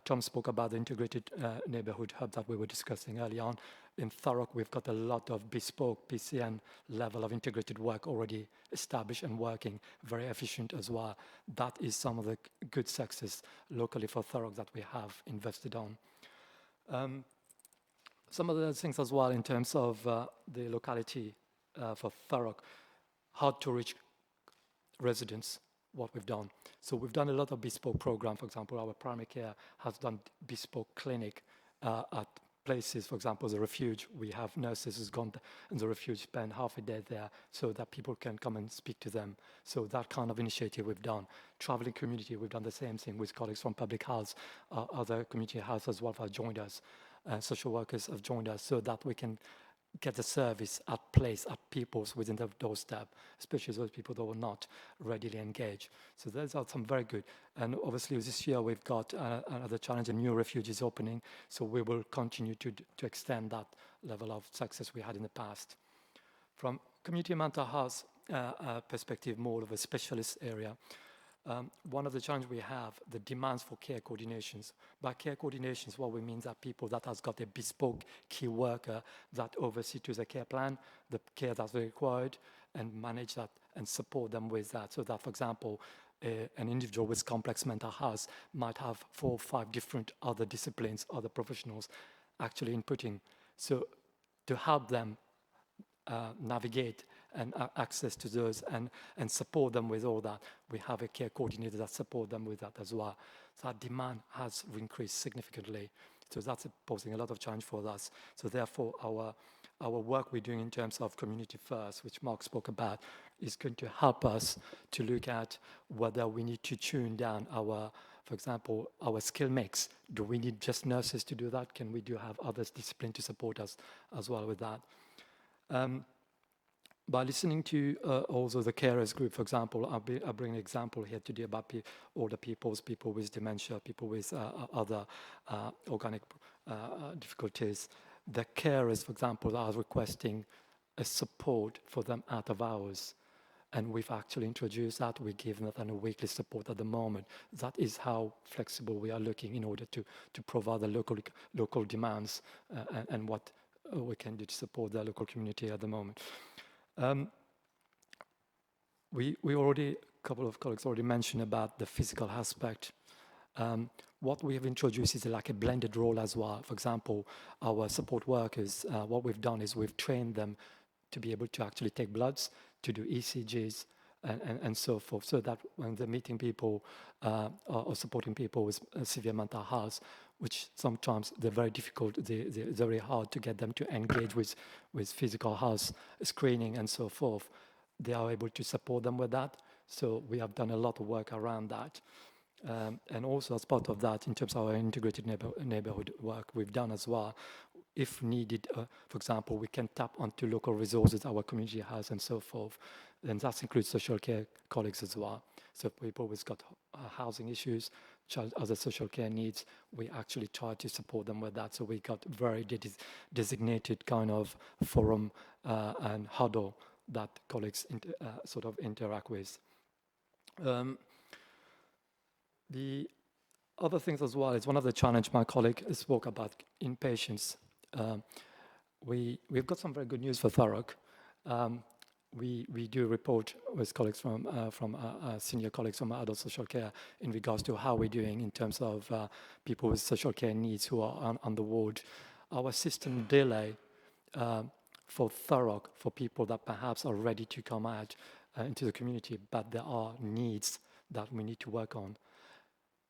Tom spoke about the integrated neighborhood hub that we were discussing early on. In Thurrock, we've got a lot of bespoke PCN level of integrated work already established and working, very efficient as well. That is some of the good success locally for Thurrock that we have invested on. Some of the things as well in terms of the locality for Thurrock, hard to reach residents, what we've done. So we've done a lot of bespoke program. For example, our primary care has done bespoke clinic at places, for example, the refuge. We have nurses who's gone in the refuge, spend half a day there so that people can come and speak to them. So that kind of initiative we've done. Traveling community, we've done the same thing with colleagues from public health, other community health as well have joined us. Social workers have joined us so that we can get the service at place, at people's within the doorstep, especially those people that were not readily engaged. So those are some very good. And obviously this year we've got another challenge, a new refuge is opening, so we will continue to extend that level of success we had in the past. From community mental health perspective, more of a specialist area, one of the challenges we have, the demands for care coordinations. By care coordinations, what we mean is that people that has got a bespoke key worker that oversees to the care plan, the care that's required, and manage that and support them with that. So that, for example, an individual with complex mental health might have 4 or 5 different other disciplines, other professionals actually inputting. So to help them navigate and access to those and support them with all that. We have a care coordinator that support them with that as well. So that demand has increased significantly. So that's posing a lot of challenge for us. So therefore, our work we're doing in terms of community first, which Mark spoke about, is going to help us to look at whether we need to tune down our, for example, our skill mix. Do we need just nurses to do that? Can we have other disciplines to support us as well with that? By listening to also the carers group, for example, I'll bring an example here today about older people with dementia, people with other organic difficulties. The carers, for example, are requesting a support for them out of hours. And we've actually introduced that. We give them a weekly support at the moment. That is how flexible we are looking in order to provide the local demands and what we can do to support the local community at the moment. We already, a couple of colleagues already mentioned about the physical aspect. What we have introduced is like a blended role as well. For example, our support workers, what we've done is we've trained them to be able to actually take bloods, to do ECGs, and so forth, so that when they're meeting people or supporting people with severe mental health, which sometimes they're very difficult, they're very hard to get them to engage with physical health screening and so forth, they are able to support them with that. So we have done a lot of work around that. And also as part of that, in terms of our integrated neighborhood work we've done as well, if needed, for example, we can tap onto local resources our community has and so forth. And that includes social care colleagues as well. So people who've got housing issues, other social care needs, we actually try to support them with that. So we got very designated kind of forum and huddle that colleagues sort of interact with. The other things as well is one of the challenges my colleague spoke about inpatients. We've got some very good news for Thurrock. We do report with colleagues from senior colleagues from adult social care in regards to how we're doing in terms of people with social care needs who are on the ward. Our system delay for Thurrock, for people that perhaps are ready to come out into the community, but there are needs that we need to work on.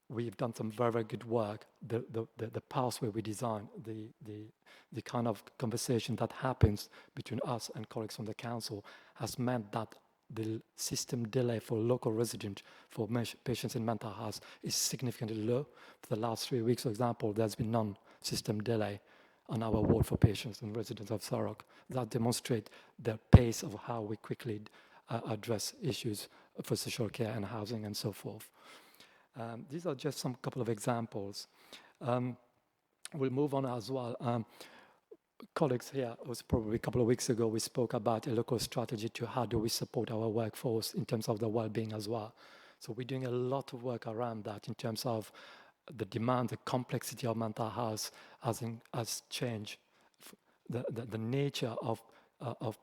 We've done some very, very good work. The pathway we design, the kind of conversation that happens between us and colleagues from the council has meant that the system delay for local residents, for patients in mental health, is significantly low. For the last 3 weeks, for example, there's been non-system delay on our ward for patients and residents of Thurrock. That demonstrates the pace of how we quickly address issues for social care and housing and so forth. These are just some couple of examples. We'll move on as well. Colleagues here, it was probably a couple of weeks ago, we spoke about a local strategy to how do we support our workforce in terms of the well-being as well. So we're doing a lot of work around that in terms of the demand, the complexity of mental health has changed. The nature of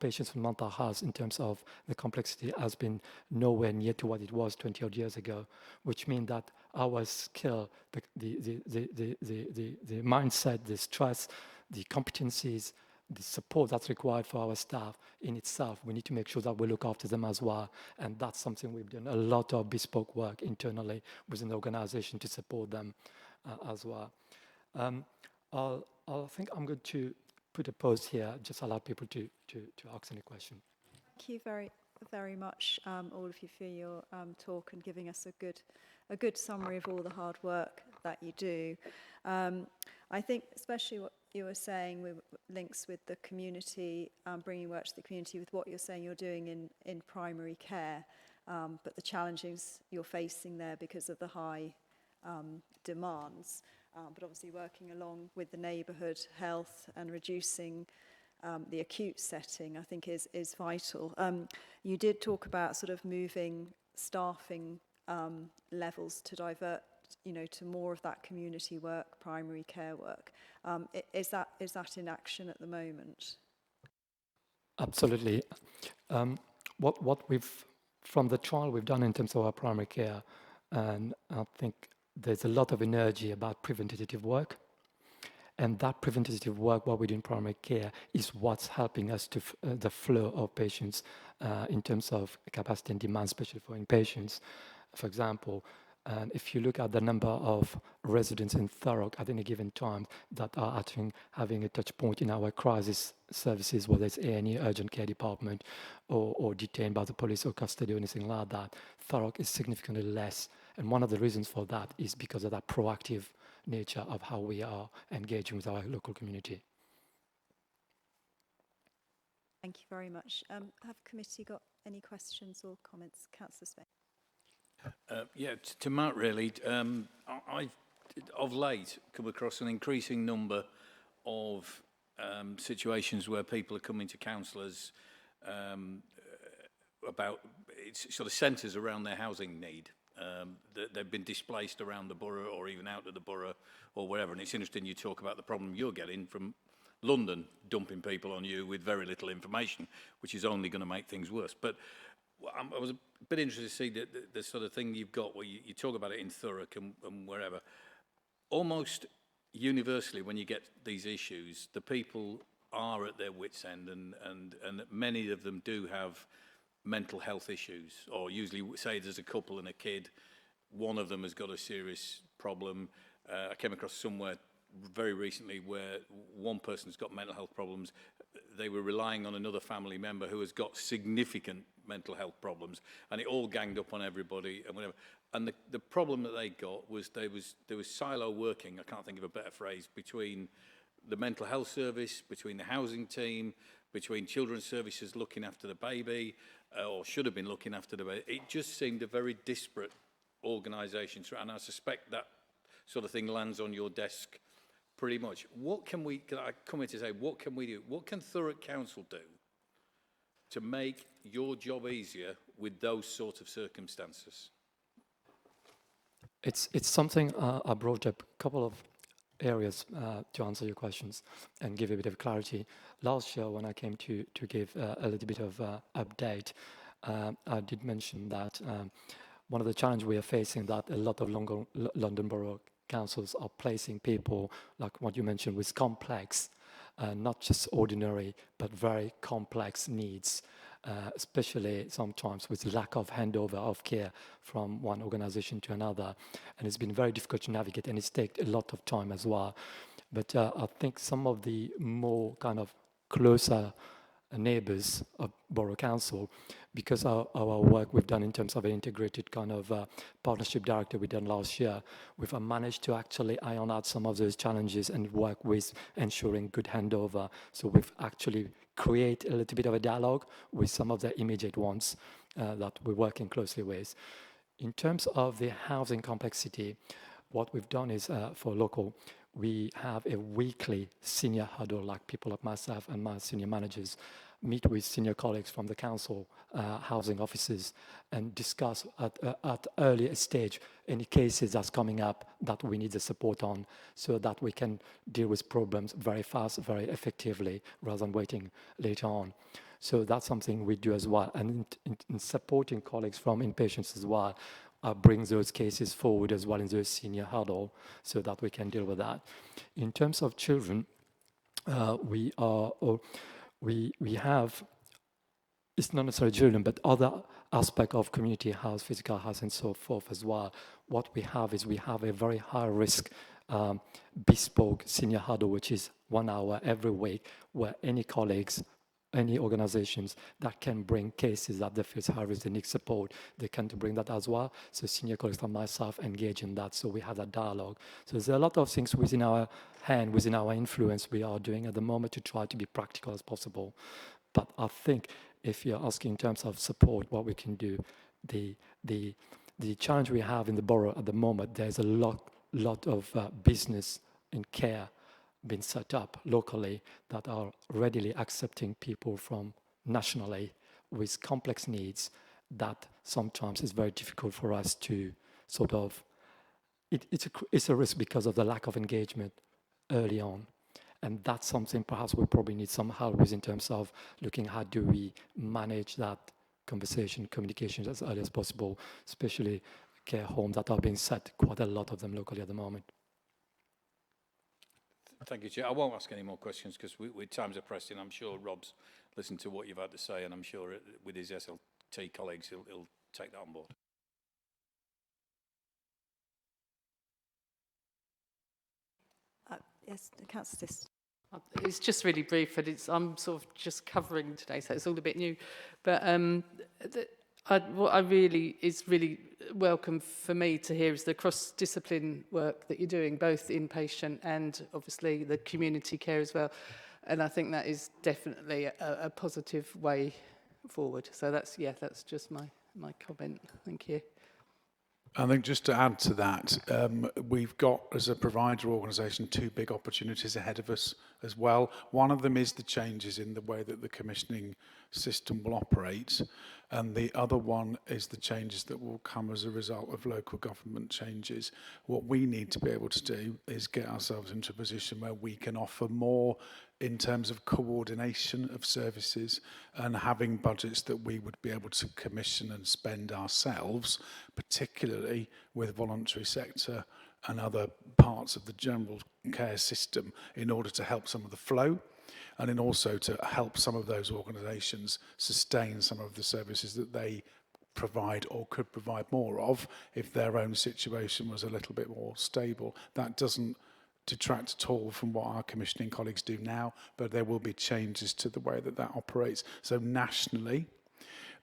patients with mental health in terms of the complexity has been nowhere near to what it was 20 odd years ago, which means that our skill, the mindset, the stress, the competencies, the support that's required for our staff in itself, we need to make sure that we look after them as well. And that's something we've done a lot of bespoke work internally within the organization to support them as well. I think I'm going to put a pause here, just allow people to ask any question. Thank you very, very much, all of you, for your talk and giving us a good summary of all the hard work that you do. I think especially what you were saying with links with the community, bringing work to the community with what you're saying you're doing in primary care, but the challenges you're facing there because of the high demands, but obviously working along with the neighbourhood health and reducing the acute setting, I think is vital. You did talk about sort of moving staffing levels to divert, to more of that community work, primary care work. Is that in action at the moment? Absolutely. What we've, from the trial we've done in terms of our primary care, and I think there's a lot of energy about preventative work. And that preventative work, what we do in primary care, is what's helping us to the flow of patients in terms of capacity and demand, especially for inpatients. For example, if you look at the number of residents in Thurrock at any given time that are actually having a touch point in our crisis services, whether it's A&E, urgent care department, or detained by the police or custody or anything like that, Thurrock is significantly less. And one of the reasons for that is because of that proactive nature of how we are engaging with our local community. Thank you very much. Have committee got any questions or comments? Councillor Smith. Yeah, to Matt, really. I've, of late, come across an increasing number of situations where people are coming to councillors about, it's sort of centres around their housing need. They've been displaced around the borough or even out of the borough or wherever. And it's interesting you talk about the problem you're getting from London dumping people on you with very little information, which is only going to make things worse. But I was a bit interested to see the sort of thing you've got where you talk about it in Thurrock and wherever. Almost universally, when you get these issues, the people are at their wits' end, and many of them do have mental health issues, or usually say there's a couple and a kid, one of them has got a serious problem. I came across somewhere very recently where one person's got mental health problems. They were relying on another family member who has got significant mental health problems, and it all ganged up on everybody and whatever. And the problem that they got was there was silo working, I can't think of a better phrase, between the mental health service, between the housing team, between children's services looking after the baby, or should have been looking after the baby. It just seemed a very disparate organisation, and I suspect that sort of thing lands on your desk pretty much. What can we, can I come in to say, what can we do? What can Thurrock Council do to make your job easier with those sort of circumstances? It's something I brought up a couple of areas to answer your questions and give a bit of clarity. Last year, when I came to give a little bit of update, I did mention that one of the challenges we are facing that a lot of London Borough councils are placing people, like what you mentioned, with complex, not just ordinary, but very complex needs, especially sometimes with lack of handover of care from one organization to another. And it's been very difficult to navigate, and it's taken a lot of time as well. But I think some of the more kind of closer neighbors of Borough Council, because our work we've done in terms of an integrated kind of partnership director we done last year, we've managed to actually iron out some of those challenges and work with ensuring good handover. So we've actually created a little bit of a dialogue with some of the immediate ones that we're working closely with. In terms of the housing complexity, what we've done is for local, we have a weekly senior huddle, like people like myself and my senior managers meet with senior colleagues from the council housing offices and discuss at earlier stage any cases that's coming up that we need the support on, so that we can deal with problems very fast, very effectively, rather than waiting later on. So that's something we do as well. And in supporting colleagues from inpatients as well, bring those cases forward as well in the senior huddle so that we can deal with that. In terms of children, we have, it's not necessarily children, but other aspect of community health, physical health, and so forth as well. What we have is we have a very high risk bespoke senior huddle, which is 1 hour every week, where any colleagues, any organizations that can bring cases that they feel high risk, they need support, they can bring that as well. So senior colleagues and myself engage in that, so we have that dialogue. So there's a lot of things within our hand, within our influence we are doing at the moment to try to be practical as possible. But I think if you're asking in terms of support, what we can do, the challenge we have in the borough at the moment, there's a lot of business and care been set up locally that are readily accepting people from nationally with complex needs that sometimes is very difficult for us to sort of, it's a risk because of the lack of engagement early on. And that's something perhaps we probably need some help with in terms of looking how do we manage that conversation, communication as early as possible, especially care homes that are being set, quite a lot of them locally at the moment. Thank you, Chair. I won't ask any more questions because times are pressing. I'm sure Rob's listened to what you've had to say, and I'm sure with his SLT colleagues, he'll take that on board. Yes, Councillor Sister. It's just really brief, and I'm sort of just covering today, so it's all a bit new. But what I really is really welcome for me to hear is the cross-discipline work that you're doing, both inpatient and obviously the community care as well. And I think that is definitely a positive way forward. So that's just my comment. Thank you. I think just to add to that, we've got, as a provider organisation, two big opportunities ahead of us as well. One of them is the changes in the way that the commissioning system will operate, and the other one is the changes that will come as a result of local government changes. What we need to be able to do is get ourselves into a position where we can offer more in terms of coordination of services and having budgets that we would be able to commission and spend ourselves, particularly with voluntary sector and other parts of the general care system, in order to help some of the flow and in also to help some of those organisations sustain some of the services that they provide or could provide more of if their own situation was a little bit more stable. That doesn't detract at all from what our commissioning colleagues do now, but there will be changes to the way that that operates. So nationally,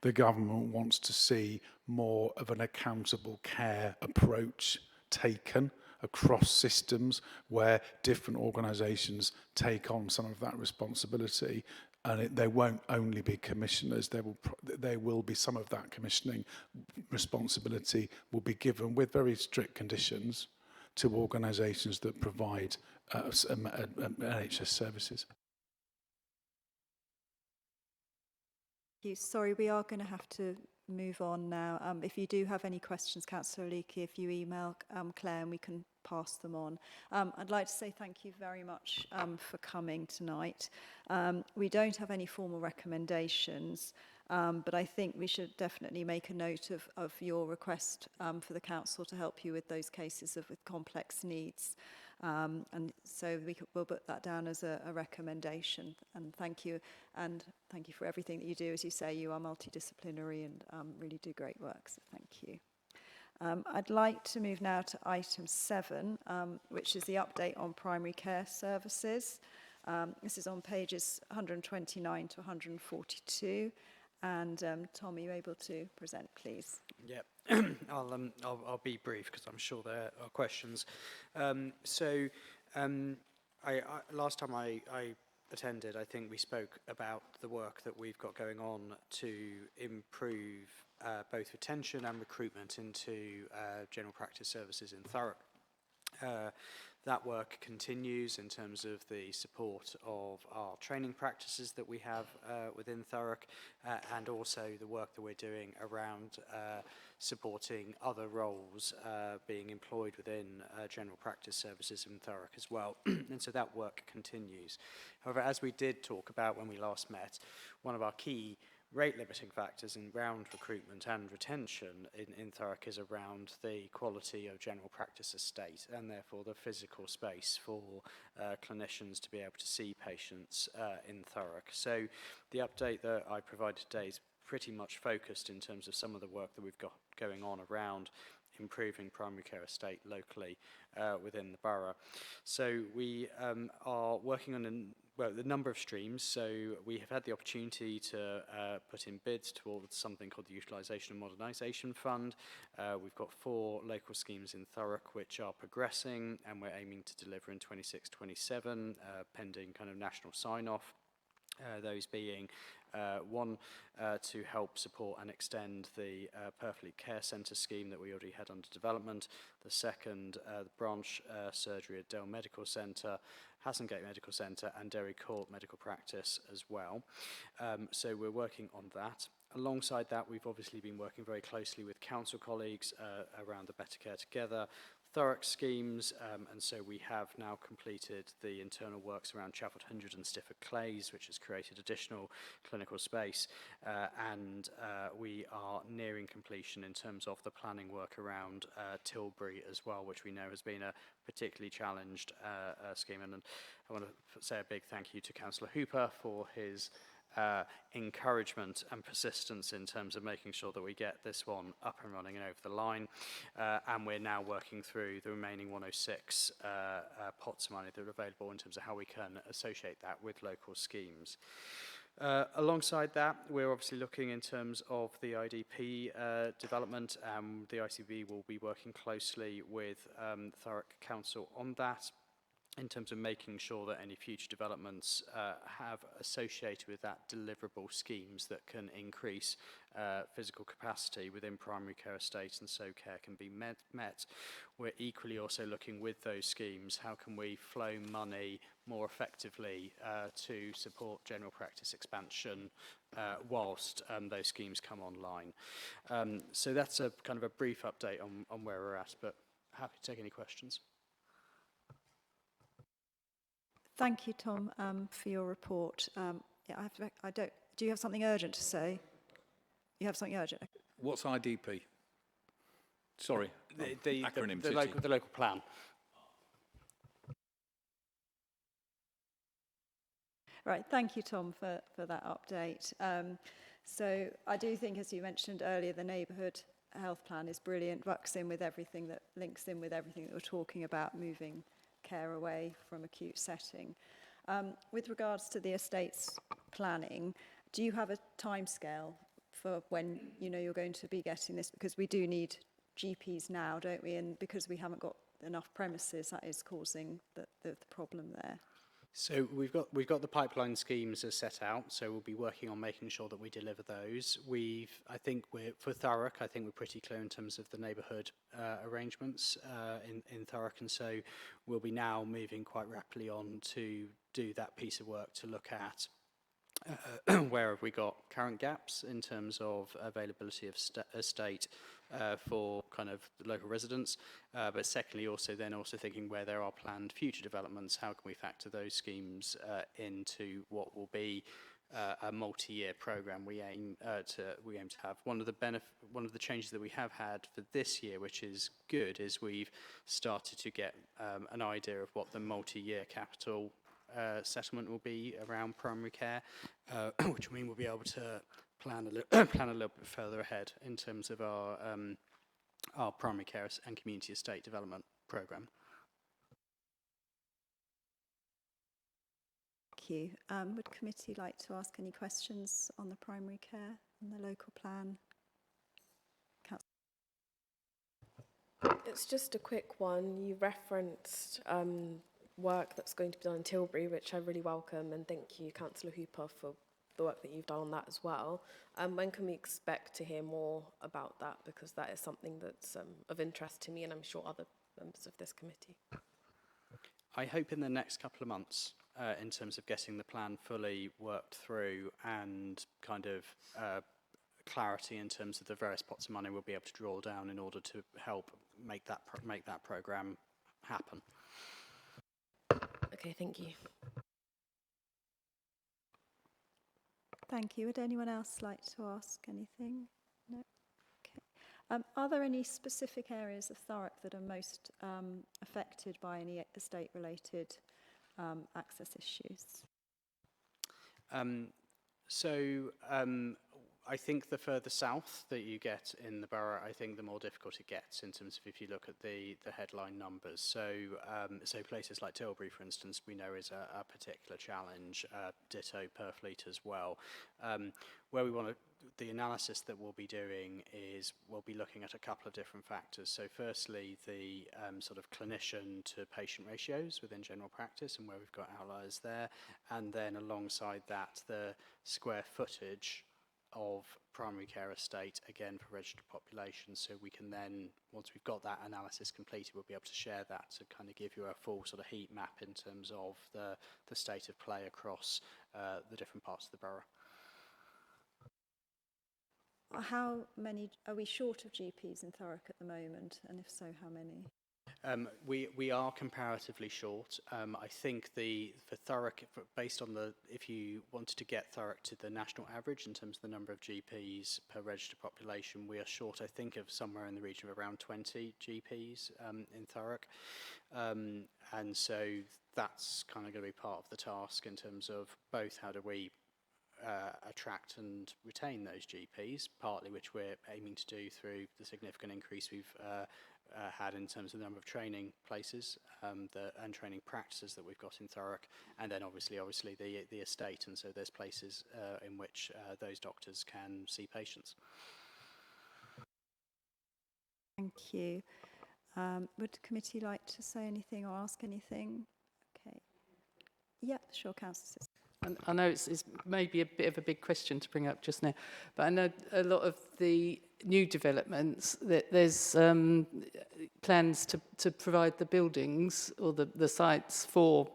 the government wants to see more of an accountable care approach taken across systems where different organisations take on some of that responsibility, and they won't only be commissioners. There will be some of that commissioning responsibility will be given with very strict conditions to organisations that provide NHS services. Sorry, we are going to have to move on now. If you do have any questions, Councillor Leakey, if you email Claire and we can pass them on. I'd like to say thank you very much for coming tonight. We don't have any formal recommendations, but I think we should definitely make a note of your request for the council to help you with those cases with complex needs. And so we'll put that down as a recommendation. And thank you for everything that you do. As you say, you are multidisciplinary and really do great work, so thank you. I'd like to move now to item 7, which is the update on primary care services. This is on pages 129 to 142. And Tom, are you able to present, please? Yeah, I'll be brief because I'm sure there are questions. Last time I attended, I think we spoke about the work that we've got going on to improve both retention and recruitment into general practice services in Thurrock. That work continues in terms of the support of our training practices that we have within Thurrock, and also the work that we're doing around supporting other roles being employed within general practice services in Thurrock as well. And so that work continues. However, as we did talk about when we last met, one of our key rate limiting factors in round recruitment and retention in Thurrock is around the quality of general practice estate and therefore the physical space for clinicians to be able to see patients in Thurrock. So the update that I provided today is pretty much focused in terms of some of the work that we've got going on around improving primary care estate locally within the borough. So we are working on the number of streams. So we have had the opportunity to put in bids towards something called the Utilisation and Modernisation Fund. We've got 4 local schemes in Thurrock which are progressing, and we're aiming to deliver in 26-27, pending kind of national sign-off. Those being one, to help support and extend the Purfleet Care Centre scheme that we already had under development. The second, the branch surgery at Dale Medical Centre, Hassengate Medical Centre and Derry Court Medical Practice as well. So we're working on that. Alongside that, we've obviously been working very closely with council colleagues around the Better Care Together, Thurrock schemes, and so we have now completed the internal works around Chalford 100 and Stifford Clays, which has created additional clinical space, and we are nearing completion in terms of the planning work around Tilbury as well, which we know has been a particularly challenged scheme. And I want to say a big thank you to Councillor Hooper for his encouragement and persistence in terms of making sure that we get this one up and running and over the line. And we're now working through the remaining 106 pots of money that are available in terms of how we can associate that with local schemes. Alongside that, we're obviously looking in terms of the IDP development. The ICB will be working closely with Thurrock Council on that, in terms of making sure that any future developments have associated with that deliverable schemes that can increase physical capacity within primary care estates, and so care can be met. We're equally also looking with those schemes, how can we flow money more effectively to support general practice expansion whilst those schemes come online. So that's a kind of a brief update on where we're at, but happy to take any questions. Thank you, Tom, for your report. Yeah, do you have something urgent to say? You have something urgent? What's IDP? Sorry, acronym. The local plan. Right, thank you, Tom, for that update. So I do think, as you mentioned earlier, the neighbourhood health plan is brilliant, links in with everything that we're talking about, moving care away from acute setting. With regards to the estates planning, do you have a timescale for when you're going to be getting this? Because we do need GPs now, don't we? And because we haven't got enough premises, that is causing the problem there. So we've got the pipeline schemes as set out, so we'll be working on making sure that we deliver those. For Thurrock, I think we're pretty clear in terms of the neighbourhood arrangements in Thurrock, and so we'll be now moving quite rapidly on to do that piece of work to look at where have we got current gaps in terms of availability of estate for kind of the local residents, but secondly also thinking where there are planned future developments, how can we factor those schemes into what will be a multi-year program we aim to have. One of the changes that we have had for this year, which is good, is we've started to get an idea of what the multi-year capital settlement will be around primary care, which means we'll be able to plan a little bit further ahead in terms of our primary care and community estate development programme. Thank you. Would committee like to ask any questions on the primary care and the local plan? It's just a quick one. You referenced work that's going to be done in Tilbury, which I really welcome, and thank you, Councillor Hooper, for the work that you've done on that as well. When can we expect to hear more about that? Because that is something that's of interest to me, and I'm sure other members of this committee. I hope in the next couple of months, in terms of getting the plan fully worked through and kind of clarity in terms of the various pots of money we'll be able to draw down in order to help make that programme happen. Okay, thank you. Thank you. Would anyone else like to ask anything? No? Okay. Are there any specific areas of Thurrock that are most affected by any estate-related access issues? I think the further south that you get in the borough, I think the more difficult it gets in terms of if you look at the headline numbers. So places like Tilbury, for instance, we know is a particular challenge, ditto Purfleet as well. The analysis that we'll be doing is we'll be looking at a couple of different factors. So firstly, the sort of clinician to patient ratios within general practice and where we've got outliers there. And then alongside that, the square footage of primary care estate, again for registered population, so we can then, once we've got that analysis completed, we'll be able to share that to kind of give you a full sort of heat map in terms of the state of play across the different parts of the borough. How many, are we short of GPs in Thurrock at the moment, and if so, how many? We are comparatively short. I think for Thurrock, based on if you wanted to get Thurrock to the national average in terms of the number of GPs per registered population, we are short, I think, of somewhere in the region of around 20 GPs in Thurrock. And so that's kind of going to be part of the task in terms of both how do we attract and retain those GPs, partly which we're aiming to do through the significant increase we've had in terms of the number of training places and training practices that we've got in Thurrock, and then obviously the estate, and so there's places in which those doctors can see patients. Thank you. Would the committee like to say anything or ask anything? Okay. Yeah, sure, Councillor. I know it's maybe a bit of a big question to bring up just now, but I know a lot of the new developments that there's plans to provide the buildings or the sites for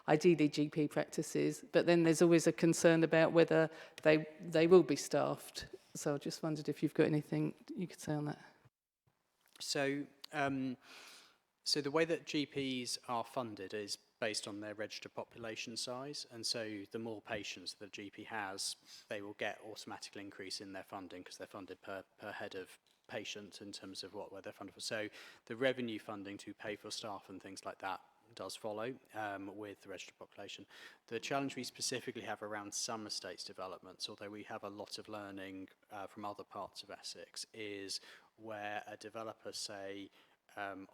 ideally GP practices, but then there's always a concern about whether they will be staffed. So I just wondered if you've got anything you could say on that. So, so the way that GPs are funded is based on their registered population size, and so the more patients that a GP has, they will get automatic increase in their funding because they're funded per head of patient in terms of where they're funded for. So the revenue funding to pay for staff and things like that does follow with the registered population. The challenge we specifically have around some estates developments, although we have a lot of learning from other parts of Essex, is where a developer, say,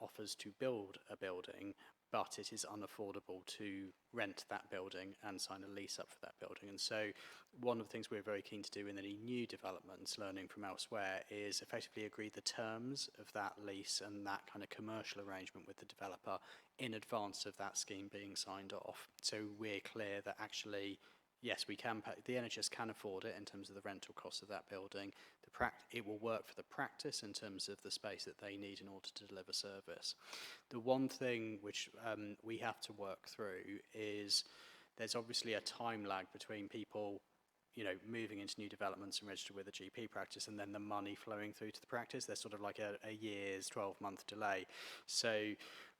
offers to build a building, but it is unaffordable to rent that building and sign a lease up for that building. And so one of the things we're very keen to do in any new developments, learning from elsewhere, is effectively agree the terms of that lease and that kind of commercial arrangement with the developer in advance of that scheme being signed off. So we're clear that actually, yes, we can pay, the NHS can afford it in terms of the rental cost of that building. It will work for the practice in terms of the space that they need in order to deliver service. The one thing which we have to work through is there's obviously a time lag between people, moving into new developments and register with a GP practice and then the money flowing through to the practice. There's sort of like a year's, 12-month delay. So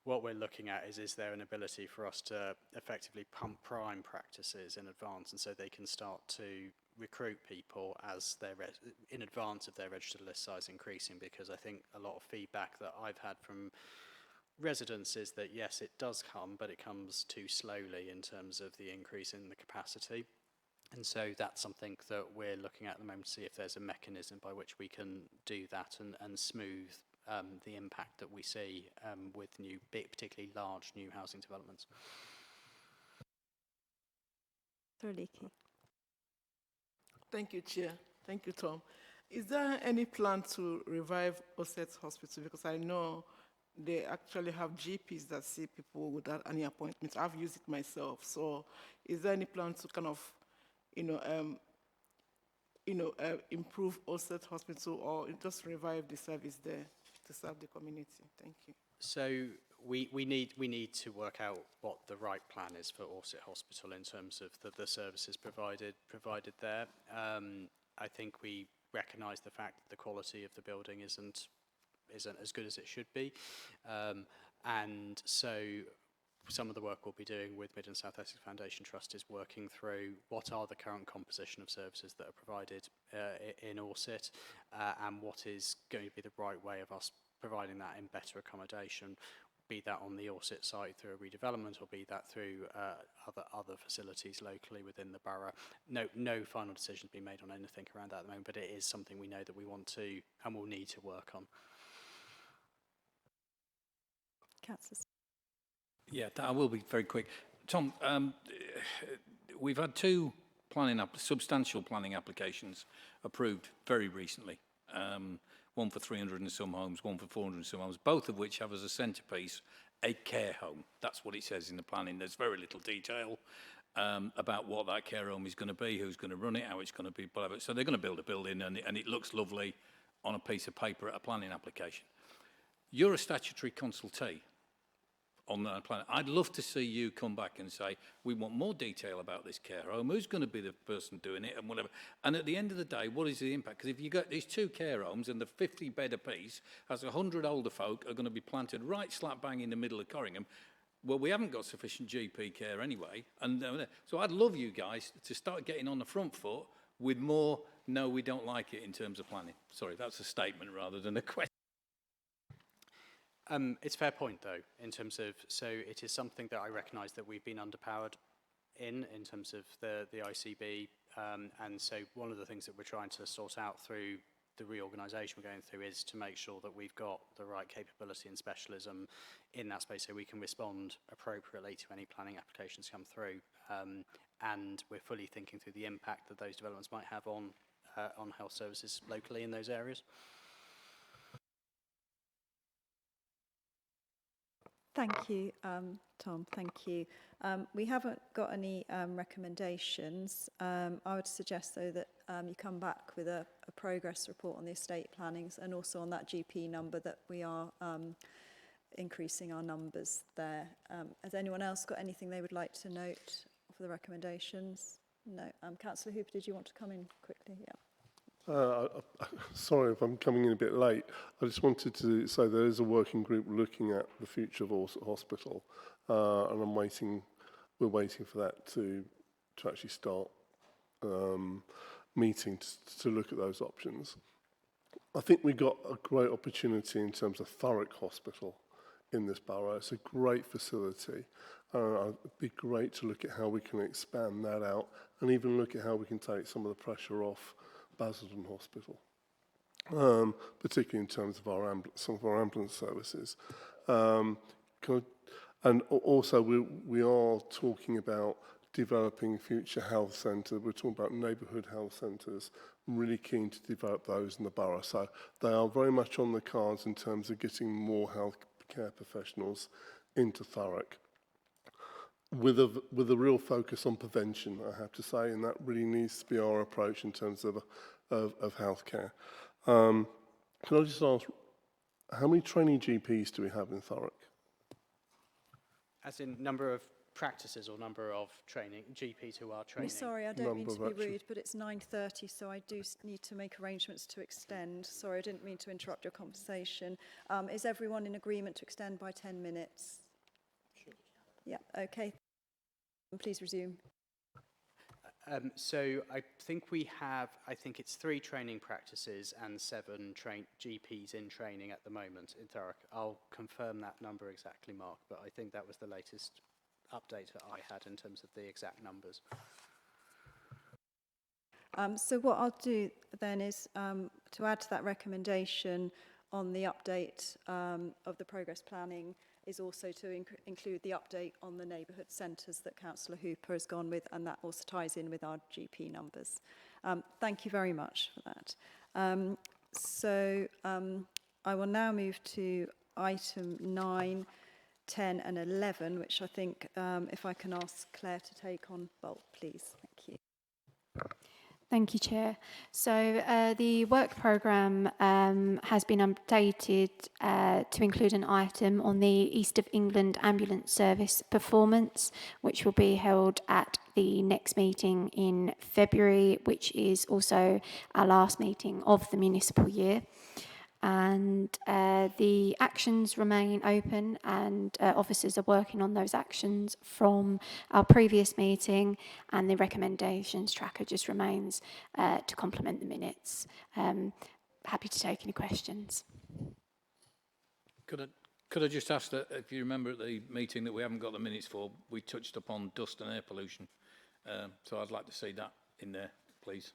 what we're looking at is there an ability for us to effectively pump prime practices in advance, and so they can start to recruit people as they're in advance of their registered list size increasing, because I think a lot of feedback that I've had from residents is that yes, it does come, but it comes too slowly in terms of the increase in the capacity. And so that's something that we're looking at the moment to see if there's a mechanism by which we can do that and smooth the impact that we see with particularly large new housing developments. Thurrock. Thank you, Chair. Thank you, Tom. Is there any plan to revive Osset Hospital? Because I know they actually have GPs that see people without any appointments. I've used it myself. So is there any plan to kind of, improve Osset Hospital or just revive the service there to serve the community? Thank you. So we need to work out what the right plan is for Orsett Hospital in terms of the services provided there. I think we recognise the fact that the quality of the building isn't as good as it should be, and so some of the work we'll be doing with Mid and South Essex Foundation Trust is working through what are the current composition of services that are provided in Orsett, and what is going to be the right way of us providing that in better accommodation, be that on the Orsett site through a redevelopment or be that through other facilities locally within the borough. No final decision has been made on anything around that at the moment, but it is something we know that we want to and will need to work on. Councillor. Yeah, I will be very quick. Tom, we've had two substantial planning applications approved very recently. One for 300 and some homes, one for 400 and some homes, both of which have as a centrepiece a care home. That's what it says in the planning. There's very little detail about what that care home is going to be, who's going to run it, how it's going to be, whatever. So they're going to build a building and it looks lovely on a piece of paper at a planning application. You're a statutory consultee on that plan. I'd love to see you come back and say, we want more detail about this care home, who's going to be the person doing it and whatever. And at the end of the day, what is the impact? Because if you got these 2 care homes and the 50 bed apiece, as 100 older folk are going to be planted right slap bang in the middle of Corringham, well, we haven't got sufficient GP care anyway. And so I'd love you guys to start getting on the front foot with more, no, we don't like it in terms of planning. Sorry, that's a statement rather than a question. It's a fair point, though, in terms of, so it is something that I recognise that we've been underpowered in terms of the ICB, and so one of the things that we're trying to sort out through the reorganisation we're going through is to make sure that we've got the right capability and specialism in that space so we can respond appropriately to any planning applications come through, and we're fully thinking through the impact that those developments might have on health services locally in those areas. Thank you, Tom. Thank you. We haven't got any recommendations. I would suggest, though, that you come back with a progress report on the estate plannings and also on that GP number that we are increasing our numbers there. Has anyone else got anything they would like to note for the recommendations? No. Councillor Hooper, did you want to come in quickly? Yeah. Sorry if I'm coming in a bit late. I just wanted to say there is a working group looking at the future of Orsett Hospital, and we're waiting for that to actually start meeting to look at those options. I think we got a great opportunity in terms of Thurrock Hospital in this borough. It's a great facility. It'd be great to look at how we can expand that out and even look at how we can take some of the pressure off Basildon Hospital, particularly in terms of some of our ambulance services. And also we are talking about developing future health centres. We're talking about neighbourhood health centres. I'm really keen to develop those in the borough. So they are very much on the cards in terms of getting more healthcare professionals into Thurrock, with a real focus on prevention, I have to say, and that really needs to be our approach in terms of healthcare. Can I just ask, how many trainee GPs do we have in Thurrock? As in number of practices or number of training GPs who are training? Sorry, I don't mean to be rude, but it's 9:30, so I do need to make arrangements to extend. Sorry, I didn't mean to interrupt your conversation. Is everyone in agreement to extend by 10 minutes? Yeah, okay. Please resume. So I think it's 3 training practices and 7 GPs in training at the moment in Thurrock. I'll confirm that number exactly, Mark, but I think that was the latest update that I had in terms of the exact numbers. So what I'll do then is to add to that recommendation on the update of the progress planning is also to include the update on the neighbourhood centres that Councillor Hooper has gone with, and that also ties in with our GP numbers. Thank you very much for that. I will now move to item 9, 10 and 11, which I think, if I can ask Claire to take on bulk, please. Thank you. Thank you, Chair. So the work programme has been updated to include an item on the East of England Ambulance Service performance, which will be held at the next meeting in February, which is also our last meeting of the municipal year. And the actions remain open, and officers are working on those actions from our previous meeting, and the recommendations tracker just remains to complement the minutes. Happy to take any questions. Could I just ask that, if you remember at the meeting that we haven't got the minutes for, we touched upon dust and air pollution. So I'd like to see that in there, please.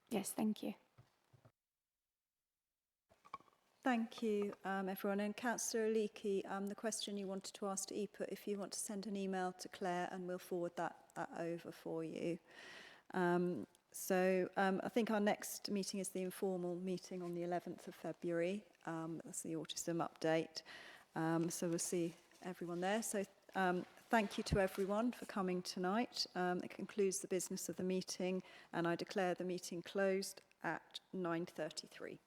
Yes, thank you. Thank you, everyone. And Councillor Leakey, the question you wanted to ask to EPA, if you want to send an email to Claire and we'll forward that over for you. I think our next meeting is the informal meeting on the 11th of February. That's the autism update. So we'll see everyone there. So thank you to everyone for coming tonight. It concludes the business of the meeting, and I declare the meeting closed at 9:33.